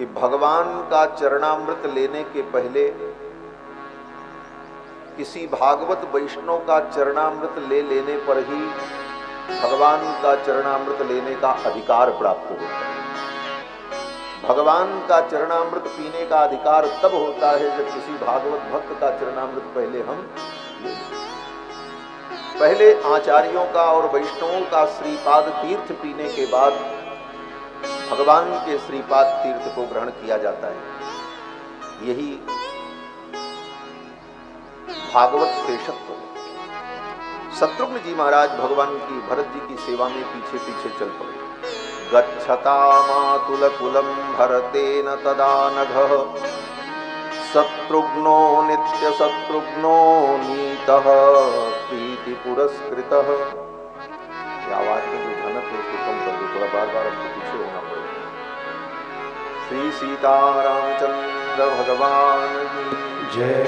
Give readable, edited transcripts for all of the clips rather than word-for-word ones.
कि भगवान का चरणामृत लेने के पहले किसी भागवत वैष्णव का चरणामृत ले लेने पर ही भगवान का चरणामृत लेने का अधिकार प्राप्त होता है। भगवान का चरणामृत पीने का अधिकार तब होता है जब किसी भागवत भक्त का चरणामृत पहले हम ले लें। पहले आचार्यों का और वैष्णवों का श्रीपाद तीर्थ पीने के बाद भगवान के श्रीपाद तीर्थ को ग्रहण किया जाता है। यही भागवत श्रेष्ठत्व है। शत्रुघ्न जी महाराज भगवान की भरत जी की सेवा में पीछे पीछे चल पड़े। गच्छता मातुल कुलम भरतेन तदा नघः शत्रुघ्नो नित्य शत्रुघ्नो नीतः प्रीति पुरस्कृतः। आवाज में जो झनक है उसको कम कर दो, थोड़ा बार बार हमको पीछे होना पड़ेगा। श्री सीतारामचंद्र भगवान की जय।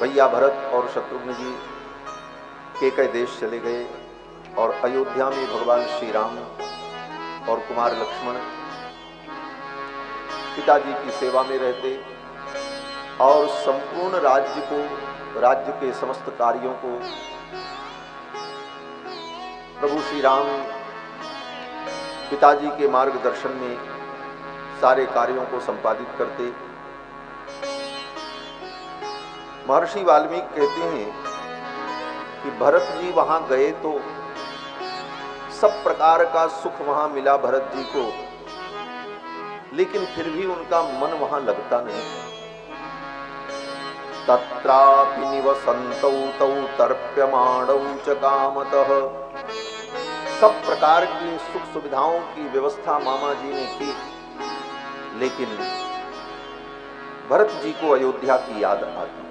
भैया भरत और शत्रुघ्न जी केकई देश चले गए और अयोध्या में भगवान श्री राम और कुमार लक्ष्मण पिताजी की सेवा में रहते और संपूर्ण राज्य के समस्त कार्यों को प्रभु श्री राम पिताजी के मार्गदर्शन में सारे कार्यों को संपादित करते। महर्षि वाल्मीकि कहते हैं कि भरत जी वहां गए तो सब प्रकार का सुख वहां मिला भरत जी को, लेकिन फिर भी उनका मन वहां लगता नहीं। तत्रापि निवसन्तौ तौ तर्प्यमाणौ च कामतः। सब प्रकार की सुख सुविधाओं की व्यवस्था मामा जी ने की, लेकिन भरत जी को अयोध्या की याद आती।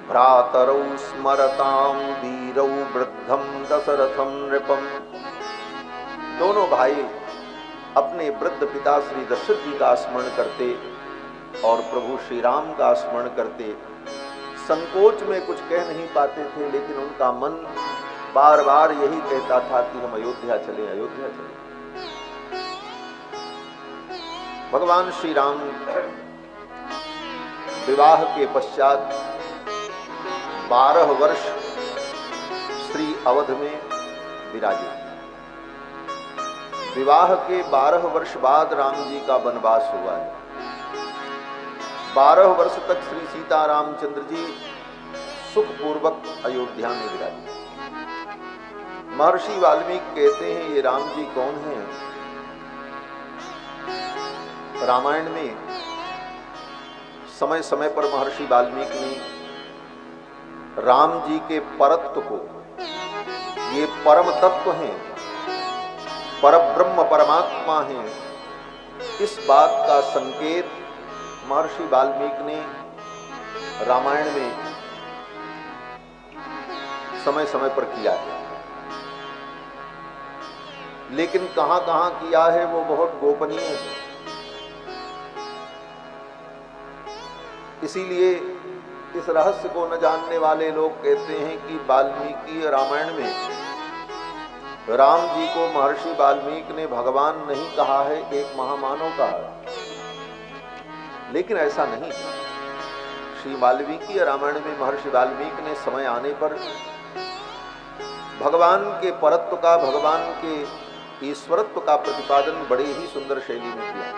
भ्रातरौ स्मरतां वीरौ वृद्धं दशरथं नृपम्। दोनों भाई अपने वृद्ध पिता श्री दशरथ जी का स्मरण करते और प्रभु श्री राम का स्मरण करते। संकोच में कुछ कह नहीं पाते थे, लेकिन उनका मन बार बार यही कहता था कि हम अयोध्या चले, अयोध्या चले। भगवान श्री राम विवाह के पश्चात 12 वर्ष श्री अवध में विराजे। विवाह के 12 वर्ष बाद राम जी का वनवास हुआ है। 12 वर्ष तक श्री सीता रामचंद्र जी सुखपूर्वक अयोध्या में विराजे। महर्षि वाल्मीकि कहते हैं ये राम जी कौन हैं? रामायण में समय समय पर महर्षि वाल्मीकि ने राम जी के परत्व को, ये परम तत्व हैं, परब्रह्म परमात्मा हैं, इस बात का संकेत महर्षि वाल्मीकि ने रामायण में समय समय पर किया है। लेकिन कहां कहां किया है वो बहुत गोपनीय है। इसीलिए इस रहस्य को न जानने वाले लोग कहते हैं कि वाल्मीकि रामायण में राम जी को महर्षि वाल्मीकि ने भगवान नहीं कहा है, एक महामानव कहा है। लेकिन ऐसा नहीं। श्री वाल्मीकि रामायण में महर्षि वाल्मीकि ने समय आने पर भगवान के परत्व का, भगवान के ईश्वरत्व का प्रतिपादन बड़े ही सुंदर शैली में किया।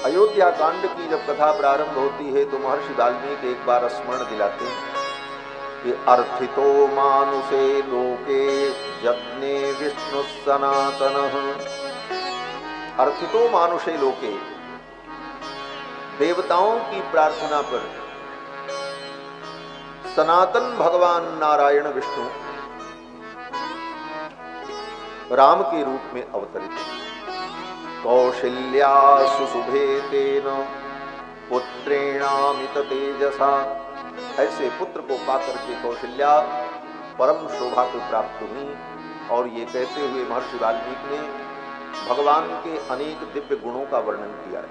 अयोध्या कांड की जब कथा प्रारंभ होती है तो महर्षि वाल्मीकि एक बार स्मरण दिलाते हैं कि अर्थितो मानुषे लोके जज्ञे विष्णु सनातनः। अर्थितो मानुषे लोके, देवताओं की प्रार्थना पर सनातन भगवान नारायण विष्णु राम के रूप में अवतरित। कौशल्या सुशुभे तेन पुत्रेणामित तेजसा। ऐसे पुत्र को पाकर के कौशल्या परम शोभा को प्राप्त हुई। और ये कहते हुए महर्षि वाल्मीकि ने भगवान के अनेक दिव्य गुणों का वर्णन किया है।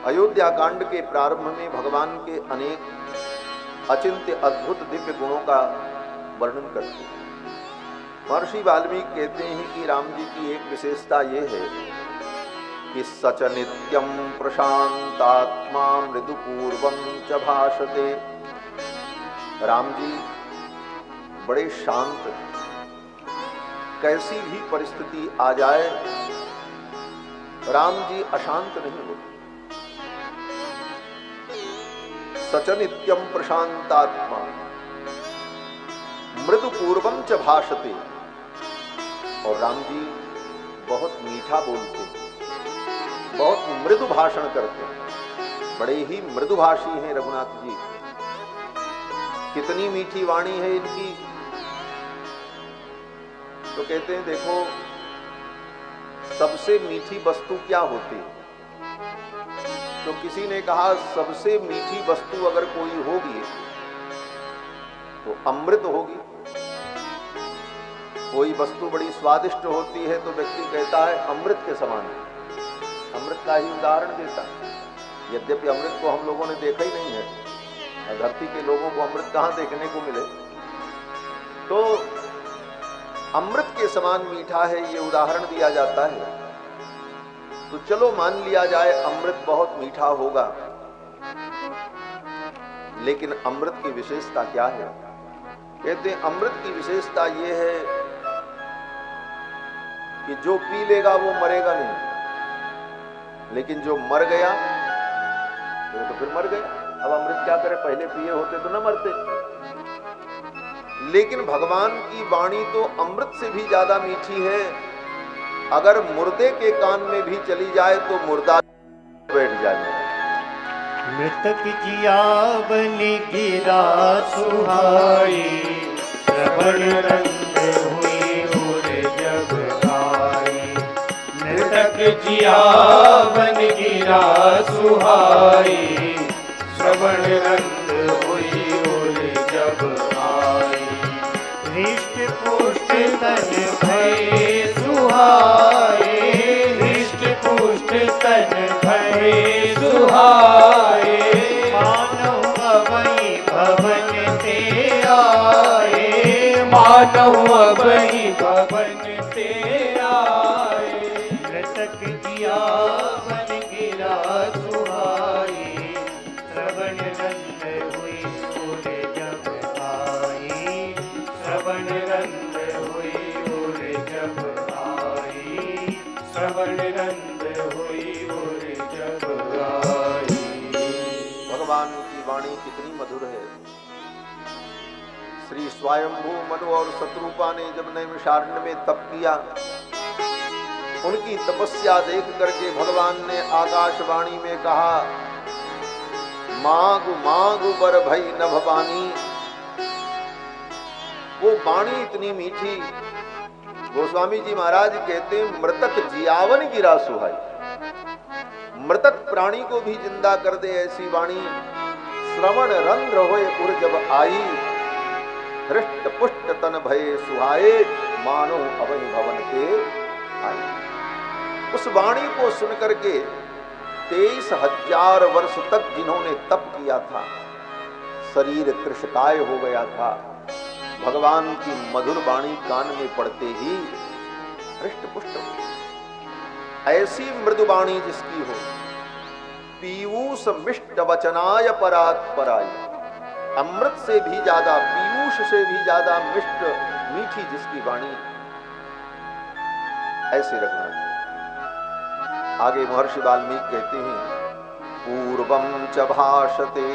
अयोध्या कांड के प्रारंभ में भगवान के अनेक अचिंत्य अद्भुत दिव्य गुणों का वर्णन करते हैं। महर्षि वाल्मीकि कहते हैं कि राम जी की एक विशेषता ये है कि सच नित्यम प्रशांतात्मा मृदुपूर्वम च भाषते। राम जी बड़े शांत हैं, कैसी भी परिस्थिति आ जाए राम जी अशांत नहीं होते। सच नित्यम प्रशांतात्मा मृदुपूर्वम च भाषते। और राम जी बहुत मीठा बोलते हैं, बहुत मृदु भाषण करते हैं, बड़े ही मृदुभाषी हैं रघुनाथ जी। कितनी मीठी वाणी है इनकी। तो कहते हैं देखो सबसे मीठी वस्तु क्या होती है? तो किसी ने कहा सबसे मीठी वस्तु अगर कोई होगी तो अमृत होगी। कोई वस्तु बड़ी स्वादिष्ट होती है तो व्यक्ति कहता है अमृत के समान है, अमृत का ही उदाहरण देता है। यद्यपि अमृत को हम लोगों ने देखा ही नहीं है, धरती के लोगों को अमृत कहां देखने को मिले। तो अमृत के समान मीठा है ये उदाहरण दिया जाता है। तो चलो मान लिया जाए अमृत बहुत मीठा होगा, लेकिन अमृत की विशेषता क्या है? कहते हैं अमृत की विशेषता ये है कि जो पी लेगा वो मरेगा नहीं, लेकिन जो मर गया तो फिर मर गया। अब अमृत क्या करे, पहले पिए होते तो न मरते। लेकिन भगवान की वाणी तो अमृत से भी ज्यादा मीठी है। अगर मुर्दे के कान में भी चली जाए तो मुर्दा बैठ जाए। मृतक जियावन गिरा सुहाई, श्रवण रंग हुई उर जब आई। मृतक जियावन गिरा सुहाई, श्रवण रंग हुई उर जब आई। हृष्ट पुष्ट तन भय सुहाए, हृष्ट पुष्ट तन भय सुहाए। मानव अवै भवन ते आए, मानव अवै भवन ते आए। मृतक जियावन गिरा सुहाई, श्रवण रंग हुई उर जब आई। श्रवण रंग हुई उर जब आई, श्रवण रंग हुई उर जब आई। भगवान की वाणी कितनी मधुर है। श्री स्वयंभू मनु और शत्रुपा ने जब नैमिषारण्य में तप किया, उनकी तपस्या देख करके भगवान ने आकाशवाणी में कहा, मांगु मांगु बर भई न भवानी। वो वाणी इतनी मीठी। गोस्वामी जी महाराज कहते मृतक जियावन गिरा सुहाई, मृतक प्राणी को भी जिंदा कर दे ऐसी वाणी। श्रवण रंध्र होए उर जब आई, हृष्ट पुष्ट तन भये सुहाए। मानो अवै भवन ते आई। उस वाणी को सुनकर के 23,000 वर्ष तक जिन्होंने तप किया था, शरीर कृशकाय हो गया था, भगवान की मधुर वाणी कान में पड़ते ही हृष्ट पुष्ट हो। ऐसी मृदुवाणी जिसकी हो, पीयूष मिष्ट वचनाय परात पराई। अमृत से भी ज्यादा, पीयूष से भी ज्यादा मिष्ट मीठी जिसकी वाणी, ऐसे रघुनाथ। आगे महर्षि वाल्मीकि कहते हैं पूर्वम च भाषते।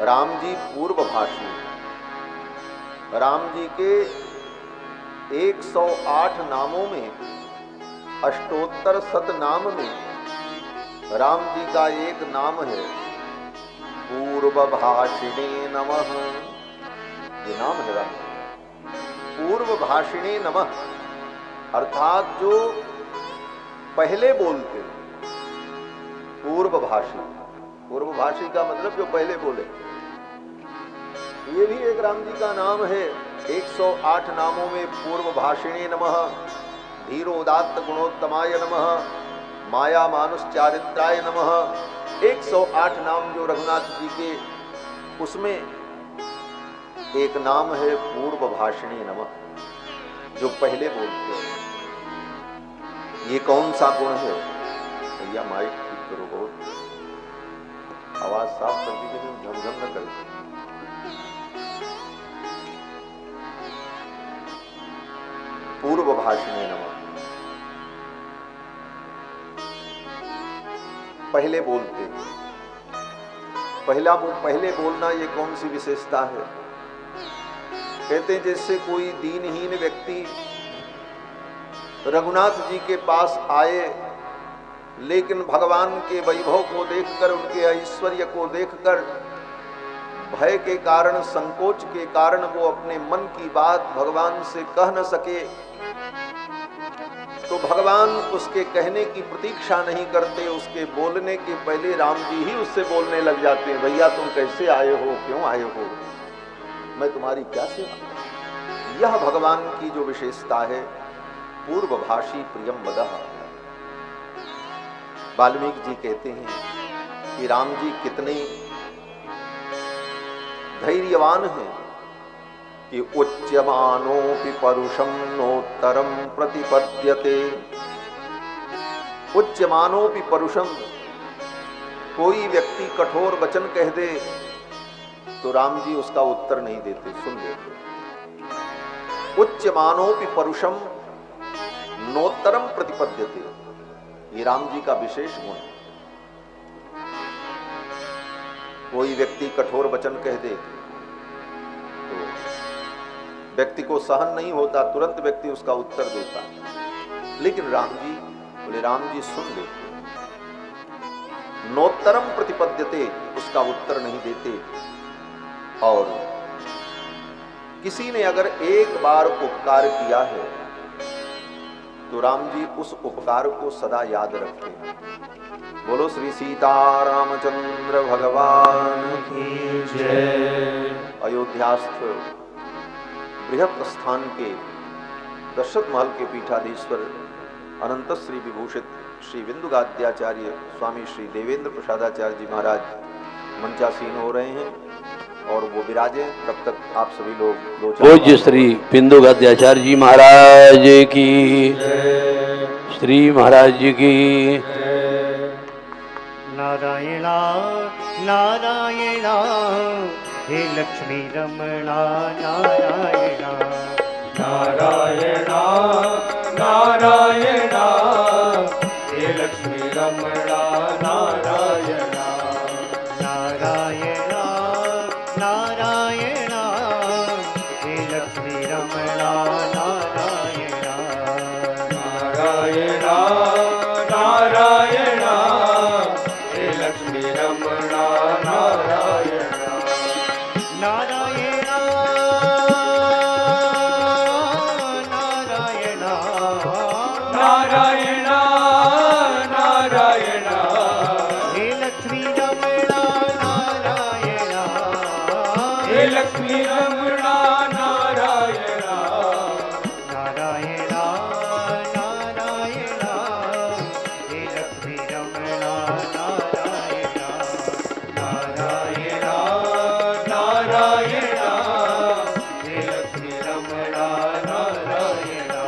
राम जी पूर्व भाषी। राम जी के 108 नामों में, अष्टोत्तर शतनाम में राम जी का एक नाम है पूर्व भाषिणे नमः। ये नाम है राम। पूर्व भाषिणे नमः अर्थात जो पहले बोलते, पूर्व भाषी। पूर्व भाषी का मतलब जो पहले बोले। ये भी एक राम जी का नाम है। 108 नामों में पूर्व भाषिणे नमः, धीरोदात्त गुणोत्तमाय नमः, माया मानुष चारित्राय नमः। 108 नाम जो रघुनाथ जी के, उसमें एक नाम है पूर्व भाषणी नमः, जो पहले बोलते हैं। ये कौन सा गुण है? भैया माइक ठीक करो, बहुत आवाज साफ कर दीजिए, झमझम न करे। पूर्व भाषणी नमः, पहले बोलते। पहले बोलना ये कौन सी विशेषता है? कहते हैं जैसे कोई दीनहीन व्यक्ति रघुनाथ जी के पास आए, लेकिन भगवान के वैभव को देखकर, उनके ऐश्वर्य को देखकर भय के कारण, संकोच के कारण वो अपने मन की बात भगवान से कह न सके, तो भगवान उसके कहने की प्रतीक्षा नहीं करते, उसके बोलने के पहले राम जी ही उससे बोलने लग जाते हैं। भैया तुम कैसे आए हो, क्यों आए हो, मैं तुम्हारी क्या सेवा। यह भगवान की जो विशेषता है, पूर्वभाषी प्रियम वदः। वाल्मीकि जी कहते हैं कि राम जी कितने धैर्यवान हैं कि उच्यमानोऽपि परुषं नोत्तरं प्रतिपद्यते। उच्यमानोऽपि परुषम, कोई व्यक्ति कठोर वचन कह दे तो राम जी उसका उत्तर नहीं देते, सुन लेते। उच्यमानोऽपि परुषम नोत्तरम प्रतिपद्यते, ये राम जी का विशेष गुण है। कोई व्यक्ति कठोर वचन कह दे तो व्यक्ति को सहन नहीं होता, तुरंत व्यक्ति उसका उत्तर देता है। लेकिन राम जी बोले, राम जी सुन लेते, नोत्तरम प्रतिपद्यते, उसका उत्तर नहीं देते। और किसी ने अगर एक बार उपकार किया है तो राम जी उस उपकार को सदा याद रखते हैं। बोलो श्री सीता रामचंद्र भगवान की जय। अयोध्यास्थ बृहत स्थान के दशरथ महल के पीठाधीश्वर अनंत श्री विभूषित श्री बिंदुगाद्याचार्य स्वामी श्री देवेंद्र प्रसादाचार्य जी महाराज मंचासीन हो रहे हैं और वो विराजे। तब तक आप सभी लोग पूज्य श्री बिंदुगाद्याचार्य जी महाराज की, श्री महाराज जी की। नारायणा नारायणा हे लक्ष्मी रमणा, नारायणा नारायणा नारायणा हे लक्ष्मी रमणा, नारायणा नारायणा नारायणा हे लक्ष्मी रमणा, नारायणा नारायणा नारायणा हे लक्ष्मी रमणा, नारायणा नारायणा नारायणा नारायणा नारायणा हे लक्ष्मी रमणा, नारायणा हे लक्ष्मी रमणा, नारायणा नारायणा नारायणा हे लक्ष्मी रमणा, नारायणा नारायणा नारायणा हे लक्ष्मी रमणा, नारायणा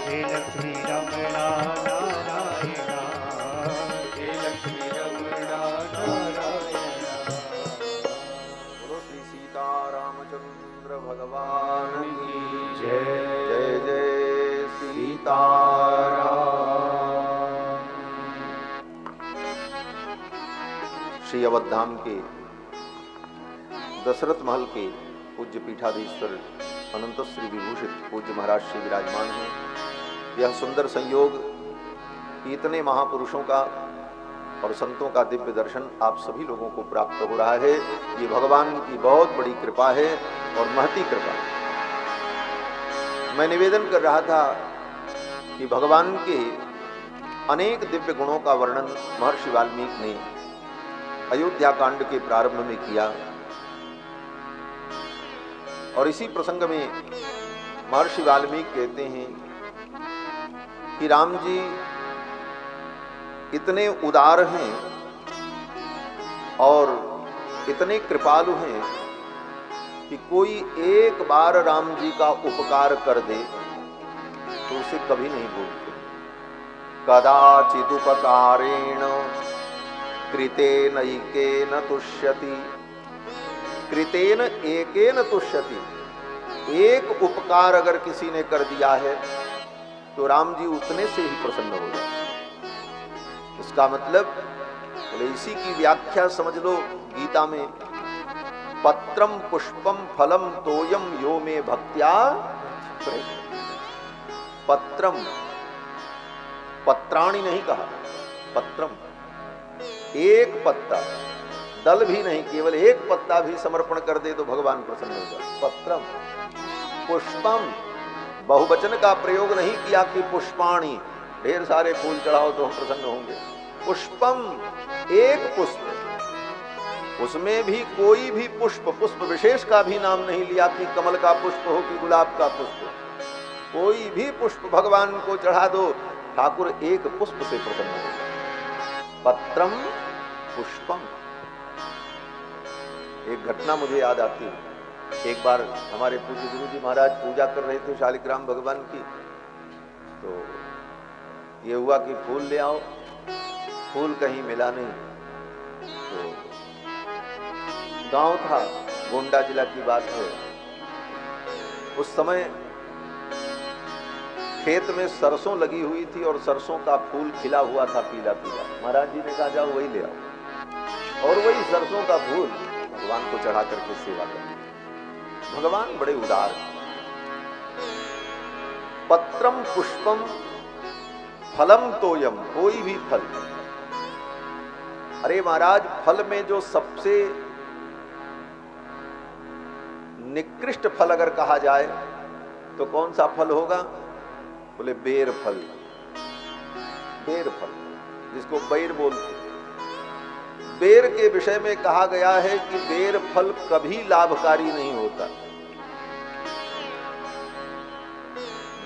हे लक्ष्मी रमणा, नारायणा हे लक्ष्मी रमणा, नारायणा। बोलो श्री सीता रामचंद्र भगवान की जय जय। जय सीताराम। श्री अवधाम के दशरथ महल के पूज्य पीठाधीश्वर अनंत श्री विभूषित पूज्य महाराज श्री विराजमान हैं। यह सुंदर संयोग इतने महापुरुषों का और संतों का दिव्य दर्शन आप सभी लोगों को प्राप्त हो रहा है। ये भगवान की बहुत बड़ी कृपा है और महती कृपा। मैं निवेदन कर रहा था कि भगवान के अनेक दिव्य गुणों का वर्णन महर्षि वाल्मीकि ने अयोध्या कांड के प्रारंभ में किया और इसी प्रसंग में महर्षि वाल्मीकि कहते हैं कि राम जी इतने उदार हैं और इतने कृपालु हैं कि कोई एक बार राम जी का उपकार कर दे तो उसे कभी नहीं भूलते। कदाचिदुपकारेण कृतेन एकेन तुष्यति, कृतेन एकेन तुष्यति। एक उपकार अगर किसी ने कर दिया है तो राम जी उतने से ही प्रसन्न हो जाते। इसका मतलब बोले इसी की व्याख्या समझ लो गीता में, पत्रम पुष्पम फलम तोयम यो में भक्त्या प्रयच्छ। पत्रम, पत्राणी नहीं कहा, पत्रम, एक पत्ता, दल भी नहीं, केवल एक पत्ता भी समर्पण कर दे तो भगवान प्रसन्न हो जाते। पत्रम, पुष्पम, बहुवचन का प्रयोग नहीं किया कि पुष्पाणी, ढेर सारे फूल चढ़ाओ तो हम प्रसन्न होंगे। पुष्पम, एक पुष्प, उसमें भी कोई भी पुष्प, पुष्प विशेष का भी नाम नहीं लिया कि कमल का पुष्प हो कि गुलाब का पुष्प, कोई भी पुष्प भगवान को चढ़ा दो, ठाकुर एक पुष्प से प्रसन्न हो जाए। पत्रम पुष्पम। एक घटना मुझे याद आती है। एक बार हमारे पूज्य गुरु जी महाराज पूजा कर रहे थे शालिग्राम भगवान की, तो ये हुआ कि फूल ले आओ, फूल कहीं मिला नहीं। तो गांव था, गोंडा जिला की बात है, उस समय खेत में सरसों लगी हुई थी और सरसों का फूल खिला हुआ था पीला पीला। महाराज जी ने कहा जाओ वही ले आओ, और वही सरसों का फूल भगवान को चढ़ा करके सेवा कर। भगवान बड़े उदार। पत्रम पुष्पम फलम तोयम, कोई भी फल। अरे महाराज, फल में जो सबसे निकृष्ट फल अगर कहा जाए तो कौन सा फल होगा? बोले बेर फल। बेर फल, जिसको बैर बोलते। बेर के विषय में कहा गया है कि बेर फल कभी लाभकारी नहीं होता।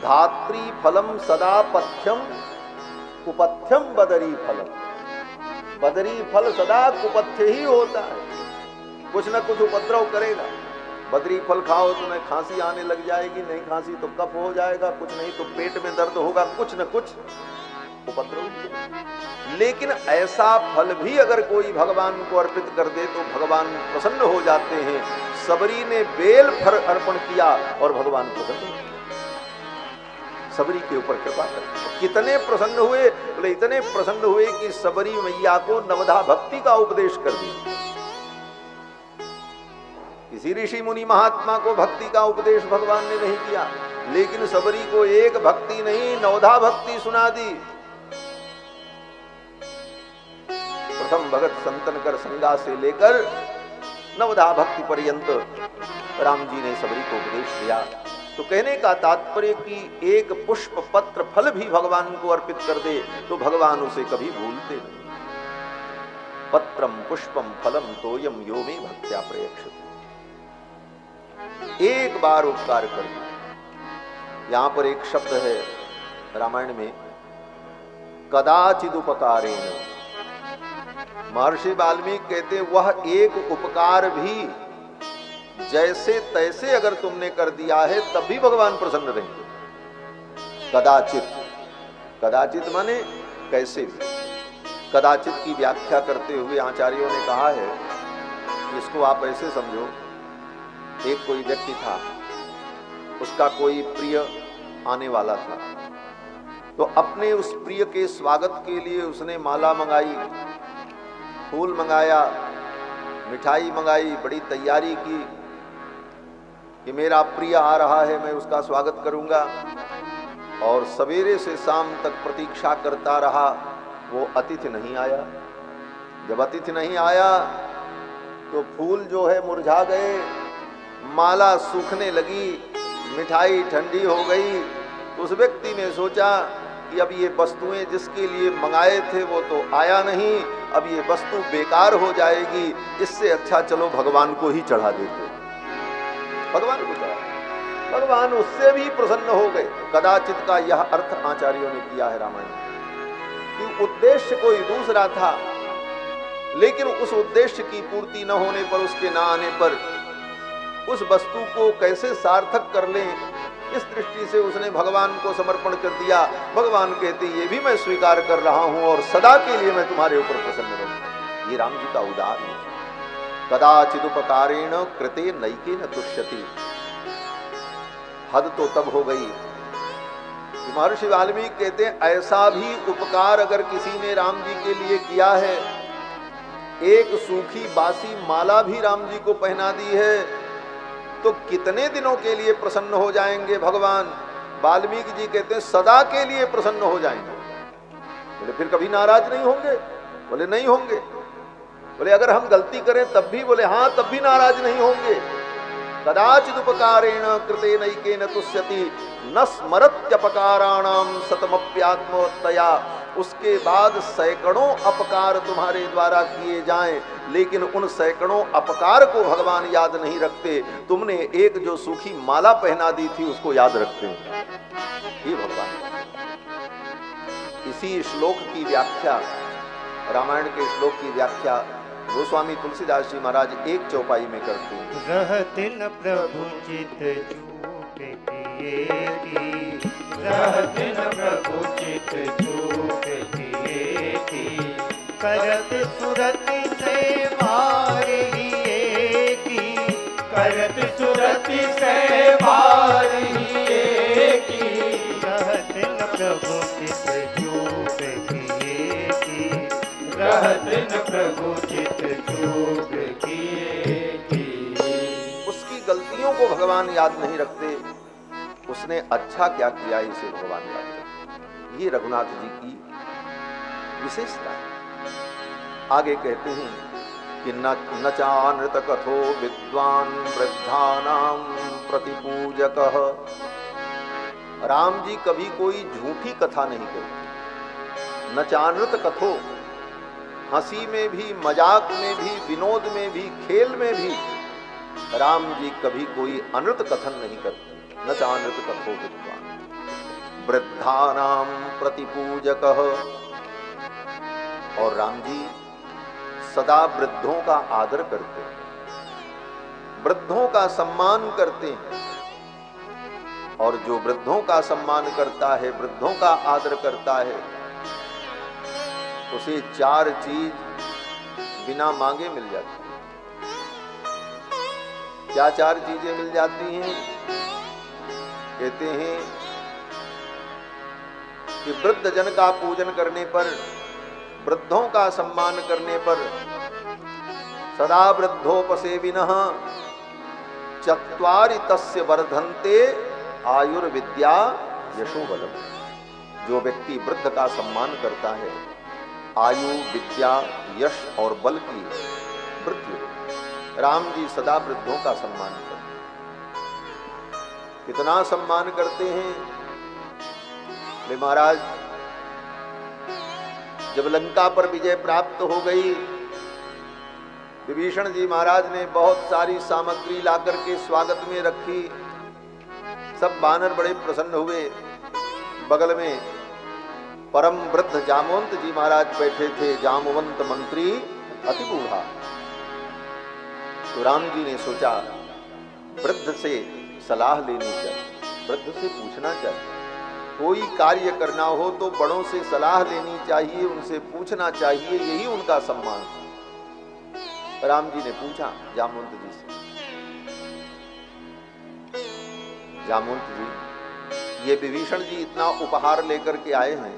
धात्री फलम सदा पथ्यम कुपथ्यम बदरी फलम। बदरी फल सदा कुपथ्य ही होता है, कुछ न कुछ उपद्रव करेगा। बदरी फल खाओ तो नहीं खांसी आने लग जाएगी, नहीं खांसी तो कफ हो जाएगा, कुछ नहीं तो पेट में दर्द होगा, कुछ न कुछ उपद्रव। लेकिन ऐसा फल भी अगर कोई भगवान को अर्पित कर दे तो भगवान प्रसन्न हो जाते हैं। सबरी ने बेल फल अर्पण किया और भगवान प्रसन्न हुए। सबरी के ऊपर कृपा कर कितने प्रसन्न हुए? बोले इतने प्रसन्न हुए कि सबरी मैया को नवधा भक्ति का उपदेश कर दिया। किसी ऋषि मुनि महात्मा को भक्ति का उपदेश भगवान ने नहीं किया, लेकिन सबरी को एक भक्ति नहीं नवधा भक्ति सुना दी। प्रथम भगत संतन कर संगा से लेकर नवधा भक्ति पर्यंत राम जी ने सबरी को उपदेश दिया। तो कहने का तात्पर्य कि एक पुष्प पत्र फल भी भगवान को अर्पित कर दे तो भगवान उसे कभी भूलते नहीं। पत्रम पुष्पम फलम तोयम यो मे भक्त्या प्रयच्छति। एक बार उपकार कर दो। यहां पर एक शब्द है रामायण में, कदाचिद उपकारेण। महर्षि वाल्मीकि कहते वह एक उपकार भी जैसे तैसे अगर तुमने कर दिया है तब भी भगवान प्रसन्न रहेंगे। कदाचित, कदाचित माने कैसे भी। कदाचित की व्याख्या करते हुए आचार्यों ने कहा है, इसको आप ऐसे समझो, एक कोई व्यक्ति था, उसका कोई प्रिय आने वाला था, तो अपने उस प्रिय के स्वागत के लिए उसने माला मंगाई, फूल मंगाया, मिठाई मंगाई, बड़ी तैयारी की कि मेरा प्रिय आ रहा है, मैं उसका स्वागत करूंगा। और सवेरे से शाम तक प्रतीक्षा करता रहा, वो अतिथि नहीं आया। जब अतिथि नहीं आया तो फूल जो है मुरझा गए, माला सूखने लगी, मिठाई ठंडी हो गई। तो उस व्यक्ति ने सोचा कि अब ये वस्तुएं जिसके लिए मंगाए थे वो तो आया नहीं, अब ये वस्तु बेकार हो जाएगी, इससे अच्छा चलो भगवान को ही चढ़ा देते। भगवान को चढ़ा, भगवान उससे भी प्रसन्न हो गए। कदाचित का यह अर्थ आचार्यों ने किया है रामायण में कि उद्देश्य कोई दूसरा था, लेकिन उस उद्देश्य की पूर्ति न होने पर, उसके न आने पर उस वस्तु को कैसे सार्थक कर लें, इस दृष्टि से उसने भगवान को समर्पण कर दिया। भगवान कहते ये भी मैं स्वीकार कर रहा हूं और सदा के लिए मैं तुम्हारे ऊपर प्रसन्न रहूंगा। ये राम जी का उदार है। कदाचिदुपकारेण कृते नैकेन तुष्यति। हद तो तब हो गई। महर्षि वाल्मीकि कहते हैं ऐसा भी उपकार अगर किसी ने राम जी के लिए किया है, एक सूखी बासी माला भी राम जी को पहना दी है, तो कितने दिनों के लिए प्रसन्न हो जाएंगे भगवान। वाल्मीकि जी कहते हैं सदा के लिए प्रसन्न हो जाएंगे। बोले फिर कभी नाराज नहीं होंगे? बोले नहीं होंगे। बोले अगर हम गलती करें तब भी? बोले हाँ तब भी नाराज नहीं होंगे। कदाचिद उपकारेण कृते नैकेन तुष्यति न स्मरत्यपकाराणाम सतमप्यात्मतया। उसके बाद सैकड़ों अपकार तुम्हारे द्वारा किए जाएं, लेकिन उन सैकड़ों अपकार को भगवान याद नहीं रखते। तुमने एक जो सूखी माला पहना दी थी उसको याद रखते हैं ये भगवान। इसी श्लोक की व्याख्या, रामायण के श्लोक की व्याख्या गोस्वामी तुलसीदास जी महाराज एक चौपाई में करते हैं। रहतिन प्रभु चित चूक किए की, रहतिन प्रभु चित चूक किए की, करत सुरति से मारिए की, करत सुरति से मारिए की, रहतिन प्रभु चित चूक किए की, रहतिन प्रभु चित चूक किए की। उसकी गलतियों को भगवान याद नहीं रखते, उसने अच्छा क्या किया इसे भगवान याद रखते। ये रघुनाथ जी की विशेषता है। आगे कहते हैं कि न चानृत कथो विद्वान वृद्धानां प्रतिपूजकः। राम जी कभी कोई झूठी कथा नहीं करते। न चानृत कथो, हंसी में भी, मजाक में भी, विनोद में भी, खेल में भी राम जी कभी कोई अनृत कथन नहीं करते। न चानृत कथो विद्वान वृद्धानां प्रतिपूजकः। और राम जी सदा वृद्धों का आदर करते हैं, वृद्धों का सम्मान करते हैं। और जो वृद्धों का सम्मान करता है, वृद्धों का आदर करता है, उसे चार चीज बिना मांगे मिल जाती है। क्या चार चीजें मिल जाती हैं? कहते हैं कि वृद्ध जन का पूजन करने पर, वृद्धों का सम्मान करने पर, सदा वृद्धोपसेविनः चत्वारि तस्य वर्धन्ते आयुर्विद्या यशोबलम्। जो व्यक्ति वृद्ध का सम्मान करता है, आयु, विद्या, यश और बल की वृद्धि। राम जी सदा वृद्धों का सम्मान करते हैं। कितना सम्मान करते हैं? महाराज जब लंका पर विजय प्राप्त हो गई, विभीषण जी महाराज ने बहुत सारी सामग्री लाकर के स्वागत में रखी। सब वानर बड़े प्रसन्न हुए। बगल में परम वृद्ध जामवंत जी महाराज बैठे थे, जामवंत मंत्री अति बूढ़ा। तो राम जी ने सोचा वृद्ध से सलाह लेनी चाहिए, वृद्ध से पूछना चाहिए। कोई कार्य करना हो तो बड़ों से सलाह लेनी चाहिए, उनसे पूछना चाहिए, यही उनका सम्मान है। राम जी ने पूछा जामवंत जी से, जामवंत जी ये विभीषण जी इतना उपहार लेकर के आए हैं,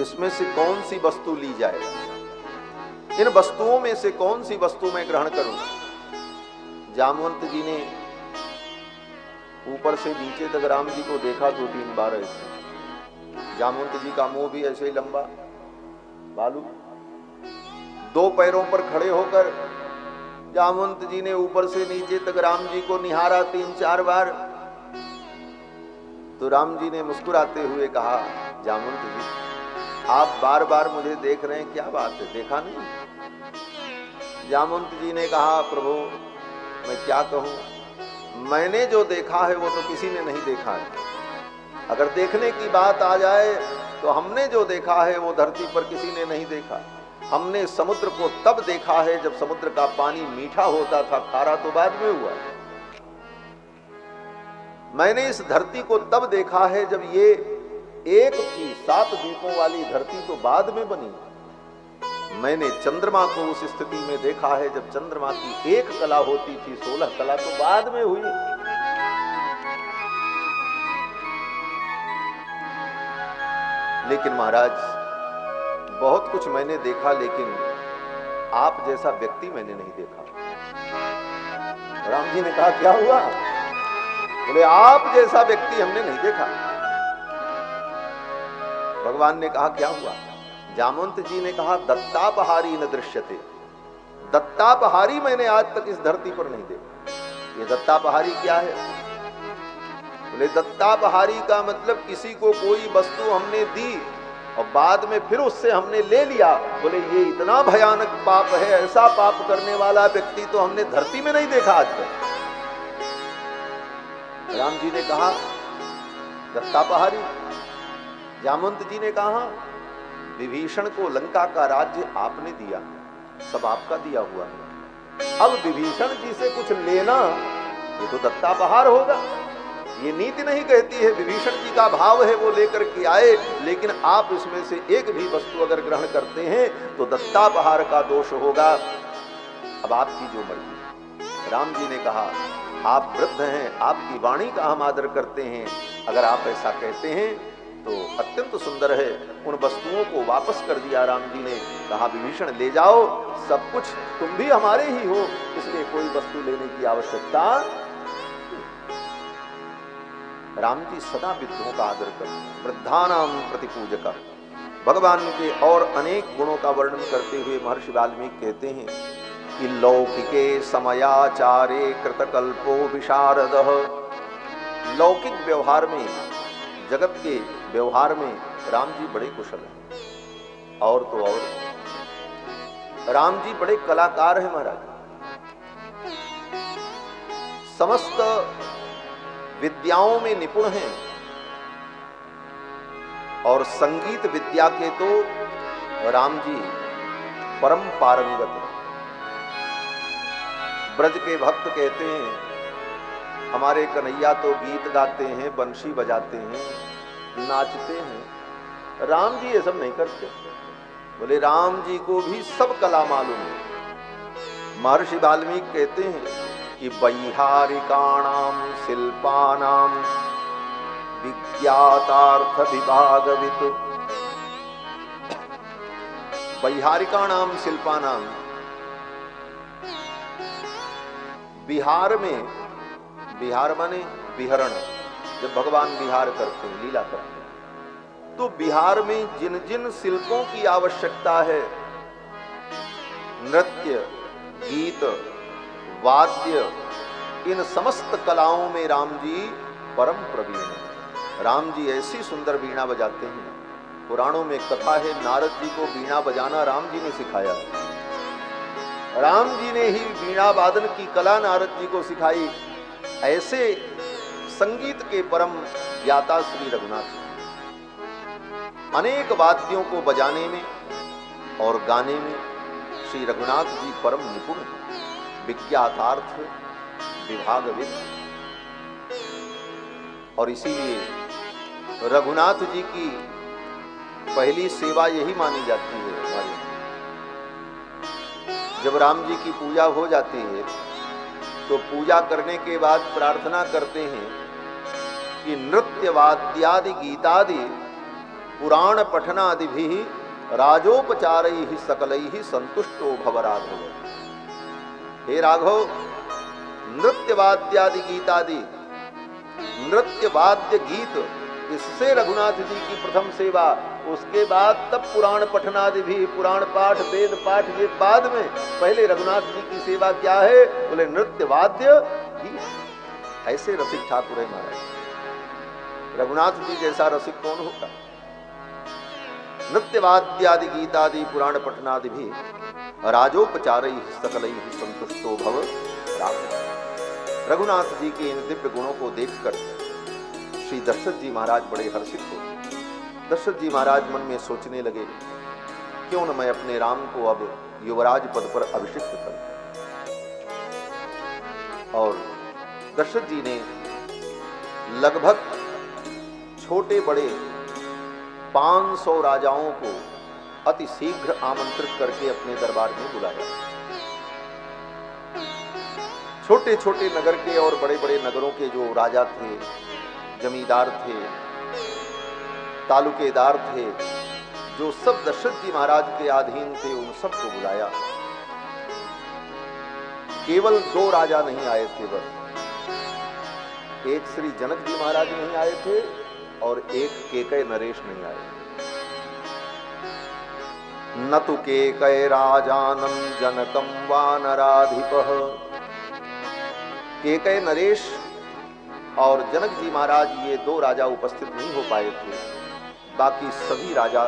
इसमें से कौन सी वस्तु ली जाए? इन वस्तुओं में से कौन सी वस्तु मैं ग्रहण करूं? जामवंत जी ने ऊपर से नीचे तक राम जी को देखा 2-3 बार ऐसे। जामवंत जी का मुंह भी ऐसे ही लंबा, बालू। 2 पैरों पर खड़े होकर जामवंत जी ने ऊपर से नीचे तक राम जी को निहारा 3-4 बार। तो राम जी ने मुस्कुराते हुए कहा, जामवंत जी आप बार बार मुझे देख रहे हैं, क्या बात है, देखा नहीं? जामवंत जी ने कहा, प्रभु मैं क्या कहूं, मैंने जो देखा है वो तो किसी ने नहीं देखा है। अगर देखने की बात आ जाए तो हमने जो देखा है वो धरती पर किसी ने नहीं देखा। हमने समुद्र को तब देखा है जब समुद्र का पानी मीठा होता था, खारा तो बाद में हुआ। मैंने इस धरती को तब देखा है जब ये एक थी, 7 द्वीपों वाली धरती तो बाद में बनी। मैंने चंद्रमा को उस स्थिति में देखा है जब चंद्रमा की एक कला होती थी, 16 कला तो बाद में हुई। लेकिन महाराज बहुत कुछ मैंने देखा, लेकिन आप जैसा व्यक्ति मैंने नहीं देखा। राम जी ने कहा क्या हुआ? बोले आप जैसा व्यक्ति हमने नहीं देखा। भगवान ने कहा क्या हुआ? जामवंत जी ने कहा दत्तापहारी न दृश्यते। दत्तापहारी मैंने आज तक इस धरती पर नहीं देखा। ये दत्तापहारी क्या है? बोले दत्तापहारी का मतलब किसी को कोई वस्तु हमने दी और बाद में फिर उससे हमने ले लिया। बोले ये इतना भयानक पाप है, ऐसा पाप करने वाला व्यक्ति तो हमने धरती में नहीं देखा आज तक। राम जी ने कहा दत्तापहारी। जामवंत जी ने कहा विभीषण को लंका का राज्य आपने दिया, सब आपका दिया हुआ है। अब विभीषण जी से कुछ लेना ये तो दत्तापहार होगा। ये नीति नहीं कहती है, विभीषण जी का भाव है वो लेकर के आए, लेकिन आप इसमें से एक भी वस्तु अगर ग्रहण करते हैं तो दत्तापहार का दोष होगा। अब आपकी जो मर्जी। राम जी ने कहा आप वृद्ध हैं, आपकी वाणी का हम आदर करते हैं, अगर आप ऐसा कहते हैं तो अत्यंत सुंदर है। उन वस्तुओं को वापस कर दिया राम जी ने। कहा विभीषण ले जाओ, सब कुछ तुम भी हमारे ही हो, इसलिए कोई वस्तु लेने की आवश्यकता। राम जी सदा विद्रोह का आदर करते, वृद्धानाम प्रतिपूजक। भगवान के और अनेक गुणों का वर्णन करते हुए महर्षि वाल्मीकि कहते हैं कि लौकिके समयाचारे कृतकल्पो विशारदः। लौकिक व्यवहार में, जगत के व्यवहार में राम जी बड़े कुशल हैं। और तो और राम जी बड़े कलाकार हैं महाराज। समस्त विद्याओं में निपुण हैं और संगीत विद्या के तो राम जी परम पारंगत हैं। ब्रज के भक्त कहते हैं हमारे कन्हैया तो गीत गाते हैं, बंशी बजाते हैं, नाचते हैं, राम जी ये सब नहीं करते। बोले राम जी को भी सब कला मालूम है। महर्षि वाल्मीकि कहते हैं कि वैहारिकाणाम शिल्पानाम विज्ञातार्थ विभागवित। वैहारिकाणाम शिल्पानाम, बिहार में, बिहार माने विहरण, जब भगवान विहार करते हैं, लीला करते हैं, तो बिहार में जिन जिन शिल्पों की आवश्यकता है, नृत्य, गीत, वाद्य, इन समस्त कलाओं में राम जी परम प्रवीण हैं। राम जी ऐसी सुंदर वीणा बजाते हैं। पुराणों में कथा है नारद जी को वीणा बजाना राम जी ने सिखाया। राम जी ने ही वीणा वादन की कला नारद जी को सिखाई। ऐसे संगीत के परम ज्ञाता श्री रघुनाथ जी अनेक वाद्यों को बजाने में और गाने में श्री रघुनाथ जी परम निपुण हैं, विज्ञातार्थ विभागविद। और इसीलिए रघुनाथ जी की पहली सेवा यही मानी जाती है हमारे। जब राम जी की पूजा हो जाती है तो पूजा करने के बाद प्रार्थना करते हैं कि नृत्य वाद्यादि गीतादि पुराण पठनादि भी राजोपचारैः सकलैः संतुष्टो भव राघव। हे राघव, नृत्य वाद्यादि गीतादि, नृत्य वाद्य गीत, इससे रघुनाथ जी की प्रथम सेवा। उसके बाद तब पुराण पठनादि भी, पुराण पाठ, वेद पाठ, ये बाद में। पहले रघुनाथ जी की सेवा क्या है? बोले नृत्य वाद्य गीत। ऐसे रसिक ठाकुर है महाराज। रघुनाथ जी जैसा रसिक कौन होगा? नृत्य वाद्यादि गीतादि पुराण पठनादि भी राजोपचारैः सकलैः संतुष्टो भव राघव। रघुनाथ जी के इन दिव्य गुणों को देखकर श्री दशरथ जी महाराज बड़े हर्षित हो। दशरथ जी महाराज मन में सोचने लगे क्यों न मैं अपने राम को अब युवराज पद पर अभिषिक्त करूं। और दशरथ जी ने लगभग छोटे बड़े 500 राजाओं को अति शीघ्र आमंत्रित करके अपने दरबार में बुलाया। छोटे छोटे नगर के और बड़े बड़े नगरों के जो राजा थे, जमींदार थे, तालुकेदार थे, जो सब दशरथ जी महाराज के अधीन थे, उन सबको बुलाया। केवल 2 राजा नहीं आए थे, बस एक श्री जनक जी महाराज नहीं आए थे और एक केकय नरेश नहीं आए। न तु केकय राजानं जनकं वा नराधिपः। केकय नरेश और जनक जी महाराज ये 2 राजा उपस्थित नहीं हो पाए थे, बाकी सभी राजा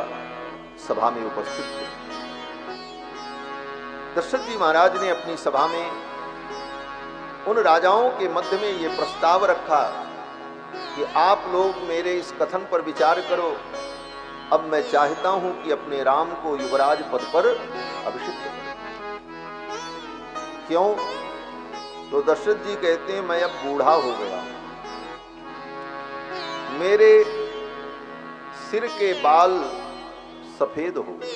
सभा में उपस्थित थे। दशरथ जी महाराज ने अपनी सभा में उन राजाओं के मध्य में ये प्रस्ताव रखा कि आप लोग मेरे इस कथन पर विचार करो। अब मैं चाहता हूं कि अपने राम को युवराज पद पर अभिषिक्त करूं। क्यों? तो दशरथ जी कहते हैं मैं अब बूढ़ा हो गया, मेरे सिर के बाल सफेद हो गए।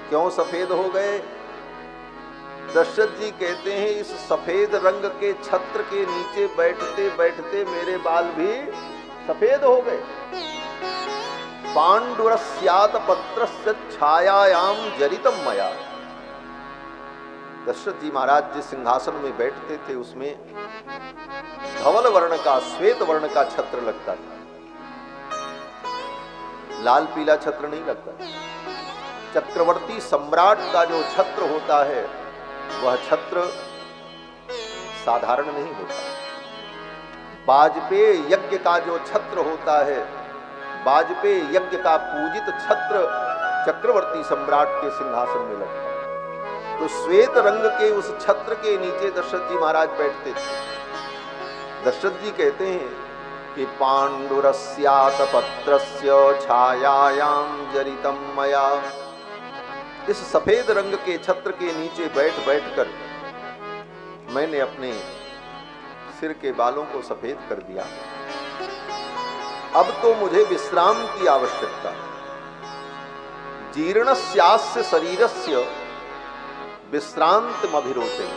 क्यों सफेद हो गए? दशरथ जी कहते हैं इस सफेद रंग के छत्र के नीचे बैठते बैठते मेरे बाल भी सफेद हो गए। पांडुरस्यात पत्रस्य छायायाम जरितम मया। दशरथ जी महाराज जिस सिंहासन में बैठते थे उसमें धवल वर्ण का, श्वेत वर्ण का छत्र लगता था, लाल पीला छत्र नहीं लगता। चक्रवर्ती सम्राट का जो छत्र होता है वह छत्र साधारण नहीं होता। वाजपेयी यज्ञ का जो छत्र होता है, वाजपेयी यज्ञ का पूजित छत्र चक्रवर्ती सम्राट के सिंहासन में लगता है। तो श्वेत रंग के उस छत्र के नीचे दशरथ जी महाराज बैठते थे। दशरथ जी कहते हैं कि पांडुरस्यात पत्रस्य छायायाम जरितम मया। इस सफेद रंग के छत्र के नीचे बैठ बैठकर मैंने अपने सिर के बालों को सफेद कर दिया। अब तो मुझे विश्राम की आवश्यकता। जीर्णस्यास्य शरीरस्य विश्रांत अभिरोचे।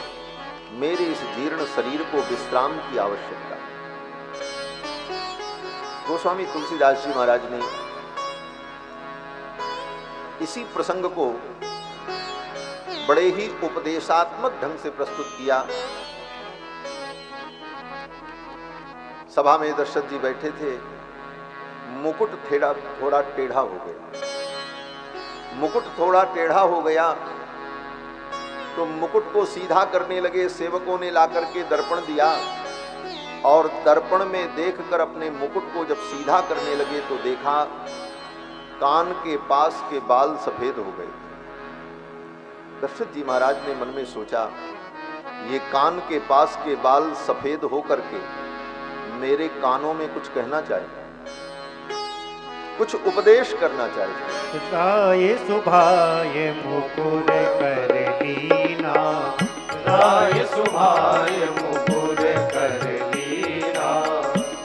मेरे इस जीर्ण शरीर को विश्राम की आवश्यकता। गोस्वामी तुलसीदास जी महाराज ने इसी प्रसंग को बड़े ही उपदेशात्मक ढंग से प्रस्तुत किया। सभा में दशरथ जी बैठे थे, मुकुट थोड़ा टेढ़ा हो गया। मुकुट थोड़ा टेढ़ा हो गया तो मुकुट को सीधा करने लगे। सेवकों ने लाकर के दर्पण दिया और दर्पण में देखकर अपने मुकुट को जब सीधा करने लगे तो देखा कान के पास के बाल सफेद हो गए। दशरथ जी महाराज ने मन में सोचा ये कान के पास के बाल सफेद होकर के मेरे कानों में कुछ कहना चाहिए, कुछ उपदेश करना चाहिए। राय सुभाय मुकुर कर लीना, राय सुभाय मुकुर कर लीना,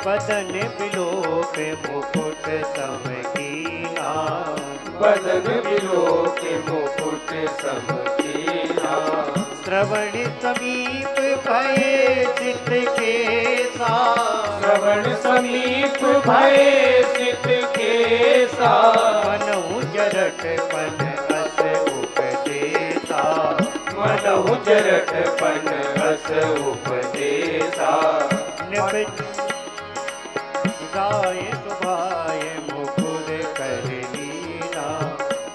बदन बिलोक मुकुट समकीना, बदन बिलोक मुकुट समकीना, श्रवण समीप भये चित केसा, श्रवण समीप भये चित केसा, मनहु जरठ पन अस उपदेसा, मनहु जरठ पन अस उपदेसा, राय सुभाय मुकुर कर लीना,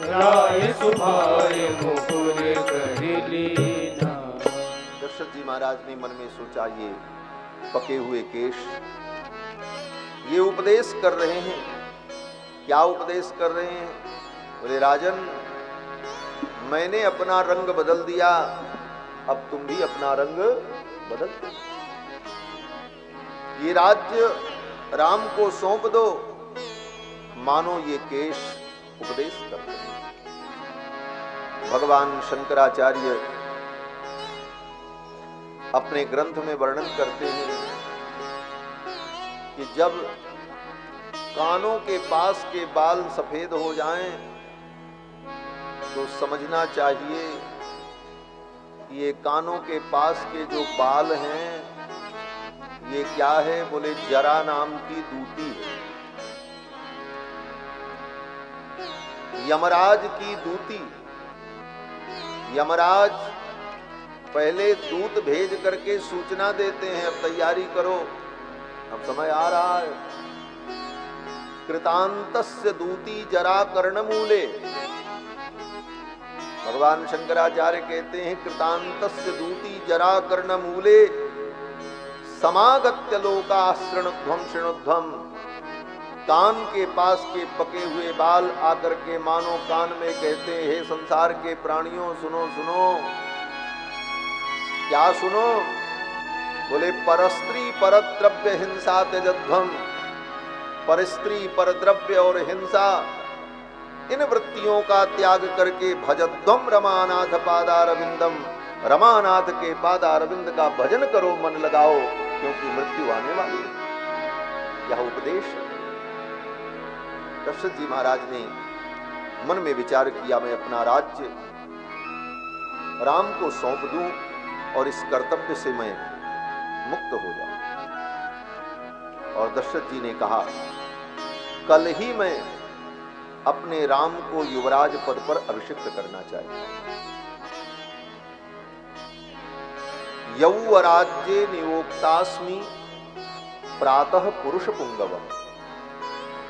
राय सुभाय मुकुर कर लीना। दशरथ जी महाराज ने मन में सोचा ये पके हुए केश ये उपदेश कर रहे हैं। क्या उपदेश कर रहे हैं? बोले राजन मैंने अपना रंग बदल दिया, अब तुम भी अपना रंग बदल दो। ये राज्य राम को सौंप दो। मानो ये केश उपदेश कर रहे हैं। भगवान शंकराचार्य अपने ग्रंथ में वर्णन करते हैं कि जब कानों के पास के बाल सफेद हो जाएं तो समझना चाहिए कि ये कानों के पास के जो बाल हैं ये क्या है? बोले जरा नाम की दूती है, यमराज की दूती। यमराज पहले दूत भेज करके सूचना देते हैं, अब तैयारी करो, अब समय आ रहा है। कृतांतस्य दूती जरा कर्णमूले। भगवान शंकराचार्य कहते हैं कृतांतस्य दूती जरा कर्णमूले समागत्य लोका शृणुध्वम शृणुध्वम। कान के पास के पके हुए बाल आकर के मानो कान में कहते हैं, हे संसार के प्राणियों सुनो सुनो। क्या सुनो? बोले परस्त्री परद्रव्य हिंसा त्यजध्वम। परस्त्री परद्रव्य और हिंसा इन वृत्तियों का त्याग करके भजध्वम रमानाथ पादारविंदम। रमानाथ के पादारविंद का भजन करो, मन लगाओ, क्योंकि मृत्यु आने वाली है। यह उपदेश दशरथ जी महाराज ने मन में विचार किया, मैं अपना राज्य राम को सौंप दूं और इस कर्तव्य से मैं मुक्त हो जाऊं। और दशरथ जी ने कहा कल ही मैं अपने राम को युवराज पद पर अभिषिक्त करना चाहिए। यौवराज्ये नियोक्तास्मि प्रातः पुरुष पुंगव।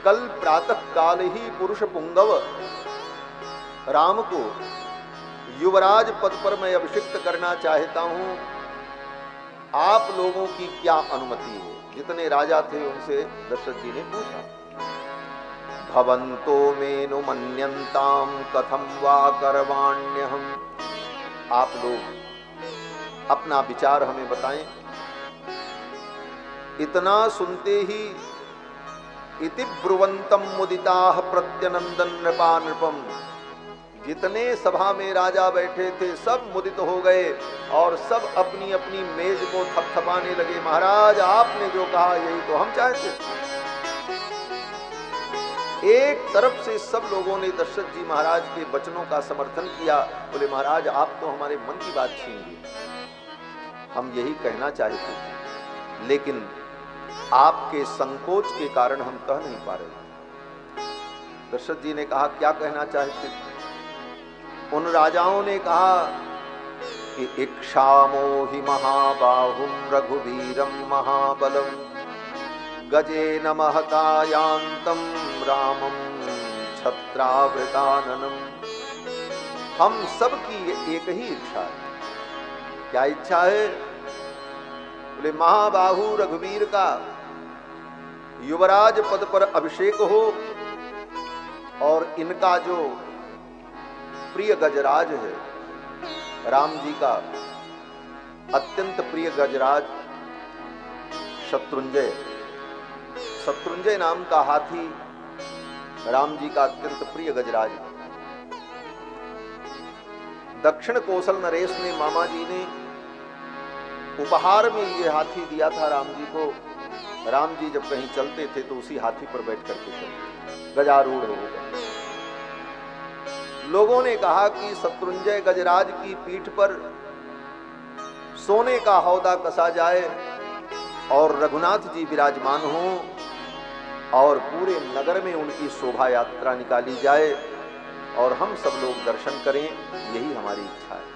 कल प्रातः काल ही पुरुष पुंगव राम को युवराज पद पर मैं अभिषिक्त करना चाहता हूं। आप लोगों की क्या अनुमति है? जितने राजा थे उनसे दशरथ जी ने पूछा। भवन्तो मेनु मन्यन्ताम कथम वा करवाण्यहम्। आप लोग अपना विचार हमें बताएं। इतना सुनते ही इति ब्रुवंतम मुदिताः प्रत्यनंदन नृपा नृपम। जितने सभा में राजा बैठे थे सब मुदित हो गए और सब अपनी अपनी मेज को थपथपाने लगे। महाराज आपने जो कहा यही तो हम चाहते। एक तरफ से सब लोगों ने दशरथ जी महाराज के वचनों का समर्थन किया। बोले महाराज आप तो हमारे मन की बात छीन ली, हम यही कहना चाहते थे, लेकिन आपके संकोच के कारण हम कह नहीं पा रहे। दशरथ जी ने कहा क्या कहना चाहते थे? उन राजाओं ने कहा कि इक्षामो हि महाबाहुम रघुवीरम महाबलम गजेन महतायांतम रामम छत्रावृताननम। हम सब की एक ही इच्छा है। क्या इच्छा है? बोले महाबाहु रघुवीर का युवराज पद पर अभिषेक हो और इनका जो प्रिय गजराज है, राम जी का अत्यंत प्रिय गजराज शत्रुंजय, शत्रुंजय नाम का हाथी राम जी का अत्यंत प्रिय गजराज। दक्षिण कौशल नरेश ने मामा जी ने उपहार में ये हाथी दिया था राम जी को। राम जी जब कहीं चलते थे तो उसी हाथी पर बैठ करके चलते, गजारूढ़ हो गए। लोगों ने कहा कि शत्रुंजय गजराज की पीठ पर सोने का हौदा कसा जाए और रघुनाथ जी विराजमान हों और पूरे नगर में उनकी शोभा यात्रा निकाली जाए और हम सब लोग दर्शन करें, यही हमारी इच्छा है।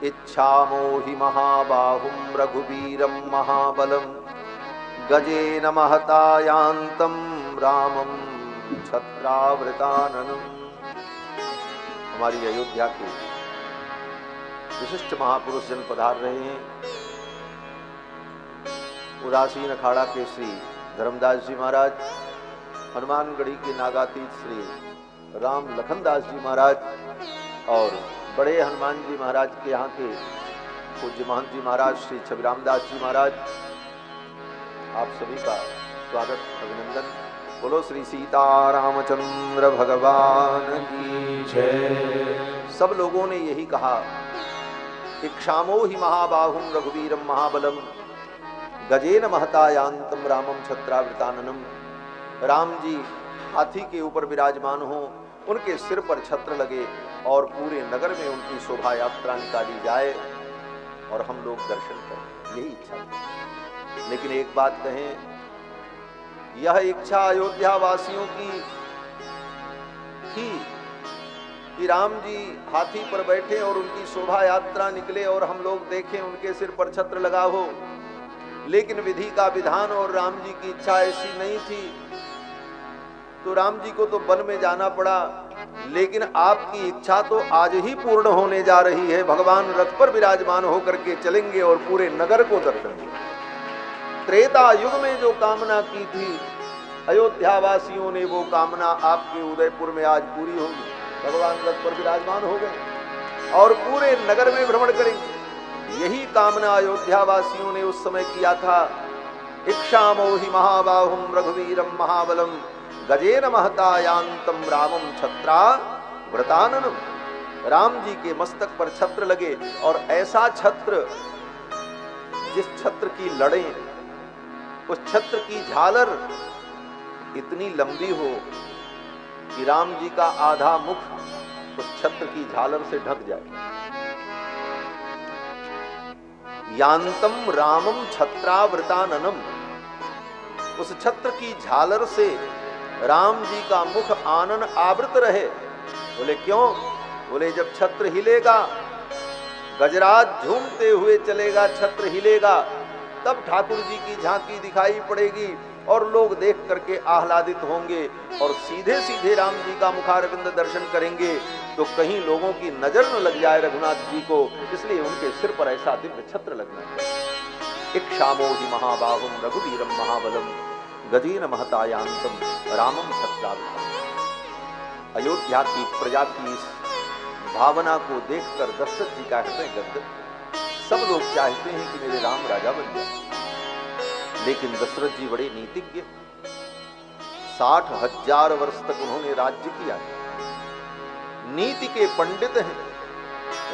इच्छामो हि महाबाहुम रघुवीरम महाबलम गजेन महतायांतम रामम छत्रावृताननम। हमारी अयोध्या के विशिष्ट महापुरुष जन पधार रहे हैं। उदासीन अखाड़ा के श्री धर्मदास जी महाराज, हनुमानगढ़ी के नागातीत श्री राम लखनदास जी महाराज और बड़े हनुमान जी महाराज के यहाँ के पूज्य महंत जी महाराज श्री छबिराम दास जी महाराज, आप सभी का स्वागत अभिनंदन बोलो श्री सीता रामचंद्र भगवान की जय। सब लोगों ने यही कहा, इक्षामो ही महाबाहुम रघुवीरम महाबलम गजेन महतायांतम रामम छत्रावृताननम। राम जी हाथी के ऊपर विराजमान हो, उनके सिर पर छत्र लगे और पूरे नगर में उनकी शोभा यात्रा निकाली जाए और हम लोग दर्शन करें, यही इच्छा थी। लेकिन एक बात कहें, यह इच्छा अयोध्या वासियों की थी कि राम जी हाथी पर बैठे और उनकी शोभा यात्रा निकले और हम लोग देखें उनके सिर पर छत्र लगा हो। लेकिन विधि का विधान और राम जी की इच्छा ऐसी नहीं थी, तो राम जी को तो वन में जाना पड़ा। लेकिन आपकी इच्छा तो आज ही पूर्ण होने जा रही है। भगवान रथ पर विराजमान होकर के चलेंगे और पूरे नगर को दर्शन देंगे। त्रेता युग में जो कामना की थी अयोध्या वासियों ने, वो कामना आपके उदयपुर में आज पूरी होगी। भगवान रथ पर विराजमान हो गए और पूरे नगर में भ्रमण करेंगे। यही कामना अयोध्या वासियों ने उस समय किया था। इक्षामो हि महाबाहुम रघुवीरम महाबलम गजेन महतायांतम रामम छत्रा व्रताननम। राम जी के मस्तक पर छत्र लगे और ऐसा छत्र, जिस छत्र की लड़ें, उस छत्र की झालर इतनी लंबी हो कि राम जी का आधा मुख उस छत्र की झालर से ढक जाए। यांतम रामम छत्रावृताननम। उस छत्र की झालर से राम जी का मुख आनन आवृत रहे। बोले क्यों? बोले जब छत्र हिलेगा, गजराज झूमते हुए चलेगा, छत्र हिलेगा, तब ठाकुर जी की झांकी दिखाई पड़ेगी और लोग देख करके आह्लादित होंगे और सीधे सीधे राम जी का मुखारविंद दर्शन करेंगे तो कहीं लोगों की नजर न लग जाए रघुनाथ जी को। इसलिए उनके सिर पर ऐसा दिव्य छत्र लगना चाहिए। इक्षामो हि महाबाहुम रघुवीरम महाबलम गजेन महतायांतम रामम छत्रावृताननम। अयोध्या की प्रजा की इस भावना को देखकर दशरथ जी का हृदय गद। सब लोग चाहते हैं कि मेरे राम राजा बन जाए, लेकिन दशरथ जी बड़े नीतिज्ञ, 60,000 वर्ष तक उन्होंने राज्य किया, नीति के पंडित हैं,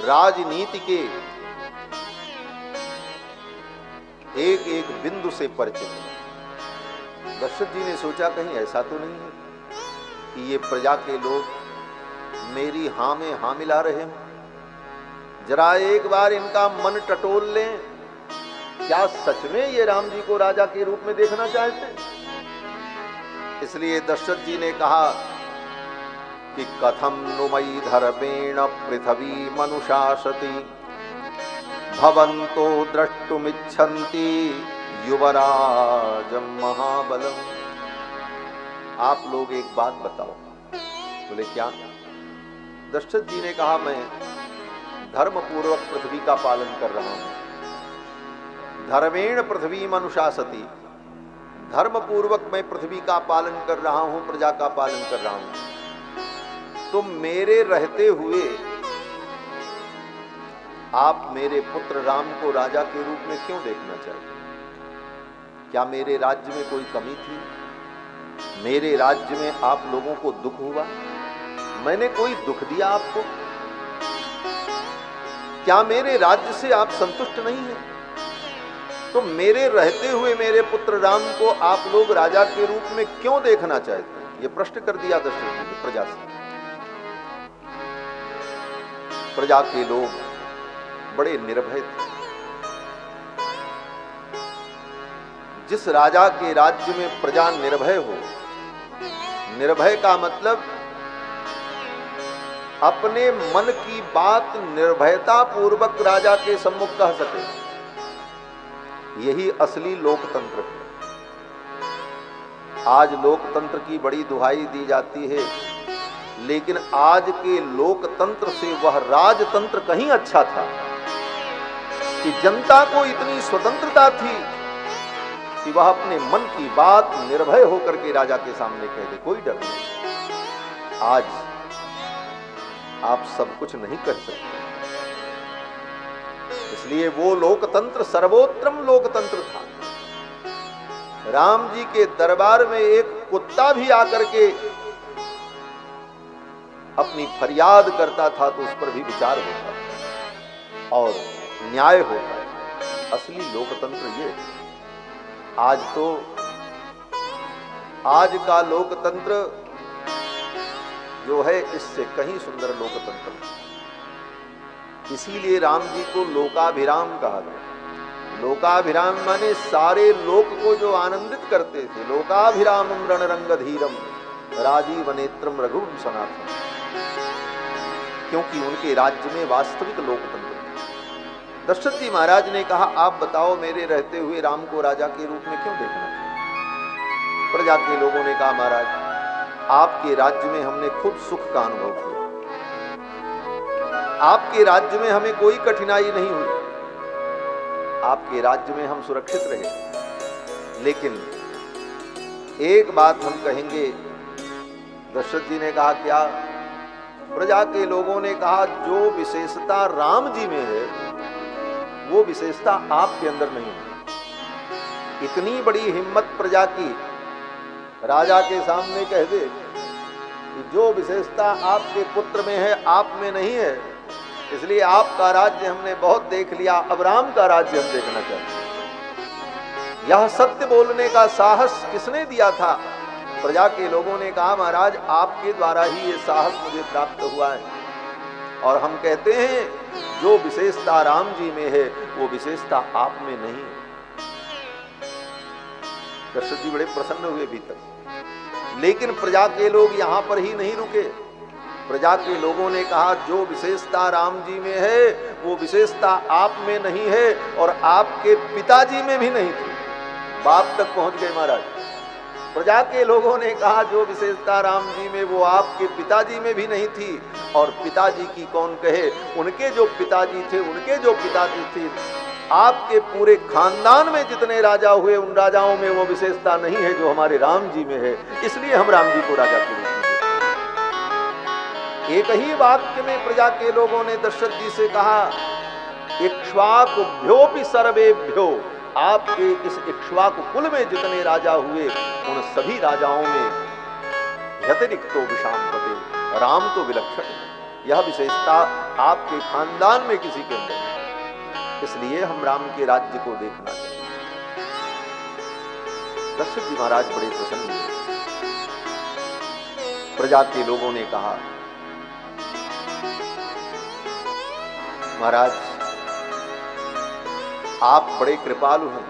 राजनीति के एक एक बिंदु से परिचित हैं। दशरथ जी ने सोचा कहीं ऐसा तो नहीं है कि ये प्रजा के लोग मेरी हां में हां मिला रहे हैं। जरा एक बार इनका मन टटोल लें, क्या सच में ये राम जी को राजा के रूप में देखना चाहते? इसलिए दशरथ जी ने कहा कि कथम नु मयि धर्मेण पृथ्वी मनुषासति भवन्तो द्रष्टुमिच्छन्ति युवराजं महाबलम। आप लोग एक बात बताओ। बोले क्या? दशरथ जी ने कहा मैं धर्म पूर्वक पृथ्वी का पालन कर रहा हूं। धर्मेण पृथ्वी मनुषासति, धर्म पूर्वक मैं पृथ्वी का पालन कर रहा हूं, प्रजा का पालन कर रहा हूं। तो मेरे रहते हुए आप मेरे पुत्र राम को राजा के रूप में क्यों देखना चाहते? क्या मेरे राज्य में कोई कमी थी? मेरे राज्य में आप लोगों को दुख हुआ? मैंने कोई दुख दिया आपको? क्या मेरे राज्य से आप संतुष्ट नहीं हैं? तो मेरे रहते हुए मेरे पुत्र राम को आप लोग राजा के रूप में क्यों देखना चाहते हैं? ये प्रश्न कर दिया दशरथ जी ने प्रजा से। प्रजा के लोग बड़े निर्भय थे। जिस राजा के राज्य में प्रजा निर्भय हो, निर्भय का मतलब अपने मन की बात निर्भयता पूर्वक राजा के सम्मुख कह सके, यही असली लोकतंत्र है। आज लोकतंत्र की बड़ी दुहाई दी जाती है, लेकिन आज के लोकतंत्र से वह राजतंत्र कहीं अच्छा था कि जनता को इतनी स्वतंत्रता थी कि वह अपने मन की बात निर्भय होकर के राजा के सामने कह दे, कोई डर नहीं। आज आप सब कुछ नहीं कर सकते, इसलिए वो लोकतंत्र सर्वोत्तम लोकतंत्र था। राम जी के दरबार में एक कुत्ता भी आकर के अपनी फरियाद करता था तो उस पर भी विचार होता और न्याय होता है। असली लोकतंत्र ये। आज का लोकतंत्र जो है इससे कहीं सुंदर लोकतंत्र है। इसीलिए राम जी को लोकाभिराम कहा गया। लोकाभिराम माने सारे लोक को जो आनंदित करते थे। लोकाभिरामम रणरंगधीरम राजीव नेत्रम रघुवंश सनातनम, क्योंकि उनके राज्य में वास्तविक लोकतंत्र। दशरथ जी महाराज ने कहा, आप बताओ मेरे रहते हुए राम को राजा के रूप में क्यों देखना चाहिए? प्रजा के लोगों ने कहा, महाराज आपके राज्य में हमने खुद सुख का अनुभव किया, आपके राज्य में हमें कोई कठिनाई नहीं हुई, आपके राज्य में हम सुरक्षित रहे। लेकिन एक बात हम कहेंगे। दशरथ जी ने कहा, क्या? प्रजा के लोगों ने कहा, जो विशेषता राम जी में है वो विशेषता आपके अंदर नहीं है। इतनी बड़ी हिम्मत प्रजा की राजा के सामने कह दे कि जो विशेषता आपके पुत्र में है आप में नहीं है, इसलिए आपका राज्य हमने बहुत देख लिया, अब राम का राज्य हम देखना चाहते हैं। यह सत्य बोलने का साहस किसने दिया था? प्रजा के लोगों ने कहा, महाराज आपके द्वारा ही ये साहस मुझे प्राप्त हुआ है। और हम कहते हैं जो विशेषता राम जी में है वो विशेषता आप में नहीं है। दशरथ जी बड़े प्रसन्न हुए भीतर। लेकिन प्रजा के लोग यहां पर ही नहीं रुके। प्रजा के लोगों ने कहा, जो विशेषता राम जी में है वो विशेषता आप में नहीं है और आपके पिताजी में भी नहीं थी। बाप तक पहुंच गए महाराज। प्रजा के लोगों ने कहा, जो विशेषता राम जी में वो आपके पिताजी में भी नहीं थी, और पिताजी की कौन कहे, उनके जो पिताजी थे, उनके जो पिताजी थे, आपके पूरे खानदान में जितने राजा हुए उन राजाओं में वो विशेषता नहीं है जो हमारे राम जी में है। इसलिए हम राम जी को राजा के रूप में देखते हैं। एक ही वाक्य में प्रजा के लोगों ने दशरथ जी से कहा, इक्ष्वाकुभ्योऽपि सर्वेभ्यो, आपके इस इक्ष्वाकु कुल में जितने राजा हुए उन सभी राजाओं में यतिरिक्तो विशांपते, राम तो विलक्षण है। यह विशेषता आपके खानदान में किसी के अंदर नहीं, इसलिए हम राम के राज्य को देखना चाहिए। दशरथ जी महाराज बड़े प्रसन्न हुए। प्रजा के लोगों ने कहा, महाराज आप बड़े कृपालु हैं,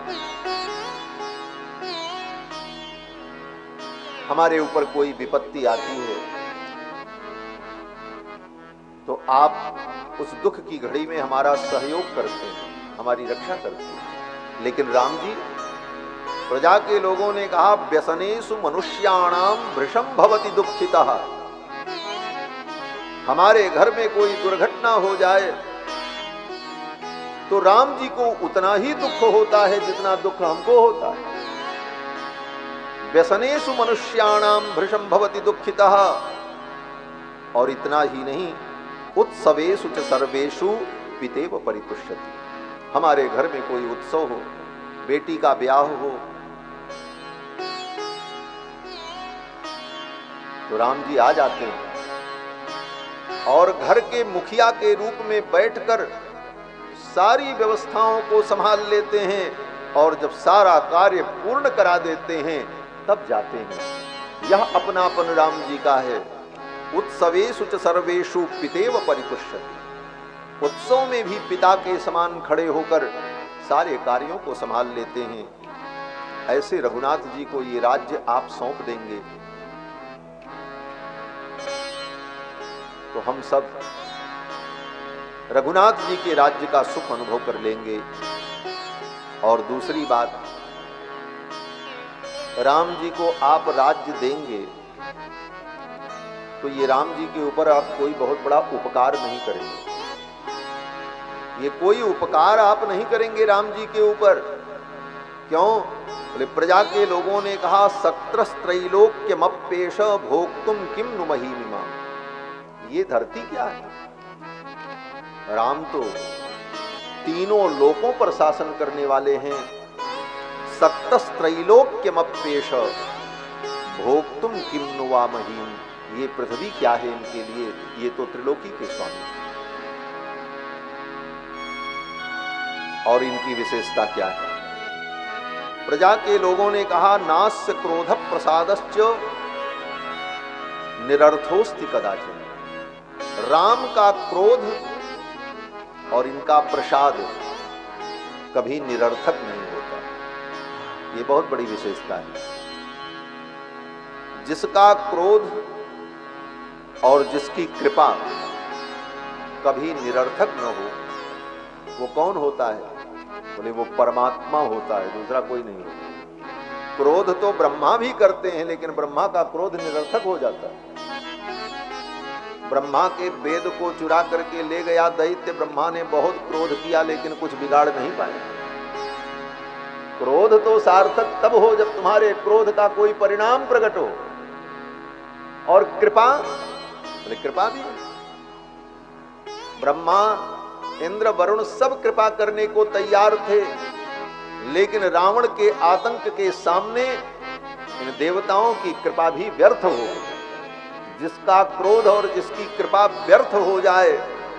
हमारे ऊपर कोई विपत्ति आती है तो आप उस दुख की घड़ी में हमारा सहयोग करते हैं, हमारी रक्षा करते हैं। लेकिन राम जी, प्रजा के लोगों ने कहा, व्यसनेषु मनुष्याणाम भृशं भवति दुःखितः, हमारे घर में कोई दुर्घटना हो जाए तो राम जी को उतना ही दुख होता है जितना दुख हमको होता है। व्यसनेषु मनुष्याणाम भृशं भवति दुःखितः, और इतना ही नहीं, उत्सवेषु च सर्वेषु पितेव परितुष्यति, हमारे घर में कोई उत्सव हो, बेटी का ब्याह हो तो राम जी आ जाते हैं और घर के मुखिया के रूप में बैठकर सारी व्यवस्थाओं को संभाल लेते हैं, और जब सारा कार्य पूर्ण करा देते हैं तब जाते हैं। यह अपनापन राम जी का है। उत्सवेषु च सर्वेषु पितेव परितुष्यति, उत्सव में भी पिता के समान खड़े होकर सारे कार्यों को संभाल लेते हैं। ऐसे रघुनाथ जी को ये राज्य आप सौंप देंगे तो हम सब रघुनाथ जी के राज्य का सुख अनुभव कर लेंगे। और दूसरी बात, राम जी को आप राज्य देंगे तो ये राम जी के ऊपर आप कोई बहुत बड़ा उपकार नहीं करेंगे। ये कोई उपकार आप नहीं करेंगे राम जी के ऊपर। क्यों? बोले, प्रजा के लोगों ने कहा, सत्रस्त्रैलोक्यमप्येष भोक्तुम किम नु महीमिमा, ये धरती क्या है? राम तो तीनों लोकों पर शासन करने वाले हैं, सक्तस्त्रैलोक्यमप्येष भोक्तुम किम नु वा महीम। ये पृथ्वी क्या है इनके लिए, ये तो त्रिलोकी के स्वामी। और इनकी विशेषता क्या है? प्रजा के लोगों ने कहा नास्य क्रोध प्रसादश्च निरर्थोस्ति कदाचिन। राम का क्रोध और इनका प्रसाद कभी निरर्थक नहीं होता। ये बहुत बड़ी विशेषता है। जिसका क्रोध और जिसकी कृपा कभी निरर्थक न हो, वो कौन होता है? बोले वो परमात्मा होता है, दूसरा कोई नहीं होता। क्रोध तो ब्रह्मा भी करते हैं, लेकिन ब्रह्मा का क्रोध निरर्थक हो जाता है। ब्रह्मा के वेद को चुरा करके ले गया दैत्य, ब्रह्मा ने बहुत क्रोध किया लेकिन कुछ बिगाड़ नहीं पाए। क्रोध तो सार्थक तब हो जब तुम्हारे क्रोध का कोई परिणाम प्रकट हो। और कृपा, बोले कृपा भी। ब्रह्मा, इंद्र, वरुण सब कृपा करने को तैयार थे, लेकिन रावण के आतंक के सामने इन देवताओं की कृपा भी व्यर्थ हो। जिसका क्रोध और जिसकी कृपा व्यर्थ हो जाए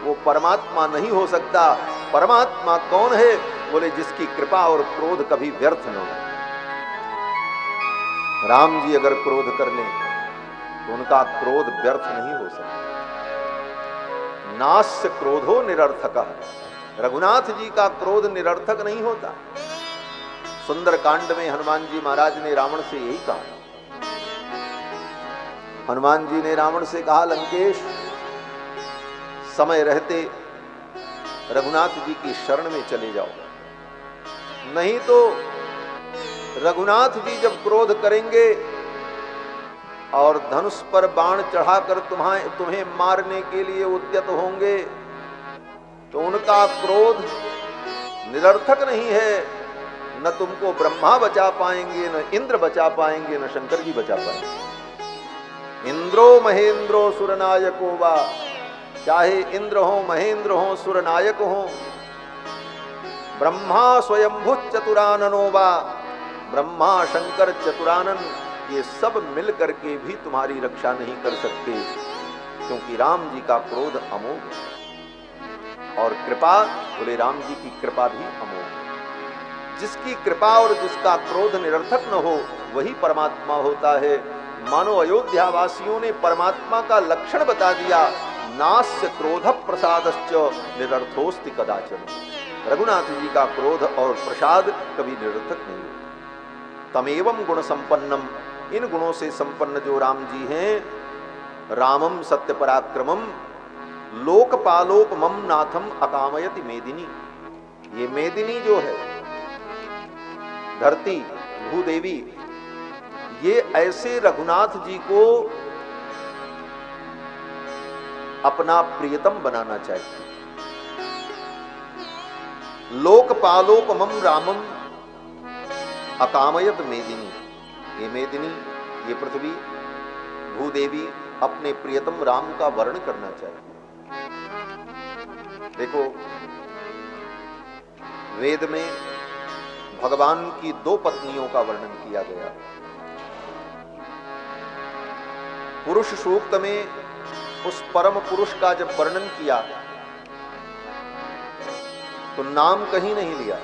वो परमात्मा नहीं हो सकता। परमात्मा कौन है? बोले जिसकी कृपा और क्रोध कभी व्यर्थ न हो। राम जी अगर क्रोध कर लें तो उनका क्रोध व्यर्थ नहीं हो सकता। नास्य क्रोधो निरर्थकः। रघुनाथ जी का क्रोध निरर्थक नहीं होता। सुंदर कांड में हनुमान जी महाराज ने रावण से यही कहा। हनुमान जी ने रावण से कहा, लंकेश समय रहते रघुनाथ जी की शरण में चले जाओ, नहीं तो रघुनाथ जी जब क्रोध करेंगे और धनुष पर बाण चढ़ाकर तुम्हें मारने के लिए उद्यत होंगे तो उनका क्रोध निरर्थक नहीं है। न तुमको ब्रह्मा बचा पाएंगे, न इंद्र बचा पाएंगे, न शंकर जी बचा पाएंगे। इंद्रो महेंद्रो सुरनायको वा, चाहे इंद्र हो, महेंद्र हो, सुरनायक हो, ब्रह्मा स्वयंभु चतुराननो वा, ब्रह्मा शंकर चतुरानन, ये सब मिल करके भी तुम्हारी रक्षा नहीं कर सकते, क्योंकि राम जी का क्रोध अमोघ और कृपा, बोले राम जी की कृपा भी अमोघ। जिसकी कृपा और जिसका क्रोध निरर्थक न हो वही परमात्मा होता है। मानो अयोध्या वासियों ने परमात्मा का लक्षण बता दिया, नास्य क्रोध प्रसादश्च निरर्थोस्ति कदाचन। रघुनाथ जी का क्रोध और प्रसाद कभी निरर्थक नहीं। तमेवं गुण संपन्नम, इन गुणों से संपन्न जो राम जी हैं, रामम सत्य पराक्रमम लोकपालोपमं नाथम अकामयति मेदिनी। ये मेदिनी जो है धरती, भूदेवी, ये ऐसे रघुनाथ जी को अपना प्रियतम बनाना चाहिए। लोकपालोपमं रामम अकामयत मेदिनी। ये मेदिनी, ये पृथ्वी, भूदेवी अपने प्रियतम राम का वर्ण करना चाहिए। देखो वेद में भगवान की दो पत्नियों का वर्णन किया गया। पुरुष सूक्त में उस परम पुरुष का जब वर्णन किया तो नाम कहीं नहीं लिया,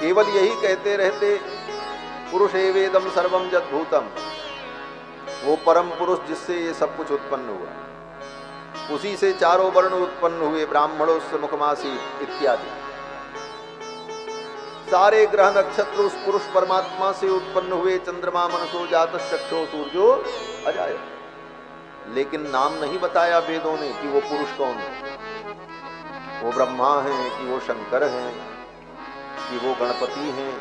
केवल यही कहते रहते पुरुष एवेदम सर्वम जद्भूतम, वो परम पुरुष जिससे ये सब कुछ उत्पन्न हुआ, उसी से चारों वर्ण उत्पन्न हुए, ब्राह्मणोस्य मुखमासी इत्यादि। सारे ग्रह नक्षत्र उस पुरुष परमात्मा से उत्पन्न हुए, चंद्रमा मनसो जातः चक्षो सूर्यो अजाय। लेकिन नाम नहीं बताया वेदों ने कि वो पुरुष कौन है, वो ब्रह्मा है कि वो शंकर हैं कि वो गणपति हैं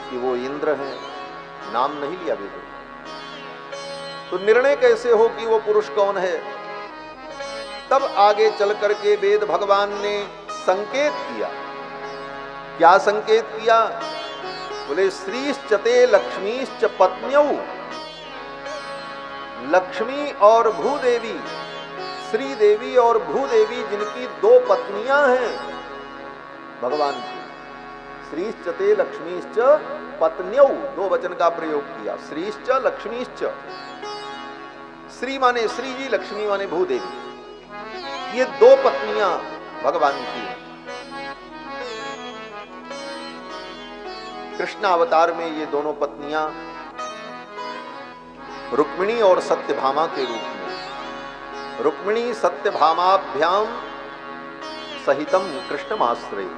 कि वो इंद्र हैं, नाम नहीं लिया वेदों। तो निर्णय कैसे हो कि वो पुरुष कौन है? तब आगे चल करके वेद भगवान ने संकेत किया। क्या संकेत किया? बोले श्रीश्चते लक्ष्मीश्च पत्न्यौ, लक्ष्मी और भूदेवी, श्री देवी और भूदेवी जिनकी दो पत्नियां हैं भगवान की, श्रीश्च ते लक्ष्मीश्च पत्न्यौ, दो वचन का प्रयोग किया। श्रीश्च लक्ष्मीश्च, श्री माने श्री जी, लक्ष्मी माने भूदेवी। ये दो पत्नियां भगवान की। कृष्ण अवतार में ये दोनों पत्नियां रुक्मिणी और सत्यभामा के रूप में, रुक्मिणी सत्यभामाभ्याम सहितम कृष्णमाश्रय।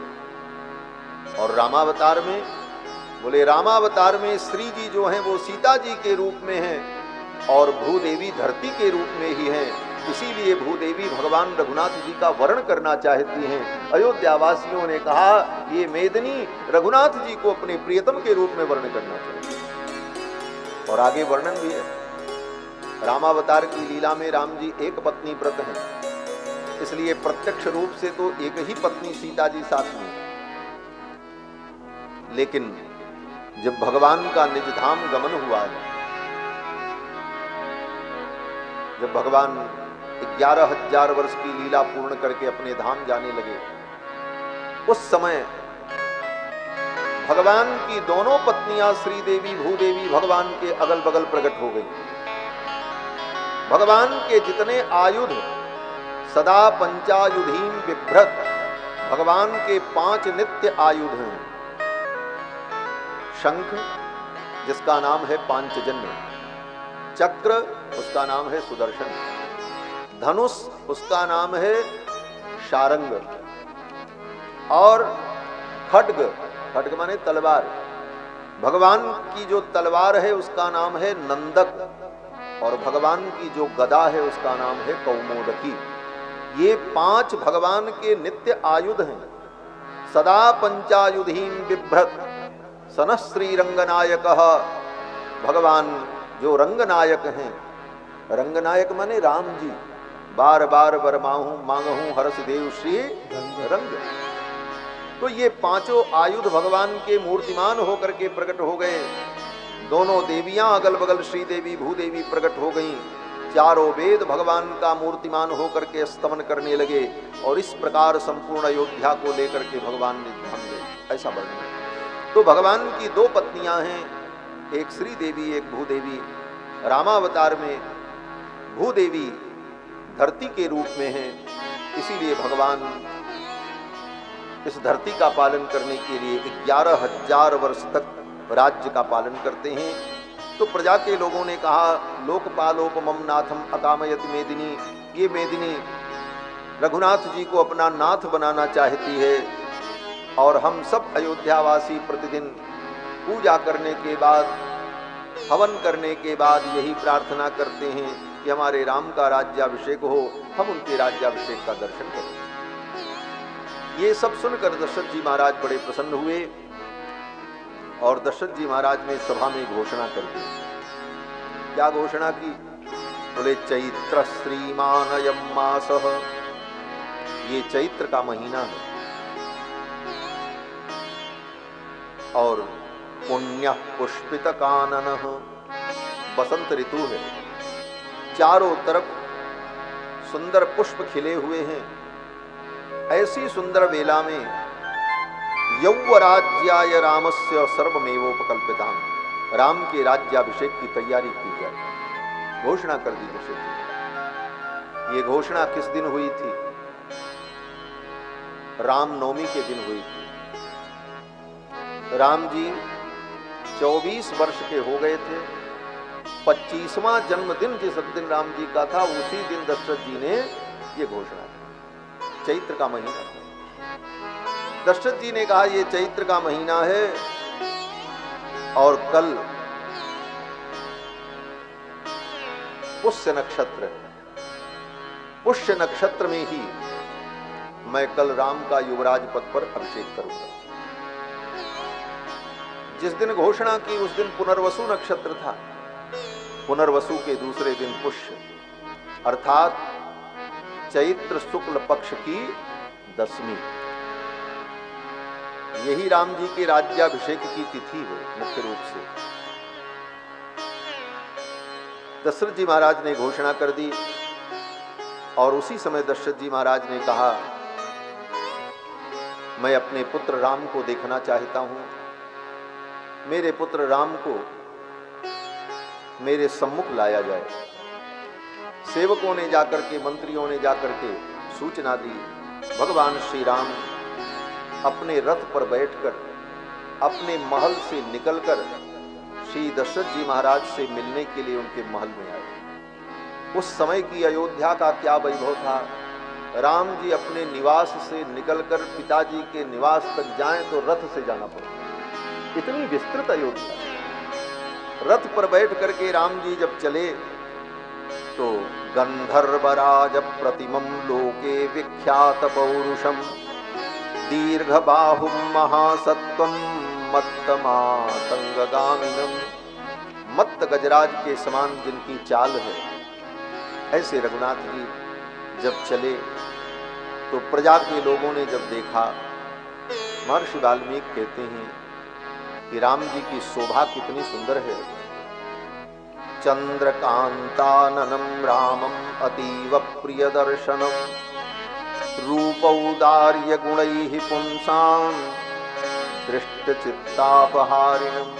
और रामावतार में बोले, रामावतार में श्री जी जो हैं वो सीता जी के रूप में हैं और भूदेवी धरती के रूप में ही हैं। इसीलिए भूदेवी भगवान रघुनाथ जी का वर्ण करना चाहती हैं। अयोध्यावासियों ने कहा ये मेदिनी रघुनाथ जी को अपने प्रियतम के रूप में वर्ण करना चाहिए। और आगे वर्णन भी है। रामावतार की लीला में राम जी एक पत्नी व्रत हैं, इसलिए प्रत्यक्ष रूप से तो एक ही पत्नी सीता जी साथ में। लेकिन जब भगवान का निज धाम गमन हुआ है, जब भगवान 11,000 वर्ष की लीला पूर्ण करके अपने धाम जाने लगे, उस समय भगवान की दोनों पत्नियां श्रीदेवी भूदेवी भगवान के अगल बगल प्रकट हो गई। भगवान के जितने आयुध सदा पंचायुधीम बिभ्रत, भगवान के 5 नित्य आयुध हैं। शंख जिसका नाम है पांचजन्य, चक्र उसका नाम है सुदर्शन, धनुष उसका नाम है शारंग, और खड्ग, खड्ग माने तलवार, भगवान की जो तलवार है उसका नाम है नंदक, और भगवान की जो गदा है उसका नाम है कौमोदकी। ये 5 भगवान के नित्य आयुध हैं। सदा पंचायुधीम बिभ्रत सनः श्री रंगनायक, भगवान जो रंगनायक हैं, रंगनायक माने राम जी, बार बार वरमाहूं मांगहूं हर्ष देव श्री रंग। तो ये 5 आयुध भगवान के मूर्तिमान होकर के प्रकट हो गए। दोनों देवियां अगल बगल श्रीदेवी भूदेवी प्रकट हो गईं। 4 वेद भगवान का मूर्तिमान होकर के स्तमन करने लगे, और इस प्रकार संपूर्ण अयोध्या को लेकर के भगवान ने धाम गए। ऐसा वर्णन है। तो भगवान की 2 पत्नियां हैं, एक श्रीदेवी एक भूदेवी। रामावतार में भूदेवी धरती के रूप में है, इसीलिए भगवान इस धरती का पालन करने के लिए 11,000 वर्ष तक राज्य का पालन करते हैं। तो प्रजा के लोगों ने कहा लोकपालोपमं नाथम अकामयति मेदिनी, ये मेदिनी रघुनाथ जी को अपना नाथ बनाना चाहती है, और हम सब अयोध्यावासी प्रतिदिन पूजा करने के बाद, हवन करने के बाद यही प्रार्थना करते हैं कि हमारे राम का राज्याभिषेक हो, हम उनके राज्याभिषेक का दर्शन करें। ये सब सुनकर दशरथ जी महाराज बड़े प्रसन्न हुए, और दशरथ जी महाराज ने सभा में घोषणा कर दी। क्या घोषणा की? बोले चैत्र श्रीमानयम मासः, ये चैत्र का महीना है और पुण्य पुष्पित कानन, बसंत ऋतु है। चारों तरफ सुंदर पुष्प खिले हुए हैं। ऐसी सुंदर वेला में यौवराज्याय रामस्य सर्वमेवोपकल्पिताम, राम के राज्याभिषेक की तैयारी की जाए, घोषणा कर दी दशरथ जी। ये घोषणा किस दिन हुई थी? रामनवमी के दिन हुई थी। राम जी 24 वर्ष के हो गए थे। 25वां जन्मदिन जिस दिन राम जी का था, उसी दिन दशरथ जी ने ये घोषणा की। चैत्र का महीना था। दशरथ जी ने कहा ये चैत्र का महीना है और कल पुष्य नक्षत्र है। पुष्य नक्षत्र में ही मैं कल राम का युवराज पद पर अभिषेक करूंगा। जिस दिन घोषणा की उस दिन पुनर्वसु नक्षत्र था। पुनर्वसु के दूसरे दिन पुष्य, अर्थात चैत्र शुक्ल पक्ष की 10वीं, यही राम जी के राज्याभिषेक की तिथि है मुख्य रूप से। दशरथ जी महाराज ने घोषणा कर दी, और उसी समय दशरथ जी महाराज ने कहा मैं अपने पुत्र राम को देखना चाहता हूं। मेरे पुत्र राम को मेरे सम्मुख लाया जाए। सेवकों ने जाकर के, मंत्रियों ने जाकर के सूचना दी। भगवान श्री राम अपने रथ पर बैठकर अपने महल से निकलकर श्री दशरथ जी महाराज से मिलने के लिए उनके महल में आए। उस समय की अयोध्या का क्या वैभव था। राम जी अपने निवास से निकलकर पिताजी के निवास तक जाएं तो रथ से जाना पड़ता। इतनी विस्तृत अयोध्या। रथ पर बैठ करके राम जी जब चले तो गंधर्वराज प्रतिमं लोके विख्यात पौरुषम दीर्घबाहुं महासत्वं मत्तमातंगगामिनम। मत्त गजराज के समान जिनकी चाल है, ऐसे रघुनाथ जी जब चले तो प्रजा के लोगों ने जब देखा, महर्षि वाल्मीकि कहते हैं कि राम जी की शोभा कितनी सुंदर है। चंद्रकांताननं रामं अतीव प्रिय दर्शनम रूपौदार्य गुणैः पुंसां दृष्टचित्तापहारिणम्।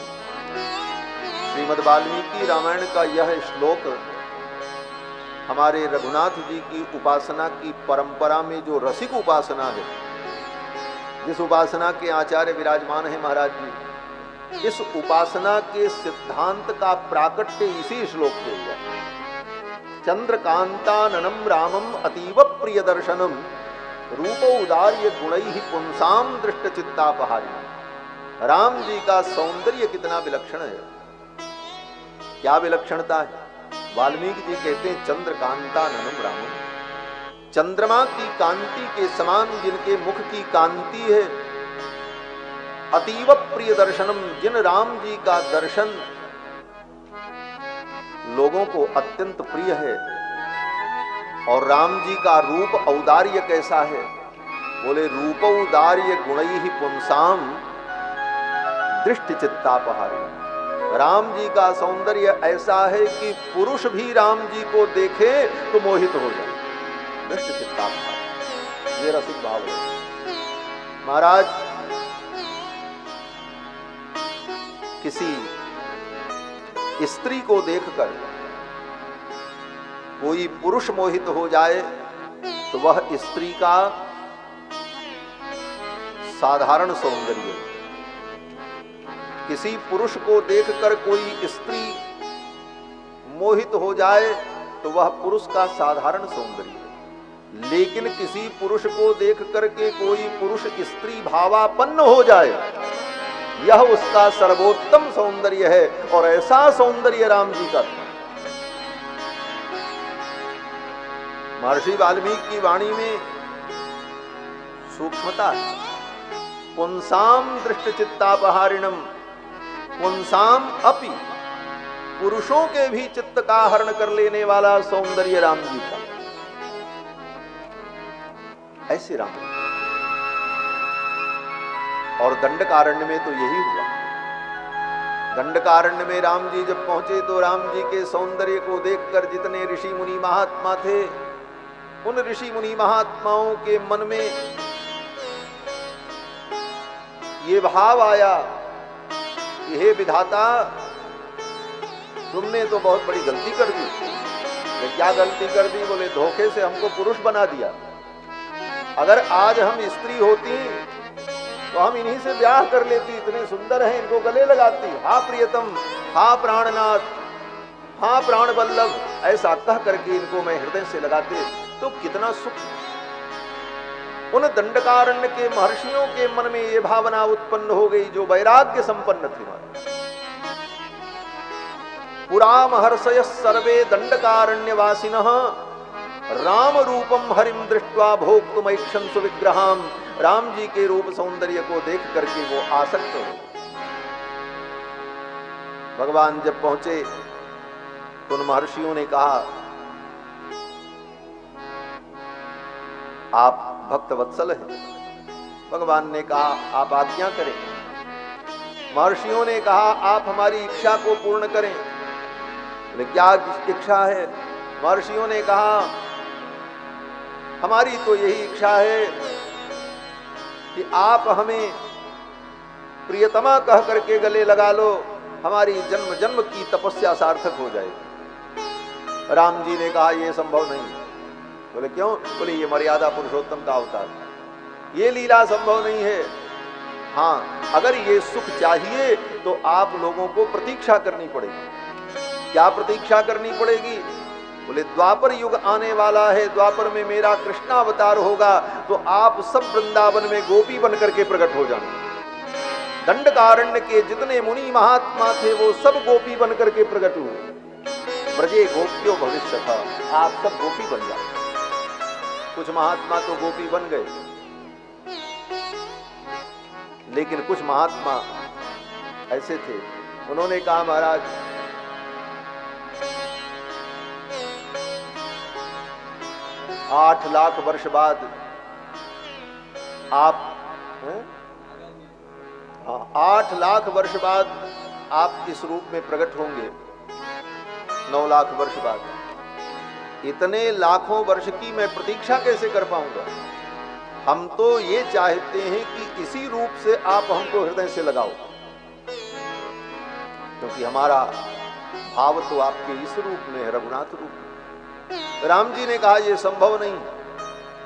श्रीमद् वाल्मीकि रामायण का यह श्लोक हमारे रघुनाथ जी की उपासना की परंपरा में जो रसिक उपासना है, जिस उपासना के आचार्य विराजमान है महाराज जी, इस उपासना के सिद्धांत का प्राकट्य इसी श्लोक से हुआ। चंद्रकांताननं रामम अतीव प्रिय दर्शनम रूपौदार्य गुणैः पुंसां दृष्टचित्तापहारिणम्। राम जी का सौंदर्य कितना विलक्षण है। क्या विलक्षणता है। वाल्मीकि जी कहते हैं चंद्रकांताननं रामम, चंद्रमा की कांति के समान जिनके मुख की कांति है। अतीव प्रिय दर्शनम, जिन राम जी का दर्शन लोगों को अत्यंत प्रिय है। और राम जी का रूप औदार्य कैसा है। बोले रूपौदार्य गुणैः पुंसां दृष्टचित्तापहारिणम्। राम जी का सौंदर्य ऐसा है कि पुरुष भी राम जी को देखे तो मोहित हो जाए। दृष्टचित्तापहारिणम्, ये रसिक भाव है महाराज। किसी स्त्री को देखकर कोई पुरुष मोहित हो जाए तो वह स्त्री का साधारण सौंदर्य। किसी पुरुष को देखकर कोई स्त्री मोहित हो जाए तो वह पुरुष का साधारण सौंदर्य। लेकिन किसी पुरुष को देख करके कोई पुरुष स्त्री भावापन्न हो जाए, यह उसका सर्वोत्तम सौंदर्य है। और ऐसा सौंदर्य राम जी का था। महर्षि वाल्मीकि की वाणी में सूक्ष्मता है। पुंसाम दृष्टचित्तापहारिणम, पुंसाम अपि, पुरुषों के भी चित्त का हरण कर लेने वाला सौंदर्य राम जी का। ऐसे राम जी। और दंडकारण्य में तो यही हुआ। दंडकारण्य में राम जी जब पहुंचे तो राम जी के सौंदर्य को देखकर जितने ऋषि मुनि महात्मा थे, उन ऋषि मुनि महात्माओं के मन में ये भाव आया कि हे विधाता, तुमने तो बहुत बड़ी गलती कर दी। क्या गलती कर दी। बोले धोखे से हमको पुरुष बना दिया। अगर आज हम स्त्री होती तो हम इन्हीं से ब्याह कर लेती। इतने सुंदर हैं, इनको गले लगाती। हा प्रियतम, हा प्राणनाथ, हा प्राण वल्लभ, ऐसा कह करके इनको मैं हृदय से लगाते तो कितना सुख। उन दंडकारण्य के महर्षियों के मन में ये भावना उत्पन्न हो गई जो वैराग्य संपन्न थे। पुरा महर्षय सर्वे दंडकारण्यवासिनः राम रूपम हरिम दृष्ट्वा भोक्तुमैक्षं सुविग्रहाम। राम जी के रूप सौंदर्य को देख करके वो आसक्त हो। भगवान जब पहुंचे तो उन महर्षियों ने कहा, आप भक्त वत्सल हैं। भगवान ने कहा, आप आज्ञा करें। महर्षियों ने कहा, आप हमारी इच्छा को पूर्ण करें। क्या इच्छा है। महर्षियों ने कहा, हमारी तो यही इच्छा है कि आप हमें प्रियतमा कह करके गले लगा लो, हमारी जन्म जन्म की तपस्या सार्थक हो जाएगी। राम जी ने कहा यह संभव नहीं। बोले क्यों? बोले ये मर्यादा पुरुषोत्तम का अवतार, ये लीला संभव नहीं है। हाँ, अगर ये सुख चाहिए तो आप लोगों को प्रतीक्षा करनी पड़ेगी। क्या प्रतीक्षा करनी पड़ेगी? बोले द्वापर युग आने वाला है, द्वापर में मेरा कृष्णावतार होगा, तो आप सब वृंदावन में गोपी बन करके प्रकट हो जाना। दंडकारण्य के जितने मुनि महात्मा थे वो सब गोपी बन करके प्रकट हुए। ब्रजे गोपियो भविष्य था, आप सब गोपी बन जाओ। कुछ महात्मा तो गोपी बन गए, लेकिन कुछ महात्मा ऐसे थे, उन्होंने कहा महाराज 8 लाख वर्ष बाद आप 8 लाख वर्ष बाद आप इस रूप में प्रकट होंगे, 9 लाख वर्ष बाद। इतने लाखों वर्ष की मैं प्रतीक्षा कैसे कर पाऊंगा? हम तो ये चाहते हैं कि इसी रूप से आप हमको हृदय से लगाओ, क्योंकि हमारा भाव तो आपके इस रूप में है, रघुनाथ रूप में। राम जी ने कहा यह संभव नहीं।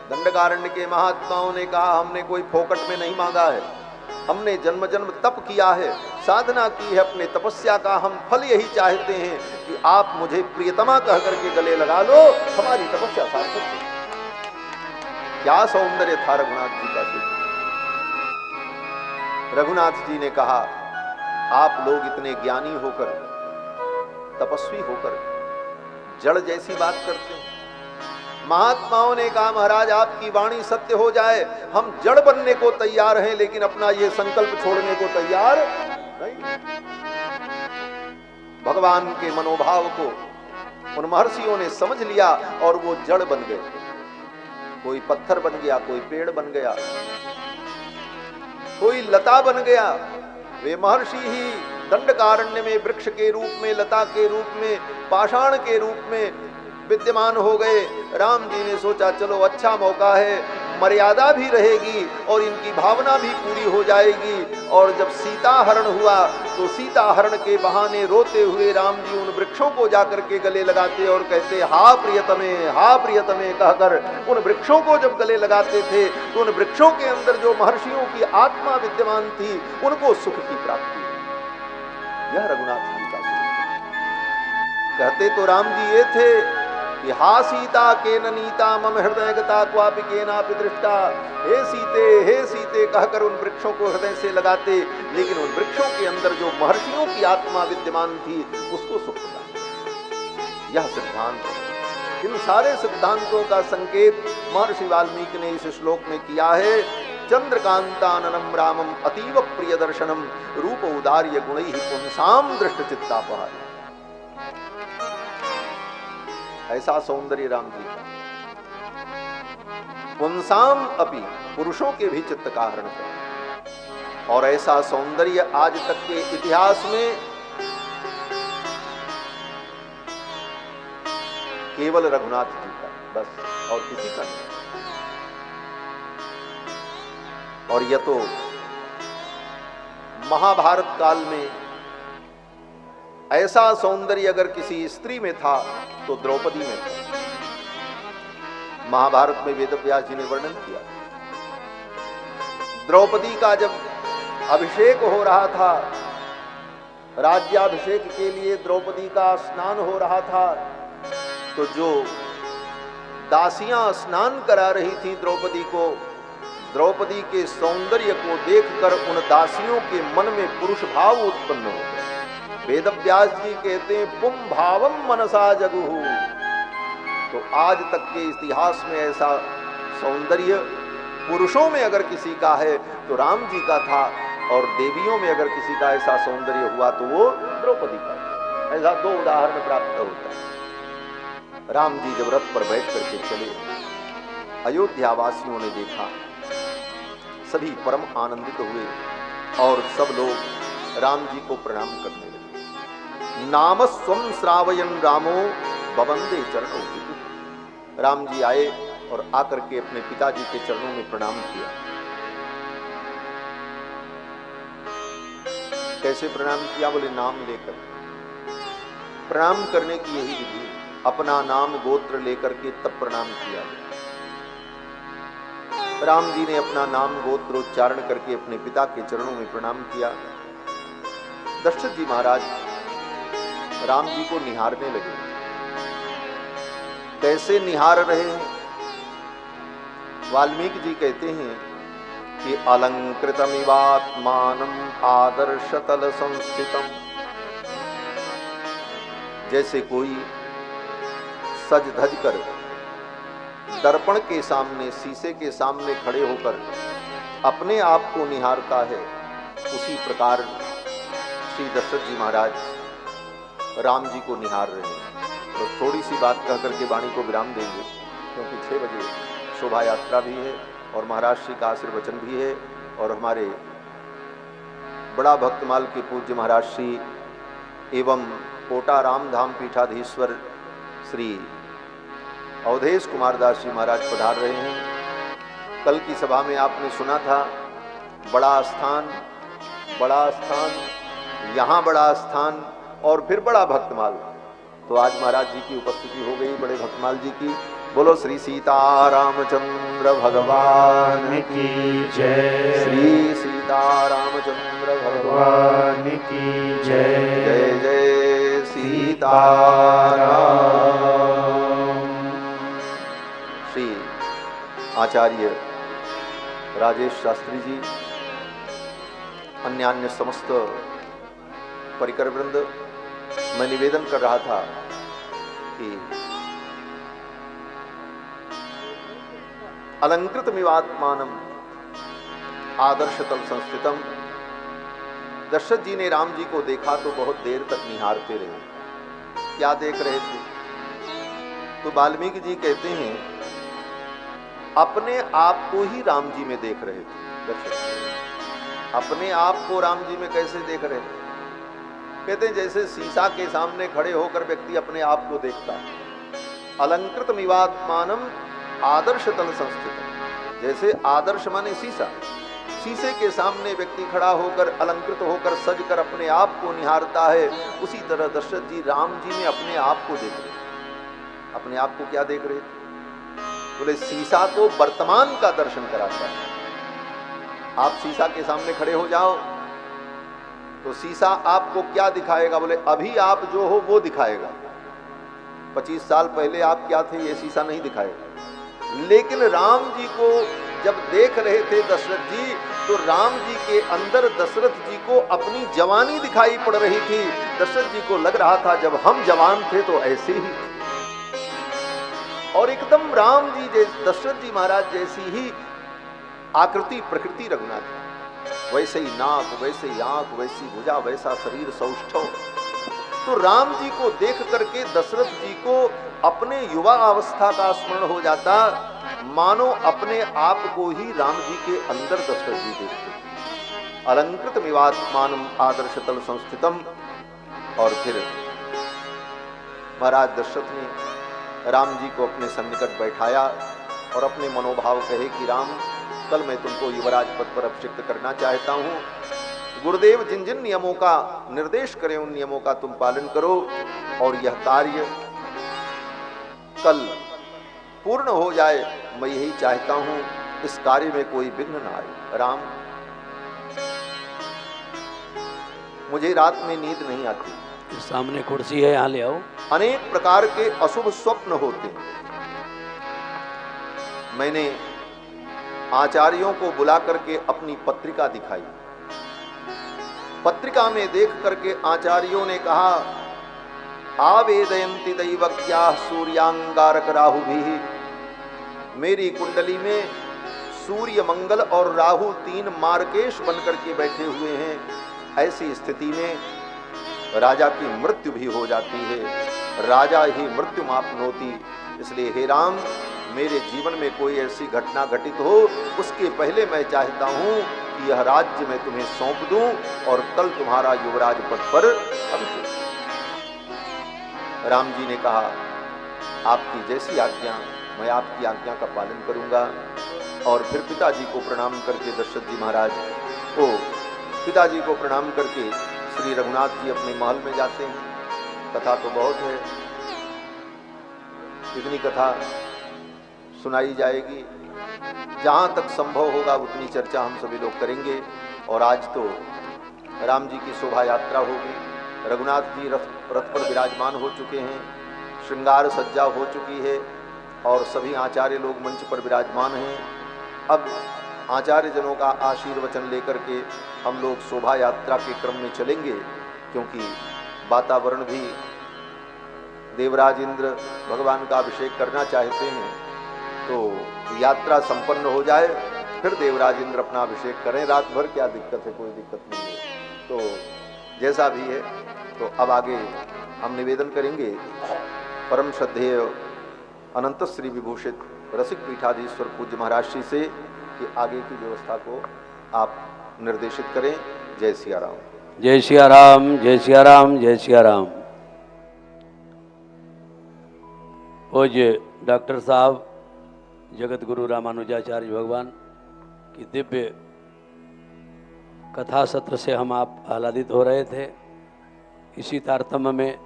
दंडकारण्य के महात्माओं ने कहा हमने कोई फोकट में नहीं मांगा है, हमने जन्म जन्म तप किया है, साधना की है, अपने तपस्या का हम फल यही चाहते हैं कि आप मुझे प्रियतमा कह करके गले लगा लो, हमारी तपस्या सार्थक हो। क्या सौंदर्य था रघुनाथ जी का सुख। रघुनाथ जी ने कहा आप लोग इतने ज्ञानी होकर, तपस्वी होकर जड़ जैसी बात करते हैं। महात्माओं ने कहा महाराज आपकी वाणी सत्य हो जाए, हम जड़ बनने को तैयार हैं, लेकिन अपना ये संकल्प छोड़ने को तैयार नहीं। भगवान के मनोभाव को उन महर्षियों ने समझ लिया और वो जड़ बन गए। कोई पत्थर बन गया, कोई पेड़ बन गया, कोई लता बन गया। वे महर्षि ही दंडकारण्य में वृक्ष के रूप में, लता के रूप में, पाषाण के रूप में विद्यमान हो गए। राम जी ने सोचा चलो अच्छा मौका है, मर्यादा भी रहेगी और इनकी भावना भी पूरी हो जाएगी। और जब सीता हरण हुआ तो सीता हरण के बहाने रोते हुए राम जी उन वृक्षों को जाकर के गले लगाते और कहते हा प्रियतमे कहकर उन वृक्षों को जब गले लगाते थे तो उन वृक्षों के अंदर जो महर्षियों की आत्मा विद्यमान थी उनको सुख की प्राप्ति। यह रघुनाथ जी का सुख। कहते तो राम जी ये थे कि हा सीता के नीता मम हृदय गता क्वापि केनापि दृष्टा। हे सीते कहकर उन वृक्षों को हृदय से लगाते, लेकिन उन वृक्षों के अंदर जो महर्षियों की आत्मा विद्यमान थी उसको सुख मिला। यह सिद्धांत है। इन सारे सिद्धांतों का संकेत महर्षि वाल्मीकि ने इस श्लोक में किया है। चंद्रकांताननम रामम अतीव प्रिय दर्शनम रूप उदार्य गुणैः पुंसाम दृष्ट चित्तापहार। ऐसा सौंदर्य राम जी का, पुंसाम अपि पुरुषों के भी चित्त का हरण कर। और ऐसा सौंदर्य आज तक के इतिहास में केवल रघुनाथ जी का, बस और किसी का नहीं। और यह तो महाभारत काल में ऐसा सौंदर्य अगर किसी स्त्री में था तो द्रौपदी में था। महाभारत में वेदव्यास जी ने वर्णन किया, द्रौपदी का जब अभिषेक हो रहा था, राज्याभिषेक के लिए द्रौपदी का स्नान हो रहा था, तो जो दासियां स्नान करा रही थी द्रौपदी को, द्रौपदी के सौंदर्य को देखकर उन दासियों के मन में पुरुष भाव उत्पन्न हो गए। वेदव्यास जी कहते हैं पुम भावम मनसा जगुहु। तो आज तक के इतिहास में ऐसा सौंदर्य पुरुषों में अगर किसी का है तो राम जी का था, और देवियों में अगर किसी का ऐसा सौंदर्य हुआ तो वो द्रौपदी का। ऐसा 2 उदाहरण प्राप्त होता है। राम जी जब रथ पर बैठ करके चले, अयोध्या वासियों ने देखा, सभी परम आनंदित हुए और सब लोग राम जी को प्रणाम करने लगे। नाम स्वम श्रावयन रामो बवंदे चरणों। राम जी आए और आकर के अपने पिताजी के चरणों में प्रणाम किया। कैसे प्रणाम किया? बोले नाम लेकर। प्रणाम करने की यही विधि, अपना नाम गोत्र लेकर के तब प्रणाम किया। राम जी ने अपना नाम गोत्र उच्चारण करके अपने पिता के चरणों में प्रणाम किया। दशरथ जी महाराज राम जी को निहारने लगे। कैसे निहार रहे हैं? वाल्मीकि जी कहते हैं कि अलंकृतमिवात्मानं आदर्शतल संस्थितम, जैसे कोई सज धज कर दर्पण के सामने, शीशे के सामने खड़े होकर अपने आप को निहारता है, उसी प्रकार श्री दशरथ जी महाराज राम जी को निहार रहे हैं। तो थोड़ी सी बात कह करके वाणी को विराम देंगे, क्योंकि 6 बजे शोभा यात्रा भी है और महाराज श्री का आशीर्वचन भी है। और हमारे बड़ा भक्तमाल के पूज्य महाराज श्री एवं कोटा रामधाम पीठाधीश्वर श्री अवधेश कुमार दास जी महाराज पधार रहे हैं। कल की सभा में आपने सुना था, बड़ा स्थान, यहाँ बड़ा स्थान और फिर बड़ा भक्तमाल। तो आज महाराज जी की उपस्थिति हो गई बड़े भक्तमाल जी की। बोलो श्री सीतारामचंद्र भगवान की जय। श्री सीतारामचंद्र भगवान की जय। जय जय सीताराम। श्री आचार्य राजेश शास्त्री जी, अन्य समस्त परिकर वृंद, मैं निवेदन कर रहा था कि अलंकृतमिवात्मानं आदर्शतल संस्थितम। दशरथ जी ने राम जी को देखा तो बहुत देर तक निहारते रहे। क्या देख रहे थे? तो वाल्मीकि जी कहते हैं अपने आप को ही राम जी में देख रहे थे। दशरथ अपने आप को राम जी में कैसे देख रहे थे? कहते हैं जैसे शीशा के सामने खड़े होकर व्यक्ति अपने आप को देखता है। अलंकृतमिवात्मानं आदर्शतल संस्थितम, जैसे आदर्श माने शीशा, शीशे के सामने व्यक्ति खड़ा होकर अलंकृत होकर सज कर अपने आप को निहारता है, उसी तरह दशरथ जी राम जी में अपने आप को देख रहे। अपने आप को क्या देख रहे थे? बोले शीशा तो वर्तमान का दर्शन कराता है। आप शीशा के सामने खड़े हो जाओ तो शीशा आपको क्या दिखाएगा? बोले अभी आप जो हो वो दिखाएगा। 25 साल पहले आप क्या थे ये शीशा नहीं दिखाएगा। लेकिन राम जी को जब देख रहे थे दशरथ जी, तो राम जी के अंदर दशरथ जी को अपनी जवानी दिखाई पड़ रही थी। दशरथ जी को लग रहा था जब हम जवान थे तो ऐसे ही, और एकदम राम जी जैसे दशरथ जी महाराज जैसी ही आकृति प्रकृति रघुनाथ, वैसे ही नाक, वैसे ही आंख, वैसी भुजा, वैसा शरीर सौष्ठव। तो राम जी को देख करके दशरथ जी को अपने युवा अवस्था का स्मरण हो जाता, मानो अपने आप को ही राम जी के अंदर दशरथ जी देखते। अलंकृतमिवात्मानं आदर्शतल संस्थितम। और फिर महाराज दशरथ ने राम जी को अपने सन्निकट बैठाया और अपने मनोभाव कहे कि राम, कल मैं तुमको युवराज पद पर अभिषिक्त करना चाहता हूं। गुरुदेव जिन जिन नियमों का निर्देश करें उन नियमों का तुम पालन करो, और यह कार्य कल पूर्ण हो जाए, मैं यही चाहता हूं। इस कार्य में कोई विघ्न न आए। राम, मुझे रात में नींद नहीं आती, सामने कुर्सी है, यहाँ ले आओ। अनेक प्रकार के अशुभ स्वप्न होते हैं। मैंने आचार्यों को बुला करके अपनी पत्रिका दिखाई। पत्रिका में देख करके आचार्यों ने कहा, आवेदयन्ति दैवज्ञाः सूर्यांगारक राहु भी। मेरी कुंडली में सूर्य, मंगल और राहु 3 मार्केश बनकर के बैठे हुए हैं। ऐसी स्थिति में राजा की मृत्यु भी हो जाती है, राजा ही मृत्यु मापनोति। इसलिए हे राम, मेरे जीवन में कोई ऐसी घटना घटित हो, उसके पहले मैं चाहता हूं कि यह राज्य मैं तुम्हें सौंप दूं और कल तुम्हारा युवराज पद पर अभिषेक। राम जी ने कहा, आपकी जैसी आज्ञा, मैं आपकी आज्ञा का पालन करूंगा। और फिर पिताजी को प्रणाम करके दशरथ जी महाराज को पिताजी को प्रणाम करके श्री रघुनाथ जी अपने महल में जाते हैं। कथा तो बहुत है, इतनी कथा सुनाई जाएगी, जहाँ तक संभव होगा उतनी चर्चा हम सभी लोग करेंगे। और आज तो राम जी की शोभा यात्रा होगी। रघुनाथ जी रथ पर विराजमान हो चुके हैं, श्रृंगार सज्जा हो चुकी है और सभी आचार्य लोग मंच पर विराजमान हैं। अब आचार्य जनों का आशीर्वचन लेकर के हम लोग शोभा यात्रा के क्रम में चलेंगे, क्योंकि वातावरण भी देवराज इंद्र भगवान का अभिषेक करना चाहते हैं, तो यात्रा संपन्न हो जाए फिर देवराज इंद्र अपना अभिषेक करें। रात भर क्या दिक्कत है, कोई दिक्कत नहीं है। तो जैसा भी है, तो अब आगे हम निवेदन करेंगे परम श्रद्धेय अनंत श्री विभूषित रसिक पीठाधीश्वर पूज्य महाराज श्री से कि आगे की व्यवस्था को आप निर्देशित करें। जय सिया राम। जय सिया राम, जय सिया राम, जय सिया राम। पूज्य डॉक्टर साहब जगत गुरु रामानुजाचार्य भगवान की दिव्य कथा सत्र से हम आप आह्लादित हो रहे थे। इसी तारतम्य में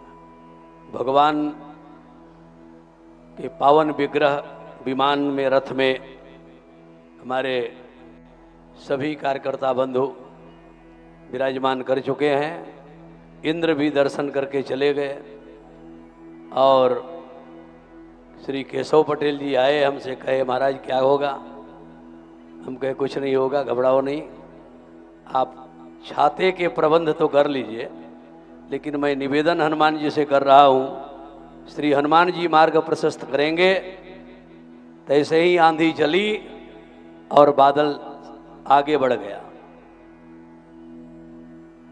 भगवान के पावन विग्रह विमान में, रथ में हमारे सभी कार्यकर्ता बंधु विराजमान कर चुके हैं। इंद्र भी दर्शन करके चले गए और श्री केशव पटेल जी आए, हमसे कहे महाराज क्या होगा। हम कहे कुछ नहीं होगा, घबराओ नहीं, आप छाते के प्रबंध तो कर लीजिए, लेकिन मैं निवेदन हनुमान जी से कर रहा हूँ, श्री हनुमान जी मार्ग प्रशस्त करेंगे। तैसे ही आंधी चली और बादल आगे बढ़ गया।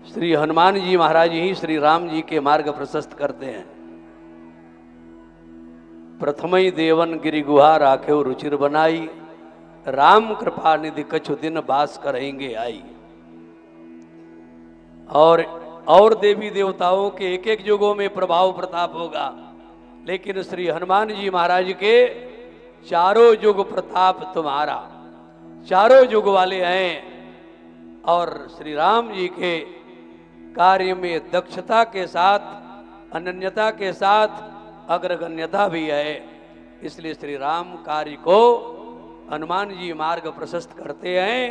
श्री हनुमान जी महाराज ही श्री राम जी के मार्ग प्रशस्त करते हैं। प्रथमई देवन गिरि गुहा राखेव रुचिर बनाई, राम कृपा निधि कछु दिन बास करेंगे आई। और देवी देवताओं के एक एक युगों में प्रभाव प्रताप होगा, लेकिन श्री हनुमान जी महाराज के चारों युग प्रताप तुम्हारा, चारों युग वाले हैं। और श्री राम जी के कार्य में दक्षता के साथ, अनन्यता के साथ अग्रगण्यता भी है। इसलिए श्री राम कार्य को हनुमान जी मार्ग प्रशस्त करते हैं।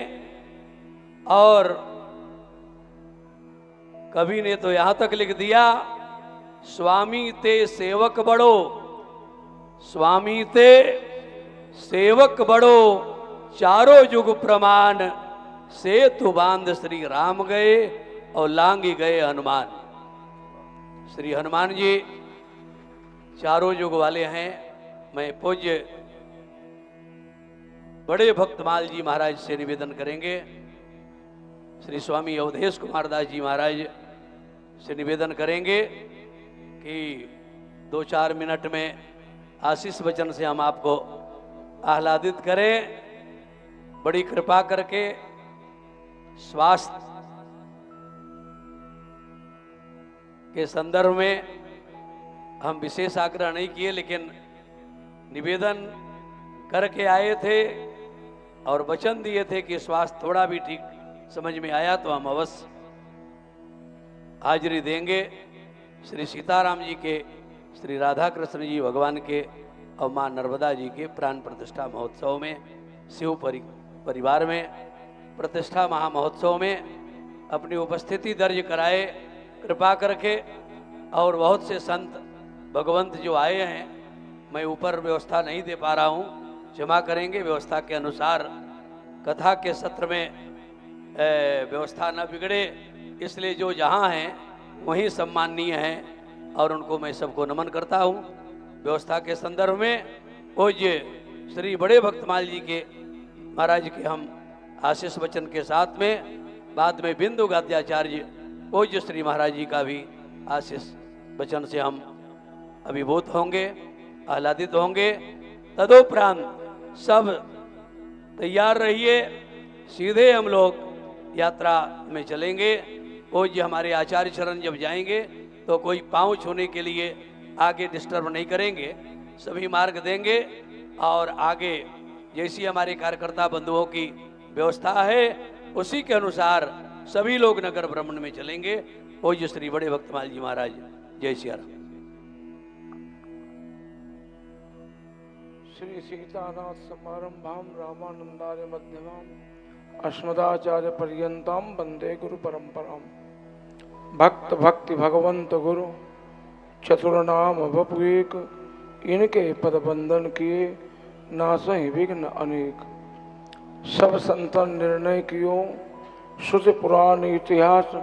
और कवि ने तो यहां तक लिख दिया, स्वामी ते सेवक बड़ो, स्वामी ते सेवक बड़ो, चारों युग प्रमाण, सेतु बांध श्री राम गए और लांगी गए हनुमान। श्री हनुमान जी चारों युग वाले हैं। मैं पूज्य बड़े भक्तमाल जी महाराज से निवेदन करेंगे, श्री स्वामी अवधेश कुमार दास जी महाराज से निवेदन करेंगे कि 2-4 मिनट में आशीष वचन से हम आपको आह्लादित करें। बड़ी कृपा करके स्वास्थ्य के संदर्भ में हम विशेष आग्रह नहीं किए, लेकिन निवेदन करके आए थे और वचन दिए थे कि स्वास्थ्य थोड़ा भी ठीक समझ में आया तो हम अवश्य हाजिरी देंगे। श्री सीताराम जी के, श्री राधा कृष्ण जी भगवान के और माँ नर्मदा जी के प्राण प्रतिष्ठा महोत्सव में, शिव परिवार में प्रतिष्ठा महामहोत्सव में अपनी उपस्थिति दर्ज कराए कृपा करके। और बहुत से संत भगवंत जो आए हैं, मैं ऊपर व्यवस्था नहीं दे पा रहा हूँ, क्षमा करेंगे। व्यवस्था के अनुसार कथा के सत्र में व्यवस्था न बिगड़े, इसलिए जो जहाँ हैं वहीं सम्माननीय हैं और उनको मैं सबको नमन करता हूँ। व्यवस्था के संदर्भ में पूज्य श्री बड़े भक्तमाल जी के महाराज के हम आशीष वचन के साथ में बाद में बिंदु गाद्याचार्य पूज्य श्री महाराज जी का भी आशीष वचन से हम अभिभूत होंगे, आह्लादित होंगे। तदोपरांत सब तैयार रहिए, सीधे हम लोग यात्रा में चलेंगे। पूज्य हमारे आचार्य चरण जब जाएंगे तो कोई पांव छूने के लिए आगे डिस्टर्ब नहीं करेंगे, सभी मार्ग देंगे। और आगे जैसी हमारे कार्यकर्ता बंधुओं की व्यवस्था है उसी के अनुसार सभी लोग नगर भ्रमण में चलेंगे। पूज्य श्री बड़े भक्तमाल जी महाराज। जय सिया राम। श्री सीतानाथ समारंभाम रामानंदार्य मध्यमाम अस्मदाचार्य पर्यंताम वंदे गुरु परंपराम। भक्त भक्ति भगवंत गुरु चतुर नाम बपु एक, इनके पद बंदन किए नासहि विघ्न अनेक। सब संतन निर्णय कियो श्रुति पुराण इतिहास,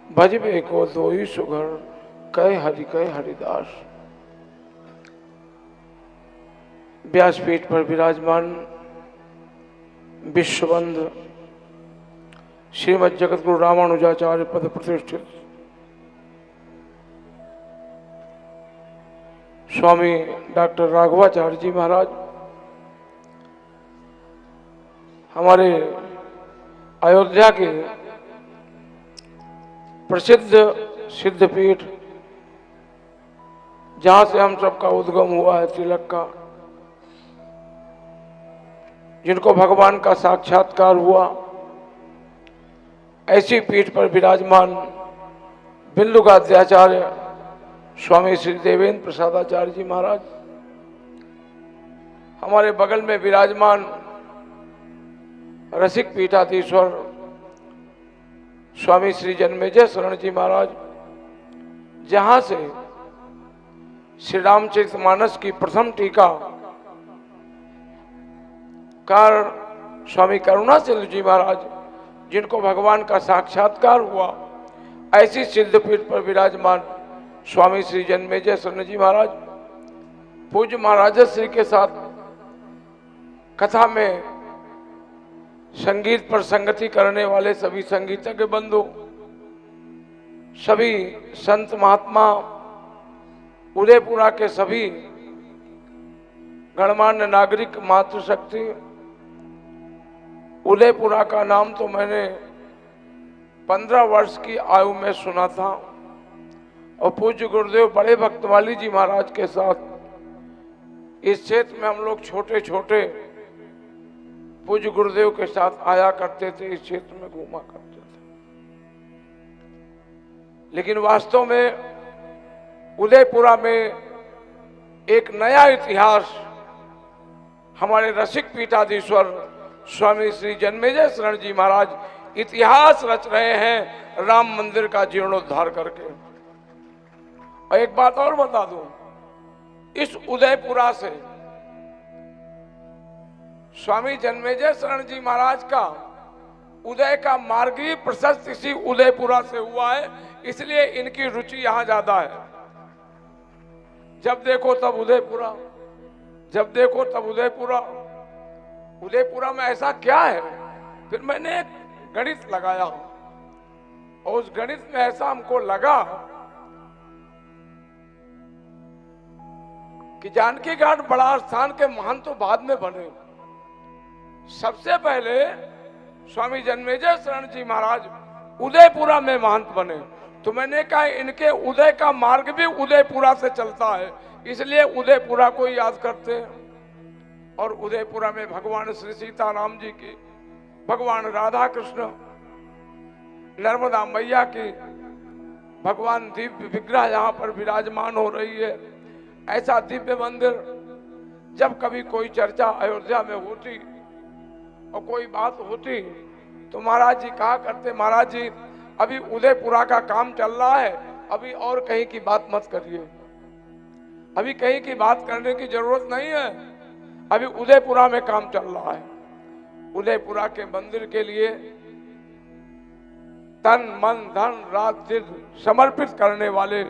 भजबे को दोई सुघर कह हरिदास। व्यासपीठ पर विराजमान विश्वबंध श्रीमद जगत गुरु रामानुजाचार्य पद प्रतिष्ठित स्वामी डॉक्टर राघवाचार्य जी महाराज, हमारे अयोध्या के प्रसिद्ध सिद्धपीठ जहां से हम सबका उद्गम हुआ है, तिलक का, जिनको भगवान का साक्षात्कार हुआ, ऐसी पीठ पर विराजमान बिंदुगाद्याचार्य स्वामी श्री देवेंद्र प्रसादाचार्य जी महाराज, हमारे बगल में विराजमान रसिक पीठाधीश्वर स्वामी श्री जन्मेजय शरण जी महाराज, जहां से श्री रामचरितमानस की प्रथम टीका कार स्वामी करुणाचंद्र जी महाराज, जिनको भगवान का साक्षात्कार हुआ, ऐसी सिद्धपीठ पर विराजमान स्वामी श्री जन्मेजय शरण जी महाराज, पूज्य महाराज श्री के साथ कथा में संगीत पर संगति करने वाले सभी संगीतज्ञ बंधु, सभी संत महात्मा, उदयपुरा के सभी गणमान्य नागरिक, मातृशक्ति। उदयपुरा का नाम तो मैंने 15 वर्ष की आयु में सुना था और पूज्य गुरुदेव बड़े भक्तमाली जी महाराज के साथ इस क्षेत्र में हम लोग छोटे छोटे पूज्य गुरुदेव के साथ आया करते थे, इस क्षेत्र में घूमा करते थे। लेकिन वास्तव में उदयपुरा में एक नया इतिहास हमारे रसिक पीठाधीश्वर स्वामी श्री जन्मेजय शरण जी महाराज इतिहास रच रहे हैं, राम मंदिर का जीर्णोद्धार करके। और एक बात और बता दूं, इस उदयपुरा से स्वामी जन्मेजय शरण जी महाराज का उदय का मार्ग ही प्रशस्त इसी उदयपुरा से हुआ है, इसलिए इनकी रुचि यहां ज्यादा है। जब देखो तब उदयपुरा, जब देखो तब उदयपुरा। उदयपुरा में ऐसा क्या है? फिर मैंने एक गणित लगाया और उस गणित में ऐसा हमको लगा कि जानकी घाट बड़ा स्थान के महंत तो बाद में बने, सबसे पहले स्वामी जन्मेजय शरण जी महाराज उदयपुरा में महंत बने। तो मैंने कहा इनके उदय का मार्ग भी उदयपुरा से चलता है, इसलिए उदयपुरा को याद करते हैं। और उदयपुरा में भगवान श्री सीताराम जी की, भगवान राधा कृष्ण, नर्मदा मैया की, भगवान दिव्य विग्रह यहाँ पर विराजमान हो रही है। ऐसा दिव्य मंदिर जब कभी कोई चर्चा अयोध्या में होती और कोई बात होती तो महाराज जी कहा करते, महाराज जी अभी उदयपुरा का काम चल रहा है, अभी और कहीं की बात मत करिए, अभी कहीं की बात करने की जरूरत नहीं है, अभी उदयपुरा में काम चल रहा है। उदयपुरा के मंदिर के लिए तन मन धन रात दिन समर्पित करने वाले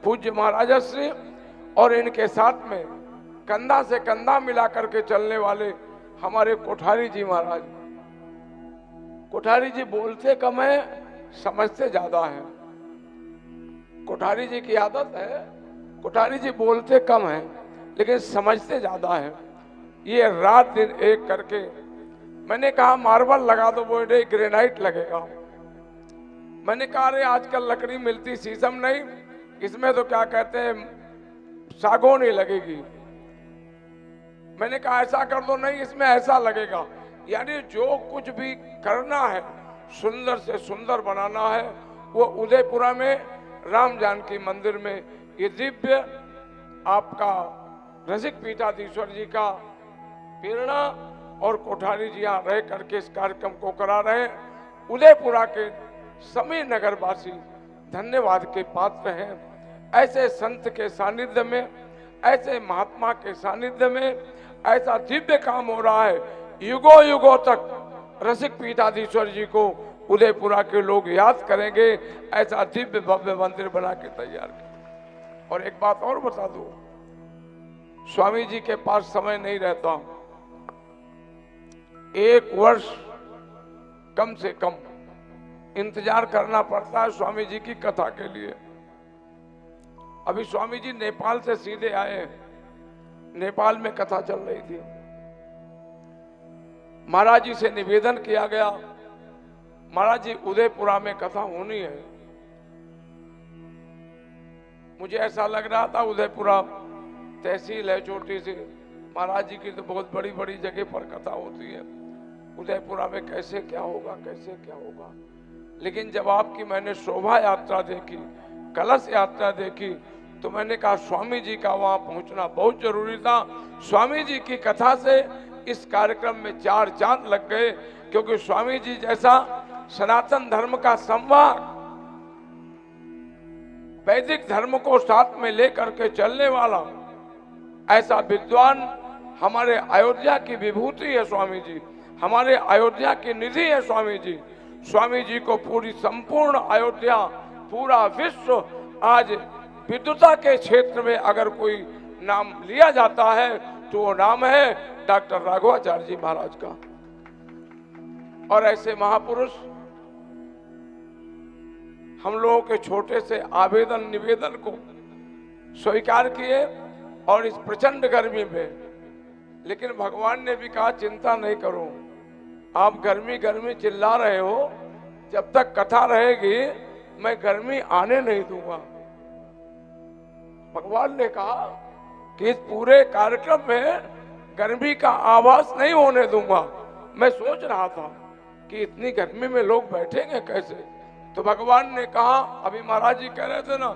पूज्य महाराज श्री और इनके साथ में कंधा से कंधा मिला करके चलने वाले हमारे कोठारी जी महाराज। कोठारी जी बोलते कम है, समझते ज्यादा है। कोठारी जी की आदत है, कोठारी जी बोलते कम है लेकिन समझते ज्यादा है। ये रात दिन एक करके, मैंने कहा मार्बल लगा दो, बोले ग्रेनाइट लगेगा। मैंने कहा अरे आजकल लकड़ी मिलती शीशम नहीं, इसमें तो क्या कहते हैं सागौन ही लगेगी। मैंने कहा ऐसा कर दो, नहीं इसमें ऐसा लगेगा। यानी जो कुछ भी करना है सुंदर से सुंदर बनाना है वो उदयपुरा में राम जानकी मंदिर में ये दिव्य आपका रसिक पीठाधीश्वर जी का प्रेरणा और कोठारी जी यहाँ रह करके इस कार्यक्रम को करा रहे हैं। उदयपुरा के सभी नगरवासी धन्यवाद के पात्र हैं। ऐसे संत के सानिध्य में, ऐसे महात्मा के सानिध्य में ऐसा दिव्य काम हो रहा है। युगों युगों तक रसिक पीठाधीश्वर जी को उदयपुरा के लोग याद करेंगे। ऐसा दिव्य भव्य मंदिर बना के तैयार किया। और एक बात और बता दूं, स्वामी जी के पास समय नहीं रहता। 1 वर्ष कम से कम इंतजार करना पड़ता है स्वामी जी की कथा के लिए। अभी स्वामी जी नेपाल से सीधे आए हैं, नेपाल में कथा चल रही थी। महाराज जी से निवेदन किया गया, महाराज जी उदयपुरा में कथा होनी है। मुझे ऐसा लग रहा था उदयपुरा तहसील है छोटी सी, महाराज जी की तो बहुत बड़ी बड़ी जगह पर कथा होती है, उदयपुरा में कैसे क्या होगा, कैसे क्या होगा। लेकिन जब आपकी मैंने शोभा यात्रा देखी, कलश यात्रा देखी, तो मैंने कहा स्वामी जी का वहां पहुंचना बहुत जरूरी था। स्वामी जी की कथा से इस कार्यक्रम में 4 चांद लग गए, क्योंकि स्वामी जी जैसा सनातन धर्म का संवाद, वैदिक धर्म को साथ में लेकर के चलने वाला ऐसा विद्वान हमारे अयोध्या की विभूति है स्वामी जी, हमारे अयोध्या की निधि है स्वामी जी। स्वामी जी को पूरी संपूर्ण अयोध्या, पूरा विश्व आज विद्वता के क्षेत्र में अगर कोई नाम लिया जाता है तो वो नाम है डॉक्टर राघवाचार्य जी महाराज का। और ऐसे महापुरुष हम लोगों के छोटे से आवेदन निवेदन को स्वीकार किए, और इस प्रचंड गर्मी में, लेकिन भगवान ने भी कहा चिंता नहीं करो, आप गर्मी गर्मी चिल्ला रहे हो, जब तक कथा रहेगी मैं गर्मी आने नहीं दूंगा। भगवान ने कहा कि इस पूरे कार्यक्रम में गर्मी का आभास नहीं होने दूंगा। मैं सोच रहा था कि इतनी गर्मी में लोग बैठेंगे कैसे, तो भगवान ने कहा, अभी महाराज जी कह रहे थे ना,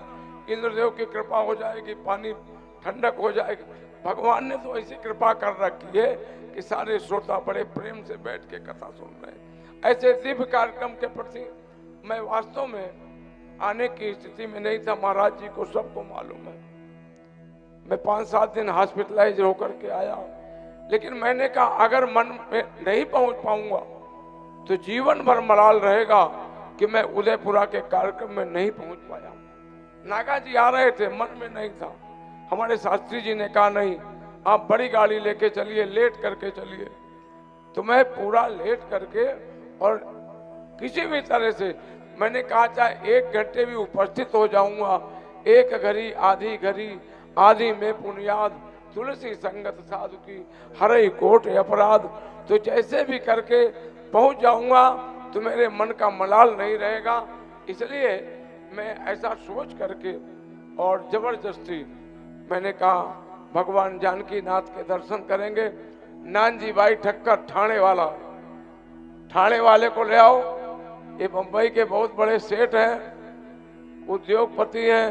इंद्रदेव की कृपा हो जाएगी, पानी ठंडक हो जाएगी। भगवान ने तो ऐसी कृपा कर रखी है कि सारे श्रोता बड़े प्रेम से बैठ के कथा सुन रहे हैं। ऐसे दिव्य कार्यक्रम के प्रति मैं वास्तव में आने की स्थिति में नहीं था, महाराज जी को सबको मालूम है। मैं 5-7 दिन हॉस्पिटलाइज होकर के आया, लेकिन मैंने कहा अगर मन में नहीं पहुंच पाऊंगा तो जीवन भर मलाल रहेगा कि मैं उदयपुरा के कार्यक्रम में नहीं पहुंच पाया। नागा जी आ रहे थे, मन में नहीं था। हमारे शास्त्री जी ने कहा नहीं, आप बड़ी गाड़ी लेके चलिए, लेट करके चलिए। तो मैं पूरा लेट करके और किसी भी तरह से मैंने कहा चाहे 1 घंटे भी उपस्थित हो जाऊंगा, 1 घड़ी आधी घड़ी आदि में पुण्याद, तुलसी संगत साधु की हरई कोट अपराध, तो जैसे भी करके पहुंच जाऊंगा तो मेरे मन का मलाल नहीं रहेगा। इसलिए मैं ऐसा सोच करके और जबरदस्ती मैंने कहा भगवान जानकी नाथ के दर्शन करेंगे। नानजी भाई ठक्कर ठाणे वाले को ले आओ, ये बंबई के बहुत बड़े सेठ हैं, उद्योगपति हैं।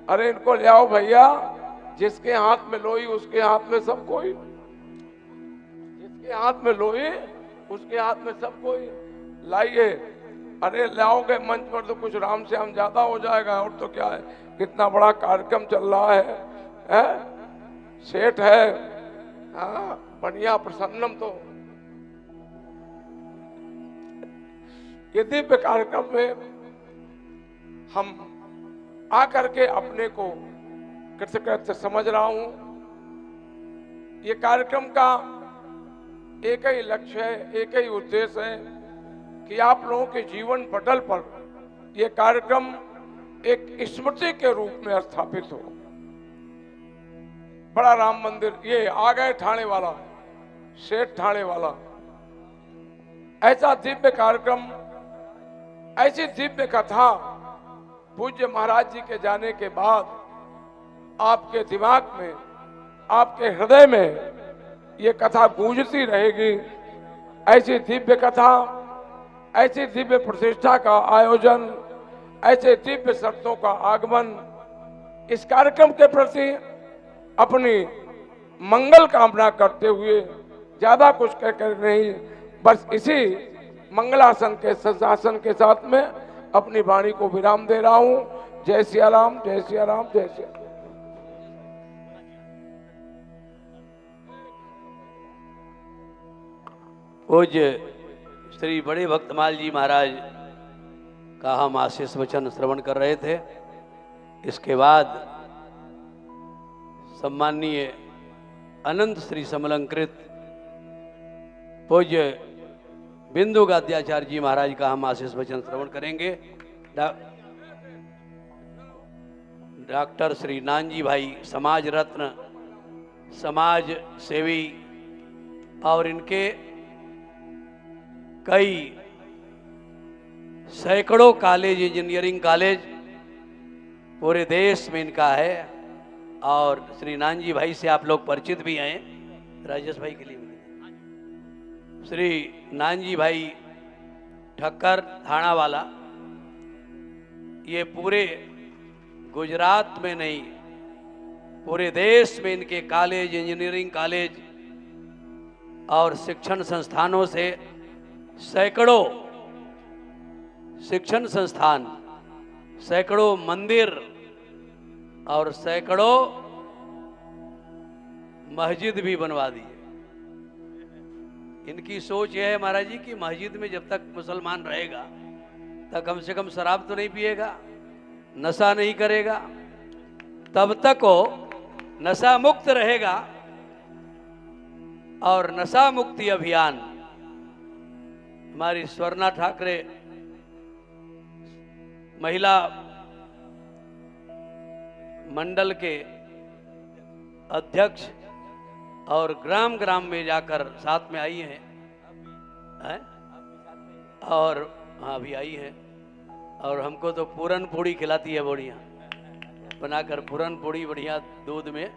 अरे इनको ले आओ भैया, जिसके हाथ में लोई उसके हाथ में सब कोई, जिसके हाथ में लोई उसके हाथ में सब कोई, लाइए। अरे लाओगे मंच पर तो कुछ राम से हम ज्यादा हो जाएगा, और तो क्या है, कितना बड़ा कार्यक्रम चल रहा है? सेठ है, हाँ बढ़िया प्रसन्नम। तो ये दिव्य कार्यक्रम में हम आकर के अपने को कृतकृत्य समझ रहा हूं। ये कार्यक्रम का एक ही लक्ष्य है, एक ही उद्देश्य है कि आप लोगों के जीवन पटल पर यह कार्यक्रम एक स्मृति के रूप में स्थापित हो। बड़ा राम मंदिर, ये आ गए ठाणे वाला, सेठ ठाणे वाला। ऐसा दिव्य कार्यक्रम, ऐसी दिव्य कथा पूज्य महाराज जी के जाने के बाद आपके दिमाग में, आपके हृदय में ये कथा गूंजती रहेगी। ऐसी दिव्य कथा, ऐसी दिव्य प्रतिष्ठा का आयोजन ऐसे दिव्य शब्दों का आगमन इस कार्यक्रम के प्रति अपनी मंगल कामना करते हुए ज्यादा कुछ कहकर नहीं, बस इसी मंगलासन के सजासन के साथ में अपनी वाणी को विराम दे रहा हूं। जय सिया राम, जय सिया राम, जय सिया राम। पूज्य श्री बड़े भक्तमाल जी महाराज का हम आशीष वचन श्रवण कर रहे थे। इसके बाद सम्माननीय अनंत श्री समलंकृत पूज्य बिंदु गाद्याचार्य जी महाराज का हम आशीष वचन श्रवण करेंगे। डॉक्टर श्री नानजी भाई समाज रत्न, समाज सेवी और इनके कई सैकड़ों कॉलेज, इंजीनियरिंग कॉलेज पूरे देश में इनका है। और श्री नानजी भाई से आप लोग परिचित भी हैं, राजेश भाई के लिए भी। श्री नानजी भाई ठक्कर थाना वाला, ये पूरे गुजरात में नहीं पूरे देश में इनके कॉलेज, इंजीनियरिंग कॉलेज और शिक्षण संस्थानों से सैकड़ों शिक्षण संस्थान, सैकड़ों मंदिर और सैकड़ों मस्जिद भी बनवा दिए। इनकी सोच यह है महाराज जी कि मस्जिद में जब तक मुसलमान रहेगा तब कम से कम शराब तो नहीं पिएगा, नशा नहीं करेगा, तब तक वो नशा मुक्त रहेगा। और नशा मुक्ति अभियान हमारी स्वर्णा ठाकरे महिला मंडल के अध्यक्ष और ग्राम ग्राम में जाकर साथ में आई हैं और हाँ भी आई है। और हमको तो पूरन पूड़ी खिलाती है बढ़िया बनाकर, पूरन पूड़ी बढ़िया दूध में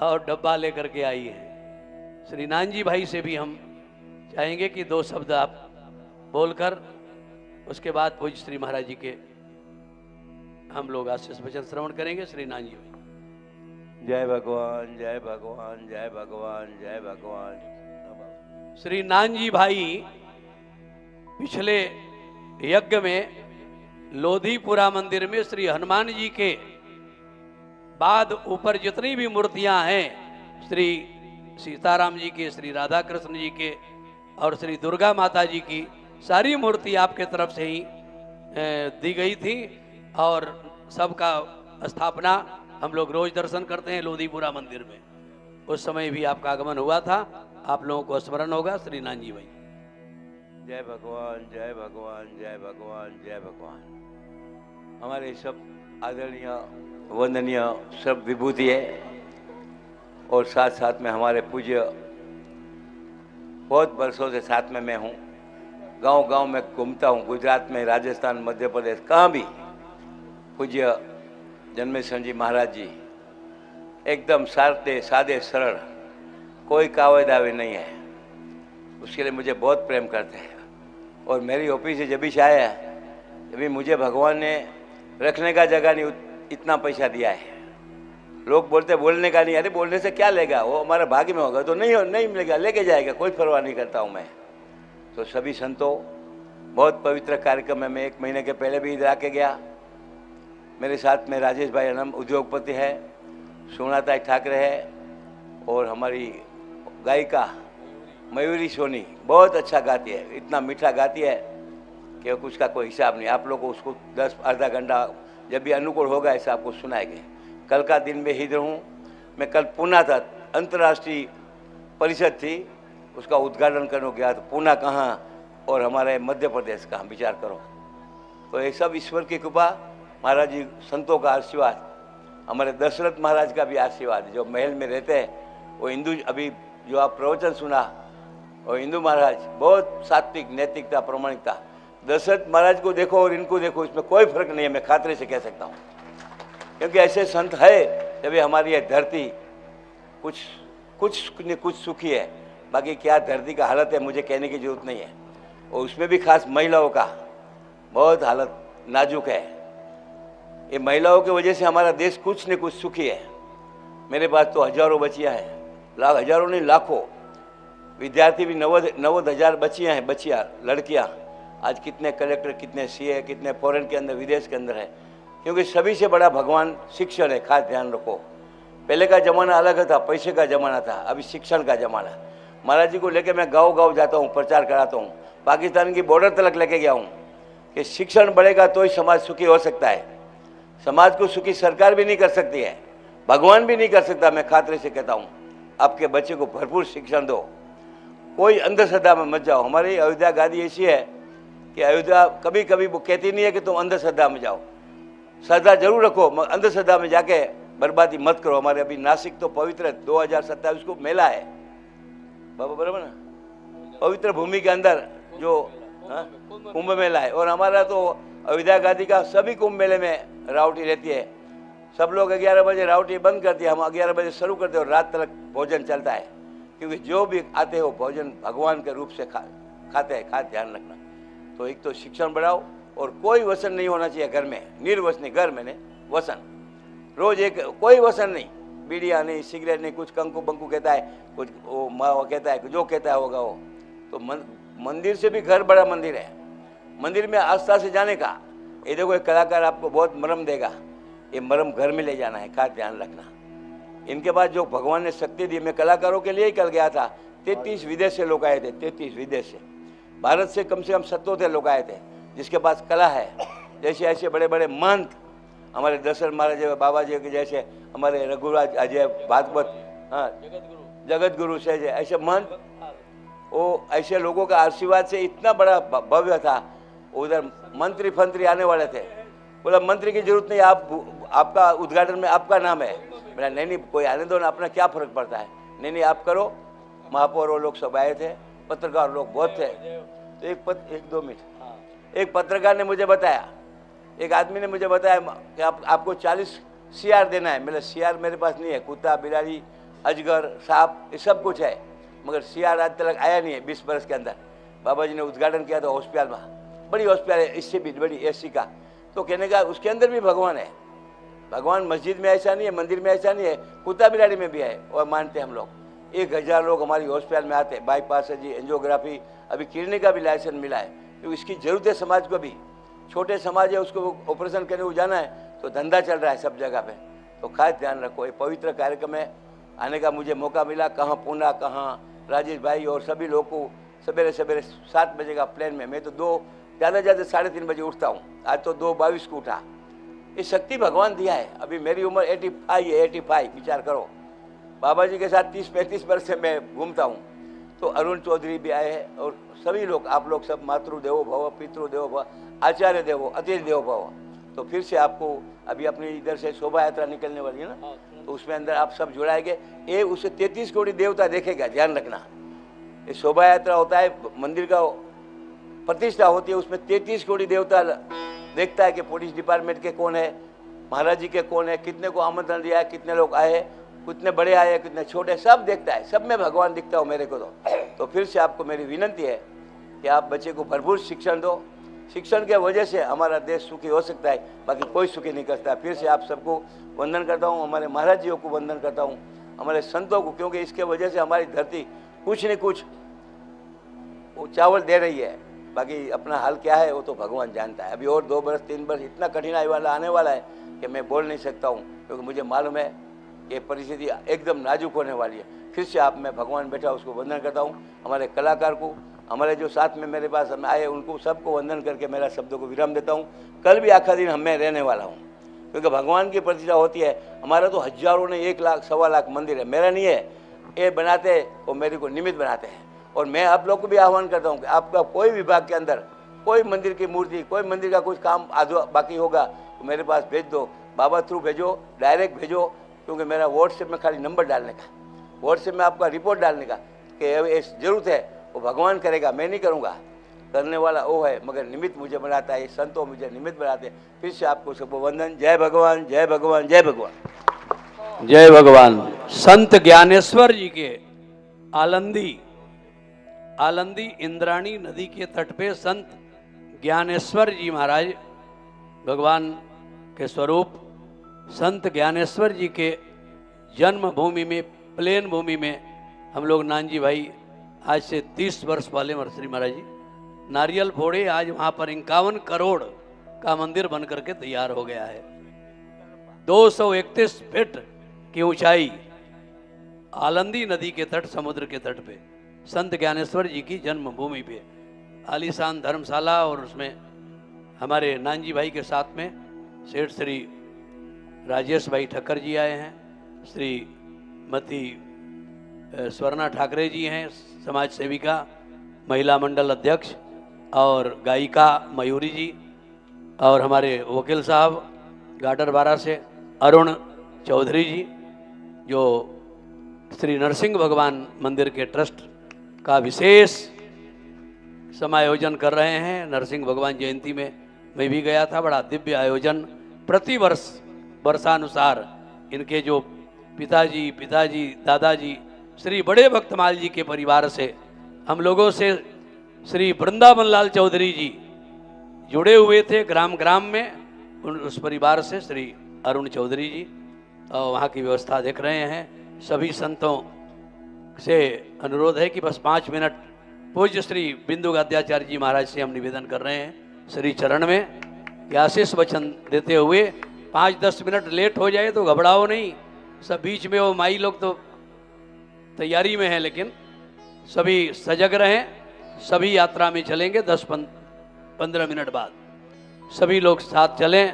और डब्बा लेकर के आई है। श्री नानजी भाई से भी हम चाहेंगे कि दो शब्द आप बोलकर उसके बाद पूज्य श्री महाराज जी के हम लोग आशीष वचन श्रवण करेंगे। श्री नानजी भाई। जय भगवान, जय भगवान, जय भगवान, जय भगवान। श्री नानजी भाई पिछले यज्ञ में लोधीपुरा मंदिर में श्री हनुमान जी के बाद ऊपर जितनी भी मूर्तियां हैं, श्री सीताराम जी के, श्री राधा कृष्ण जी के और श्री दुर्गा माता जी की सारी मूर्ति आपके तरफ से ही दी गई थी। और सबका स्थापना हम लोग रोज दर्शन करते हैं लोधीपुरा मंदिर में। उस समय भी आपका आगमन हुआ था, आप लोगों को स्मरण होगा। श्री नानजी भाई। जय भगवान, जय भगवान, जय भगवान, जय भगवान। हमारे सब आदरणीय वंदनीय सब विभूति है और साथ साथ में हमारे पूज्य बहुत वर्षों से साथ में मैं हूँ। गांव-गांव में घूमता हूँ, गुजरात में, राजस्थान, मध्य प्रदेश, कहाँ भी पूज्य जन्मेश्वर जी महाराज जी एकदम सादे सरल, कोई कावे दावे नहीं है। उसके लिए मुझे बहुत प्रेम करते हैं। और मेरी ऑफिस से जब भी आया तभी मुझे भगवान ने रखने का जगह नहीं इतना पैसा दिया है। लोग बोलते बोलने का नहीं, अरे बोलने से क्या लेगा, वो हमारे भाग्य में होगा तो नहीं मिलेगा, लेके जाएगा, कोई परवाह नहीं करता हूँ मैं। तो सभी संतों, बहुत पवित्र कार्यक्रम है। मैं 1 महीने के पहले भी इधर आके गया। मेरे साथ में राजेश भाई अनम उद्योगपति है, सोनाताई ठाकरे है और हमारी गायिका मयूरी सोनी बहुत अच्छा गाती है, इतना मीठा गाती है कि उसका कोई हिसाब नहीं। आप लोग को उसको 10 आधा घंटा जब भी अनुकूल होगा ऐसा आपको सुनाएंगे। कल का दिन में इधर हूँ मैं। कल पूना था, अंतर्राष्ट्रीय परिषद थी, उसका उद्घाटन करने गया। तो पूना कहाँ और हमारे मध्य प्रदेश कहाँ, विचार करो। तो ये सब ईश्वर की कृपा, महाराज जी संतों का आशीर्वाद, हमारे दशरथ महाराज का भी आशीर्वाद। जो महल में रहते हैं वो हिंदू, अभी जो आप प्रवचन सुना और हिंदू महाराज बहुत सात्विक, नैतिकता, प्रामाणिकता। दशरथ महाराज को देखो और इनको देखो, इसमें कोई फर्क नहीं है, मैं खातरे से कह सकता हूँ। क्योंकि ऐसे संत है तभी हमारी ये धरती कुछ सुखी है। बाकी क्या धरती का हालत है मुझे कहने की जरूरत नहीं है। और उसमें भी खास महिलाओं का बहुत हालत नाजुक है। ये महिलाओं की वजह से हमारा देश कुछ न कुछ सुखी है। मेरे पास तो हजारों बच्चियाँ हैं, लाख, हजारों नहीं लाखों विद्यार्थी भी 90,000 बच्चियाँ हैं, बच्चियाँ लड़कियाँ। आज कितने कलेक्टर, कितने सीए, कितने फॉरेन के अंदर, विदेश के अंदर है, क्योंकि सभी से बड़ा भगवान शिक्षण है। खास ध्यान रखो, पहले का ज़माना अलग था, पैसे का ज़माना था, अभी शिक्षण का ज़माना। महाराज जी को लेके मैं गांव-गांव जाता हूँ, प्रचार कराता हूँ, पाकिस्तान की बॉर्डर तक लेके गया हूँ कि शिक्षण बढ़ेगा तो ही समाज सुखी हो सकता है। समाज को सुखी सरकार भी नहीं कर सकती है, भगवान भी नहीं कर सकता। मैं खातरे से कहता हूँ, आपके बच्चे को भरपूर शिक्षण दो, कोई अंधश्रद्धा में मत जाओ। हमारी अयोध्या गादी ऐसी है कि अयोध्या कभी कभी वो कहती नहीं है कि तुम अंधश्रद्धा में जाओ, श्रद्धा जरूर रखो, अंधश्रद्धा में जाके बर्बादी मत करो। हमारे अभी नासिक तो पवित्र 2027 को मेला है बाबा, बराबर ना, पवित्र भूमि के अंदर जो कुंभ मेला है। और हमारा तो अयोध्या गादी का सभी कुंभ मेले में रावटी रहती है। सब लोग 11 बजे रावटी बंद करती है, हम 11 बजे शुरू करते हैं और रात तक भोजन चलता है, क्योंकि जो भी आते हो भोजन भगवान के रूप से खाते हैं। खास ध्यान रखना। तो एक तो शिक्षण बढ़ाओ, और कोई व्यसन नहीं होना चाहिए घर में, निर्वसनी घर में नहीं, वसन रोज एक, कोई वसन नहीं, बीड़िया नहीं, सिगरेट नहीं, कुछ कंकु बंकु कहता है, कुछ वो माँ कहता है, जो कहता है होगा वो। तो मंदिर से भी घर बड़ा मंदिर है, मंदिर में आस्था से जाने का। ये देखो, एक कलाकार आपको बहुत मरम देगा, ये मरम घर में ले जाना है, खास ध्यान रखना। इनके बाद जो भगवान ने शक्ति दी, मैं कलाकारों के लिए ही कल गया था, 33 विदेश से लोग आए थे, 33 विदेश से। भारत से कम 77 लोग आए थे, जिसके पास कला है। जैसे ऐसे बड़े बड़े महंत हमारे दशरथ महाराज बाबा जी के जैसे, हमारे रघुराज अजय भागवत, हाँ, जगत गुरु से ऐसे महंत, वो ऐसे लोगों का आशीर्वाद से इतना बड़ा भव्य था। उधर मंत्री फंत्री आने वाले थे, बोला मंत्री की जरूरत नहीं, आपका उद्घाटन में आपका नाम है। बोला नहीं, कोई आने दो ना, अपना क्या फर्क पड़ता है, नहीं आप करो। महापौर वो लोग सब आए थे, पत्रकार लोग बहुत थे। तो एक 2 मिनट, एक पत्रकार ने मुझे बताया, एक आदमी ने मुझे बताया कि आपको 40 CR देना है। मेरा CR मेरे पास नहीं है, कुत्ता, बिलाड़ी, अजगर, सांप, ये सब कुछ है, मगर CR आज तक आया नहीं है 20 बरस के अंदर। बाबा जी ने उद्घाटन किया था हॉस्पिटल में, बड़ी हॉस्पिटल है, इससे भी बड़ी AC का। तो कहने का उसके अंदर भी भगवान है। भगवान मस्जिद में ऐसा नहीं है, मंदिर में ऐसा नहीं है, कुत्ता बिलाड़ी में भी है, और मानते हम लोग। 1000 लोग हमारी हॉस्पिटल में आते हैं, बाईपास सर्जरी, एंजियोग्राफी, अभी किडनी का भी लाइसेंस मिला है, क्योंकि इसकी जरूरत है समाज को भी। छोटे समाज है, उसको ऑपरेशन करने को जाना है, तो धंधा चल रहा है सब जगह पे। तो खास ध्यान रखो, ये पवित्र कार्यक्रम में आने का मुझे मौका मिला। कहाँ पूना, कहाँ राजेश भाई और सभी लोग को सवेरे 7 बजे का प्लेन में, मैं तो ज़्यादा 3:30 बजे उठता हूँ। आज तो 2:22 को उठा। ये शक्ति भगवान दिया है। अभी मेरी उम्र 85 है, 85, विचार करो। बाबा जी के साथ 30-35 वर्ष से मैं घूमता हूँ। तो अरुण चौधरी भी आए हैं, और सभी लोग, आप लोग सब मातृदेवो भव, पितृदेवो भव, आचार्य देवो, अतिथि देवो भव। तो फिर से आपको अभी अपनी इधर से शोभा यात्रा निकलने वाली है ना, तो उसमें अंदर आप सब जुड़ाएंगे। ये उसे 33 कोटि देवता देखेगा, ध्यान रखना। ये शोभा यात्रा होता है, मंदिर का प्रतिष्ठा होती है, उसमें 33 कोटि देवता देखता है कि पुलिस डिपार्टमेंट के कौन है, महाराज जी के कौन है, कितने को आमंत्रण दिया है, कितने लोग आए, कितने बड़े आए, कितने छोटे, सब देखता है। सब में भगवान दिखता हो मेरे को। तो फिर से आपको मेरी विनंती है कि आप बच्चे को भरपूर शिक्षण दो। शिक्षण के वजह से हमारा देश सुखी हो सकता है, बाकी कोई सुखी नहीं करता। फिर से आप सबको वंदन करता हूँ, हमारे महाराज जियों को वंदन करता हूँ, हमारे संतों को, क्योंकि इसके वजह से हमारी धरती कुछ न कुछ वो चावल दे रही है। बाकी अपना हाल क्या है वो तो भगवान जानता है। अभी और 2 बरस 3 बरस इतना कठिनाई वाला आने वाला है कि मैं बोल नहीं सकता हूँ, क्योंकि मुझे मालूम है कि परिस्थिति एकदम नाजुक होने वाली है। फिर से आप, मैं भगवान बैठा उसको वंदन करता हूँ। हमारे कलाकार को, हमारे जो साथ में मेरे पास आए, उनको सबको वंदन करके मेरा शब्दों को विराम देता हूँ। कल भी आखिरी दिन मैं रहने वाला हूँ, क्योंकि भगवान की प्रतिष्ठा होती है। हमारा तो हजारों ने 1 लाख 1.25 लाख मंदिर है, मेरा नहीं है। ये बनाते और मेरे को निमित्त बनाते हैं। और मैं आप लोग को भी आह्वान करता हूँ कि आपका कोई विभाग के अंदर कोई मंदिर की मूर्ति, कोई मंदिर का कुछ काम बाकी होगा तो मेरे पास भेज दो, बाबा थ्रू भेजो, डायरेक्ट भेजो, क्योंकि मेरा व्हाट्सएप में खाली नंबर डालने का, व्हाट्सएप में आपका रिपोर्ट डालने का कि ये जरूरत है, वो भगवान करेगा, मैं नहीं करूँगा। करने वाला वो है, मगर निमित्त मुझे बनाता है, संतों मुझे निमित्त बनाते हैं। फिर से आपको सबको वंदन। जय भगवान, जय भगवान, जय भगवान, जय भगवान। संत ज्ञानेश्वर जी के आलंदी इंद्राणी नदी के तट पे संत ज्ञानेश्वर जी महाराज भगवान के स्वरूप संत ज्ञानेश्वर जी के जन्मभूमि में, प्लेन भूमि में हम लोग नानजी भाई आज से 30 वर्ष पहले श्री महाराज जी नारियल फोड़े। आज वहाँ पर 51 करोड़ का मंदिर बन करके तैयार हो गया है। 231 फीट की ऊंचाई, आलंदी नदी के तट, समुद्र के तट पे संत ज्ञानेश्वर जी की जन्मभूमि पे आलीशान धर्मशाला, और उसमें हमारे नानजी भाई के साथ में सेठ श्री राजेश भाई ठक्कर जी आए हैं, श्रीमती स्वर्णा ठाकरे जी हैं, समाज सेविका, महिला मंडल अध्यक्ष, और गायिका मयूरी जी, और हमारे वकील साहब गाडर बारा से अरुण चौधरी जी, जो श्री नरसिंह भगवान मंदिर के ट्रस्ट का विशेष समायोजन कर रहे हैं। नरसिंह भगवान जयंती में मैं भी गया था, बड़ा दिव्य आयोजन। प्रतिवर्ष वर्षानुसार इनके जो पिताजी दादाजी श्री बड़े भक्तमाल जी के परिवार से, हम लोगों से श्री वृंदावन लाल चौधरी जी जुड़े हुए थे ग्राम ग्राम में। उस परिवार से श्री अरुण चौधरी जी और वहाँ की व्यवस्था देख रहे हैं। सभी संतों से अनुरोध है कि बस 5 मिनट पूज्य श्री बिंदु गाद्याचार्य जी महाराज से हम निवेदन कर रहे हैं श्री चरण में कि आशीष वचन देते हुए 5-10 मिनट लेट हो जाए तो घबराओ नहीं। सब बीच में वो माई लोग तो तैयारी में हैं, लेकिन सभी सजग रहें। सभी यात्रा में चलेंगे। 10-15 मिनट बाद सभी लोग साथ चलें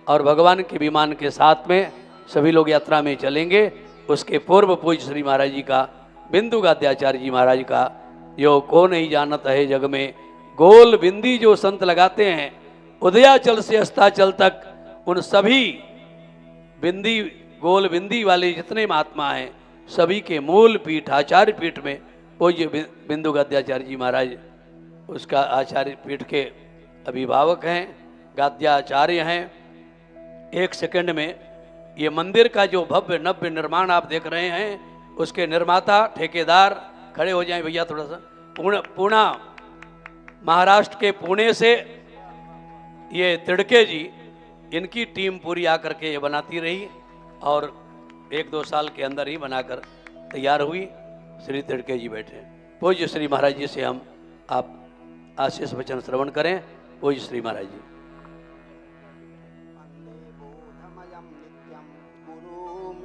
और भगवान के विमान के साथ में सभी लोग यात्रा में चलेंगे। उसके पूर्व पूज्य श्री महाराज जी का, बिंदु गाद्याचार्य जी महाराज का, यो को नहीं जानत है जग में, गोल बिंदी जो संत लगाते हैं उदयाचल से अस्ताचल तक, उन सभी बिंदी, गोल बिंदी वाले जितने महात्मा हैं सभी के मूल पीठ, आचार्य पीठ में पूज्य बिंदु गाद्याचार्य जी महाराज उसका आचार्य पीठ के अभिभावक हैं, गाद्याचार्य हैं। 1 सेकंड में ये मंदिर का जो भव्य नव्य निर्माण आप देख रहे हैं, उसके निर्माता ठेकेदार खड़े हो जाएं भैया थोड़ा सा। पुणे महाराष्ट्र के पुणे से ये तिड़के जी, इनकी टीम पूरी आकर के ये बनाती रही और 1-2 साल के अंदर ही बनाकर तैयार हुई। श्री तिड़के जी बैठे। पूज्य श्री महाराज जी से हम आप आशीष वचन श्रवण करें। पूज्य श्री महाराज जी।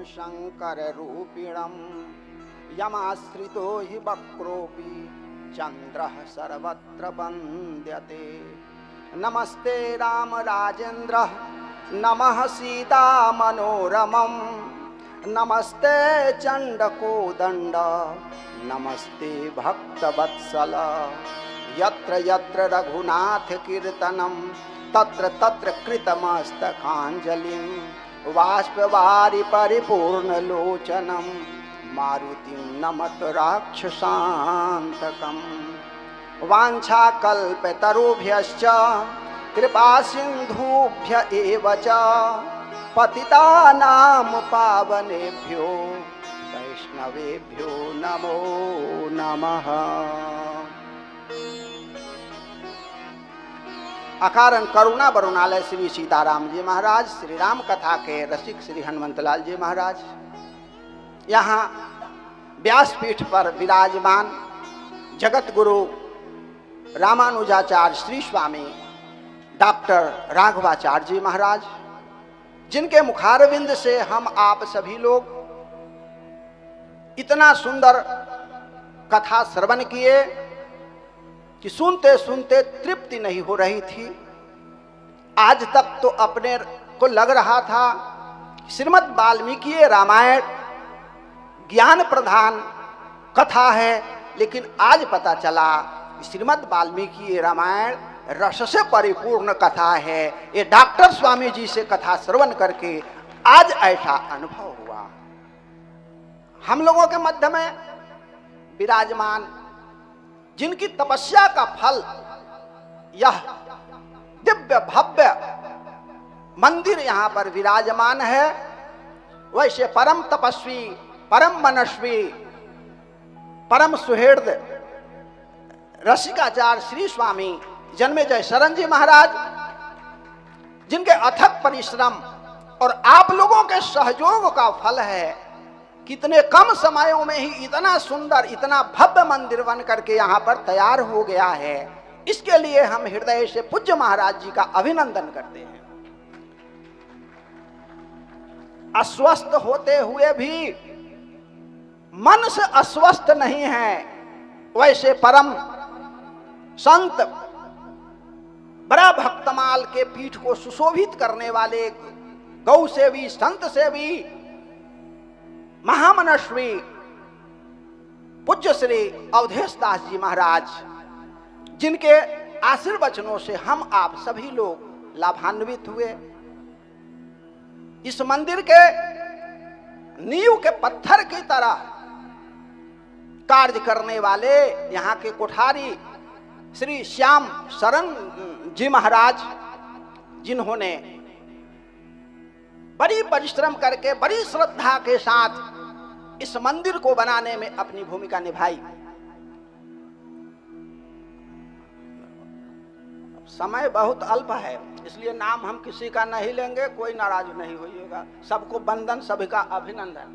शंकर रूपिणम यमाश्रितो हि वक्रोपि चंद्रः सर्वत्र वन्द्यते। नमस्ते राम राजेन्द्र, नमः सीता मनोरमं, नमस्ते चंडकोदंड, नमस्ते भक्तवत्सल। यत्र यत्र रघुनाथ कीर्तनं तत्र तत्र कृतमस्तकाञ्जलिं, बाष्पवारि परिपूर्णलोचनं मारुतिं नमत राक्षसान्तकम्। वाञ्छाकल्पतरुभ्यश्च कृपा सिन्धुभ्य एव च, पतितानां पावनेभ्यो वैष्णवेभ्यो नमो नमः। अकारण करुणा बरुणालय श्री सीताराम जी महाराज, श्री राम कथा के रसिक श्री हनुमंतलाल जी महाराज यहाँ व्यासपीठ पर विराजमान जगत गुरु रामानुजाचार्य श्री स्वामी डॉक्टर राघवाचार्य जी महाराज, जिनके मुखारविंद से हम आप सभी लोग इतना सुंदर कथा श्रवण किए कि सुनते सुनते तृप्ति नहीं हो रही थी। आज तक तो अपने को लग रहा था श्रीमद् वाल्मीकि रामायण ज्ञान प्रधान कथा है, लेकिन आज पता चला श्रीमद् वाल्मीकि रामायण रस से परिपूर्ण कथा है। ये डॉक्टर स्वामी जी से कथा श्रवण करके आज ऐसा अनुभव हुआ। हम लोगों के मध्य में विराजमान जिनकी तपस्या का फल यह दिव्य भव्य मंदिर यहाँ पर विराजमान है, वैसे परम तपस्वी, परम मनस्वी, परम सुहृद रसिकाचार्य श्री स्वामी जन्मेजय शरण जी महाराज जिनके अथक परिश्रम और आप लोगों के सहयोग का फल है। कितने कम समयों में ही इतना सुंदर, इतना भव्य मंदिर बन करके यहाँ पर तैयार हो गया है। इसके लिए हम हृदय से पूज्य महाराज जी का अभिनंदन करते हैं। अस्वस्थ होते हुए भी मन से अस्वस्थ नहीं है, वैसे परम संत, बड़ा भक्तमाल के पीठ को सुशोभित करने वाले गौ सेवी, संत सेवी, महामनस्वी पूज्य श्री अवधेश दास जी महाराज, जिनके आशीर्वचनों से हम आप सभी लोग लाभान्वित हुए। इस मंदिर के नींव के पत्थर की तरह कार्य करने वाले यहाँ के कोठारी श्री श्याम शरण जी महाराज, जिन्होंने बड़ी परिश्रम करके, बड़ी श्रद्धा के साथ इस मंदिर को बनाने में अपनी भूमिका निभाई। समय बहुत अल्प है, इसलिए नाम हम किसी का नहीं लेंगे, कोई नाराज नहीं होइएगा। सबको वंदन, सभी का अभिनंदन।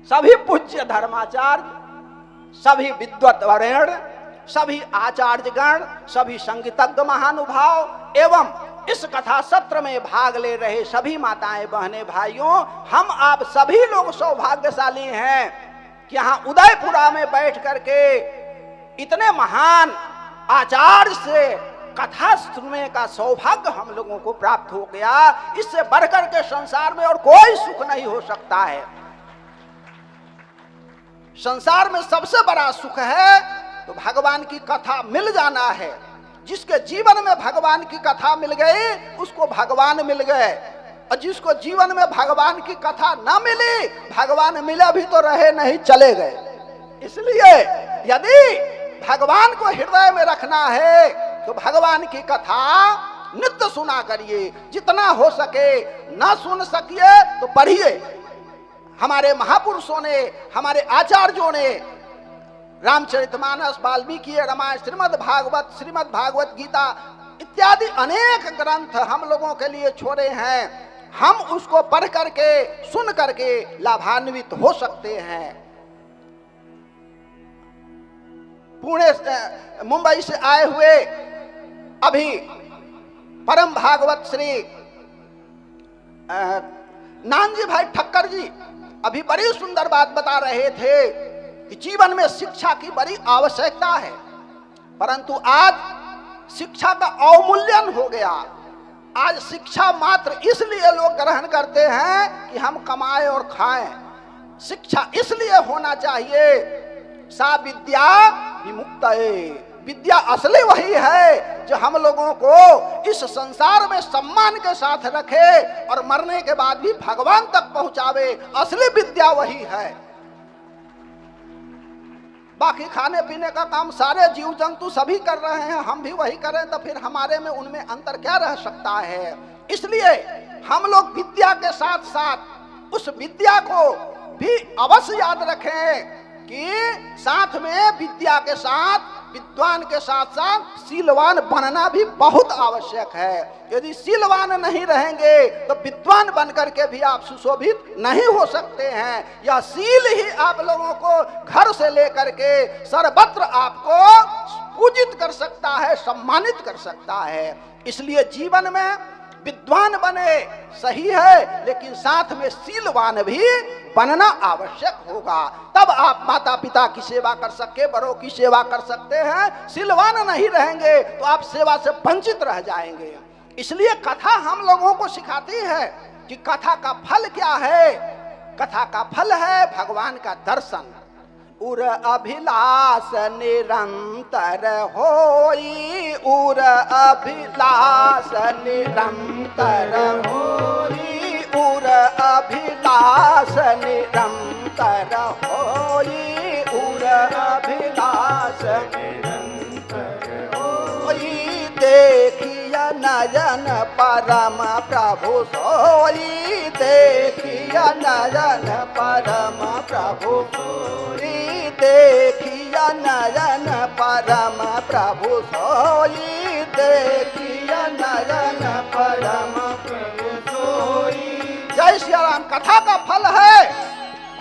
सभी पूज्य धर्माचार्य, सभी विद्वत वरेण्य, सभी आचार्यगण, सभी संगीतज्ञ महानुभाव एवं इस कथा सत्र में भाग ले रहे सभी माताएं, बहनें, भाइयों, हम आप सभी लोग सौभाग्यशाली हैं कि यहाँ उदयपुरा में बैठ करके इतने महान आचार्य से कथा सुनने का सौभाग्य हम लोगों को प्राप्त हो गया। इससे बढ़कर के संसार में और कोई सुख नहीं हो सकता है। संसार में सबसे बड़ा सुख है तो भगवान की कथा मिल जाना है। जिसके जीवन में भगवान की कथा मिल गई उसको भगवान मिल गए, और जिसको जीवन में भगवान की कथा न मिली, भगवान मिला भी तो रहे नहीं, चले गए। इसलिए यदि भगवान को हृदय में रखना है तो भगवान की कथा नित्य सुना करिए, जितना हो सके। ना सुन सकिए तो पढ़िए। हमारे महापुरुषों ने, हमारे आचार्यों ने रामचरितमानस, वाल्मीकि रामायण, श्रीमद् भागवत गीता इत्यादि अनेक ग्रंथ हम लोगों के लिए छोड़े हैं। हम उसको पढ़ करके, सुन करके लाभान्वित हो सकते हैं। पुणे मुंबई से आए हुए अभी परम भागवत श्री नानजी भाई ठक्कर जी अभी बड़ी सुंदर बात बता रहे थे कि जीवन में शिक्षा की बड़ी आवश्यकता है, परंतु आज शिक्षा का अवमूल्यन हो गया। आज शिक्षा मात्र इसलिए लोग ग्रहण करते हैं कि हम कमाएं और खाएं। शिक्षा इसलिए होना चाहिए, सा विद्या विमुक्तये, विद्या असली वही है जो हम लोगों को इस संसार में सम्मान के साथ रखे और मरने के बाद भी भगवान तक पहुंचावे। असली विद्या वही है। बाकी खाने पीने का काम सारे जीव जंतु सभी कर रहे हैं, हम भी वही करें तो फिर हमारे में उनमें अंतर क्या रह सकता है। इसलिए हम लोग विद्या के साथ साथ उस विद्या को भी अवश्य याद रखें कि साथ में विद्या के साथ, विद्वान के साथ साथ शीलवान बनना भी बहुत आवश्यक है। यदि शीलवान नहीं रहेंगे तो विद्वान बन करके भी आप सुशोभित नहीं हो सकते हैं। यह शील ही आप लोगों को घर से लेकर के सर्वत्र आपको पूजित कर सकता है, सम्मानित कर सकता है। इसलिए जीवन में विद्वान बने सही है, लेकिन साथ में शीलवान भी बनना आवश्यक होगा। तब आप माता पिता की सेवा कर सके, बड़ों की सेवा कर सकते हैं। शीलवान नहीं रहेंगे तो आप सेवा से वंचित रह जाएंगे। इसलिए कथा हम लोगों को सिखाती है कि कथा का फल क्या है। कथा का फल है भगवान का दर्शन। उर अभिलाष निरंतर होई, उर अभिलाष निरंतर होई, उर अभिलाष निरंतर होई, उर अभिलाष निरंतर होई। देखिया नयन परम प्रभु सोई, देखिया नयन परम प्रभु सोई, देखिया नयन परम प्रभु सोई, देखिया नयन परम प्रभु सोई। जय श्री राम। कथा का फल है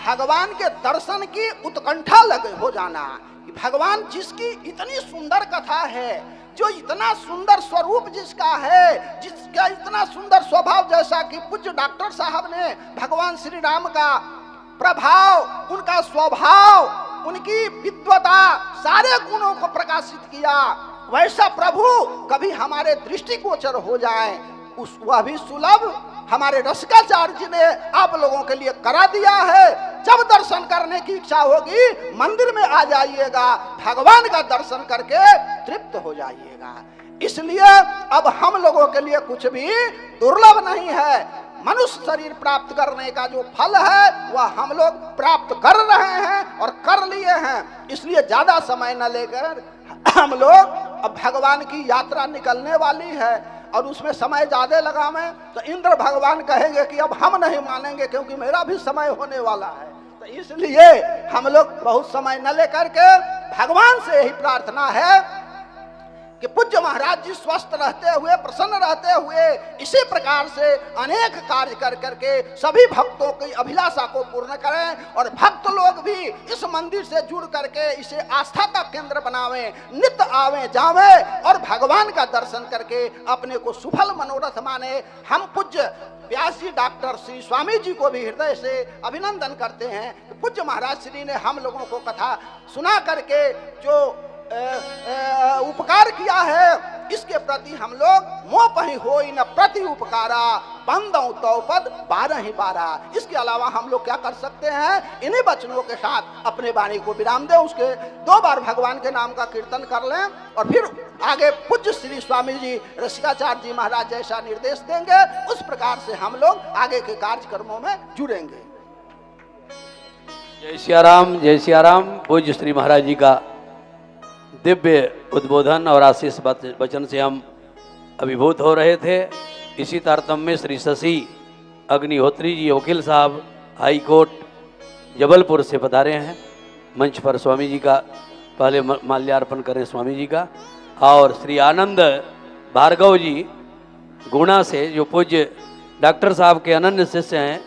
भगवान के दर्शन की उत्कंठा लगे हो जाना। भगवान जिसकी इतनी सुंदर कथा है, जो इतना सुंदर स्वरूप जिसका है, जिसका इतना सुंदर स्वभाव, जैसा कि पूज्य डॉक्टर साहब ने भगवान श्री राम का प्रभाव, उनका स्वभाव, उनकी विद्वता, सारे गुणों को प्रकाशित किया, वैसा प्रभु कभी हमारे दृष्टिगोचर हो जाए उस वह भी सुलभ हमारे रसिकाचार्य जी ने आप लोगों के लिए करा दिया है। जब दर्शन करने की इच्छा होगी मंदिर में आ जाइएगा, भगवान का दर्शन करके तृप्त हो जाइएगा। इसलिए अब हम लोगों के लिए कुछ भी दुर्लभ नहीं है। मनुष्य शरीर प्राप्त करने का जो फल है वह हम लोग प्राप्त कर रहे हैं और कर लिए हैं। इसलिए ज्यादा समय न लेकर हम लोग अब भगवान की यात्रा निकलने वाली है और उसमें समय ज्यादा लगावें तो इंद्र भगवान कहेंगे कि अब हम नहीं मानेंगे क्योंकि मेरा भी समय होने वाला है। तो इसलिए हम लोग बहुत समय न लेकर के भगवान से यही प्रार्थना है कि पूज्य महाराज जी स्वस्थ रहते हुए, प्रसन्न रहते हुए इसी प्रकार से अनेक कार्य कर करके सभी भक्तों की अभिलाषा को पूर्ण करें और भक्त लोग भी इस मंदिर से जुड़ करके इसे आस्था का केंद्र बनावें, नित्य आवे जावे और भगवान का दर्शन करके अपने को सुफल मनोरथ माने। हम पूज्य व्यास जी डॉक्टर श्री स्वामी जी को भी हृदय से अभिनंदन करते हैं। पूज्य महाराज श्री ने हम लोगों को कथा सुना करके जो उपकार किया है, इसके प्रति हम लोग मोह पही होई न प्रति उपकारा, बंदों तो पद 12 ही 12। इसके अलावा हम लोग क्या कर सकते हैं? इन्हीं वचनों के साथ अपने वाणी को विराम दें, उसके 2 बार भगवान के नाम का कीर्तन कर लें और फिर आगे पूज्य श्री स्वामी जी रसिकाचार्य जी महाराज जैसा निर्देश देंगे उस प्रकार से हम लोग आगे के कार्यक्रमों में जुड़ेंगे। जय सिया राम, जय सिया राम। पूज्य श्री महाराज जी का दिव्य उद्बोधन और आशीष वचन से हम अभिभूत हो रहे थे। इसी तारतम्य में श्री शशि अग्निहोत्री जी वकील साहब हाई कोर्ट जबलपुर से पधारे हैं। मंच पर स्वामी जी का पहले माल्यार्पण करें स्वामी जी का। और श्री आनंद भार्गव जी गुणा से जो पूज्य डॉक्टर साहब के अनन्य शिष्य हैं,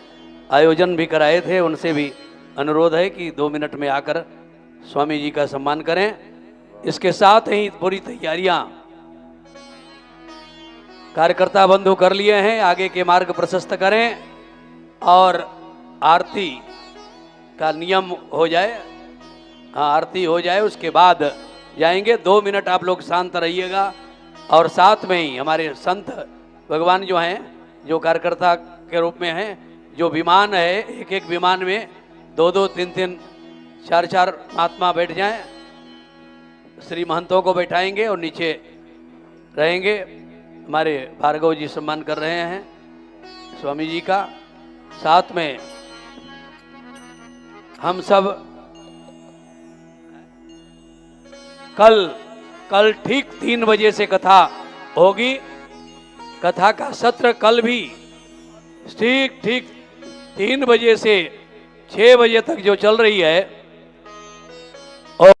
आयोजन भी कराए थे, उनसे भी अनुरोध है कि 2 मिनट में आकर स्वामी जी का सम्मान करें। इसके साथ ही पूरी तैयारियां कार्यकर्ता बंधु कर लिए हैं, आगे के मार्ग प्रशस्त करें और आरती का नियम हो जाए। हाँ, आरती हो जाए उसके बाद जाएंगे। 2 मिनट आप लोग शांत रहिएगा। और साथ में ही हमारे संत भगवान जो हैं, जो कार्यकर्ता के रूप में हैं, जो विमान है, एक एक विमान में 2-2, 3-3, 4-4 महात्मा बैठ जाएं। श्री महंतों को बैठाएंगे और नीचे रहेंगे। हमारे भार्गव जी सम्मान कर रहे हैं स्वामी जी का। साथ में हम सब कल ठीक 3 बजे से कथा होगी। कथा का सत्र कल भी ठीक 3 बजे से 6 बजे तक जो चल रही है,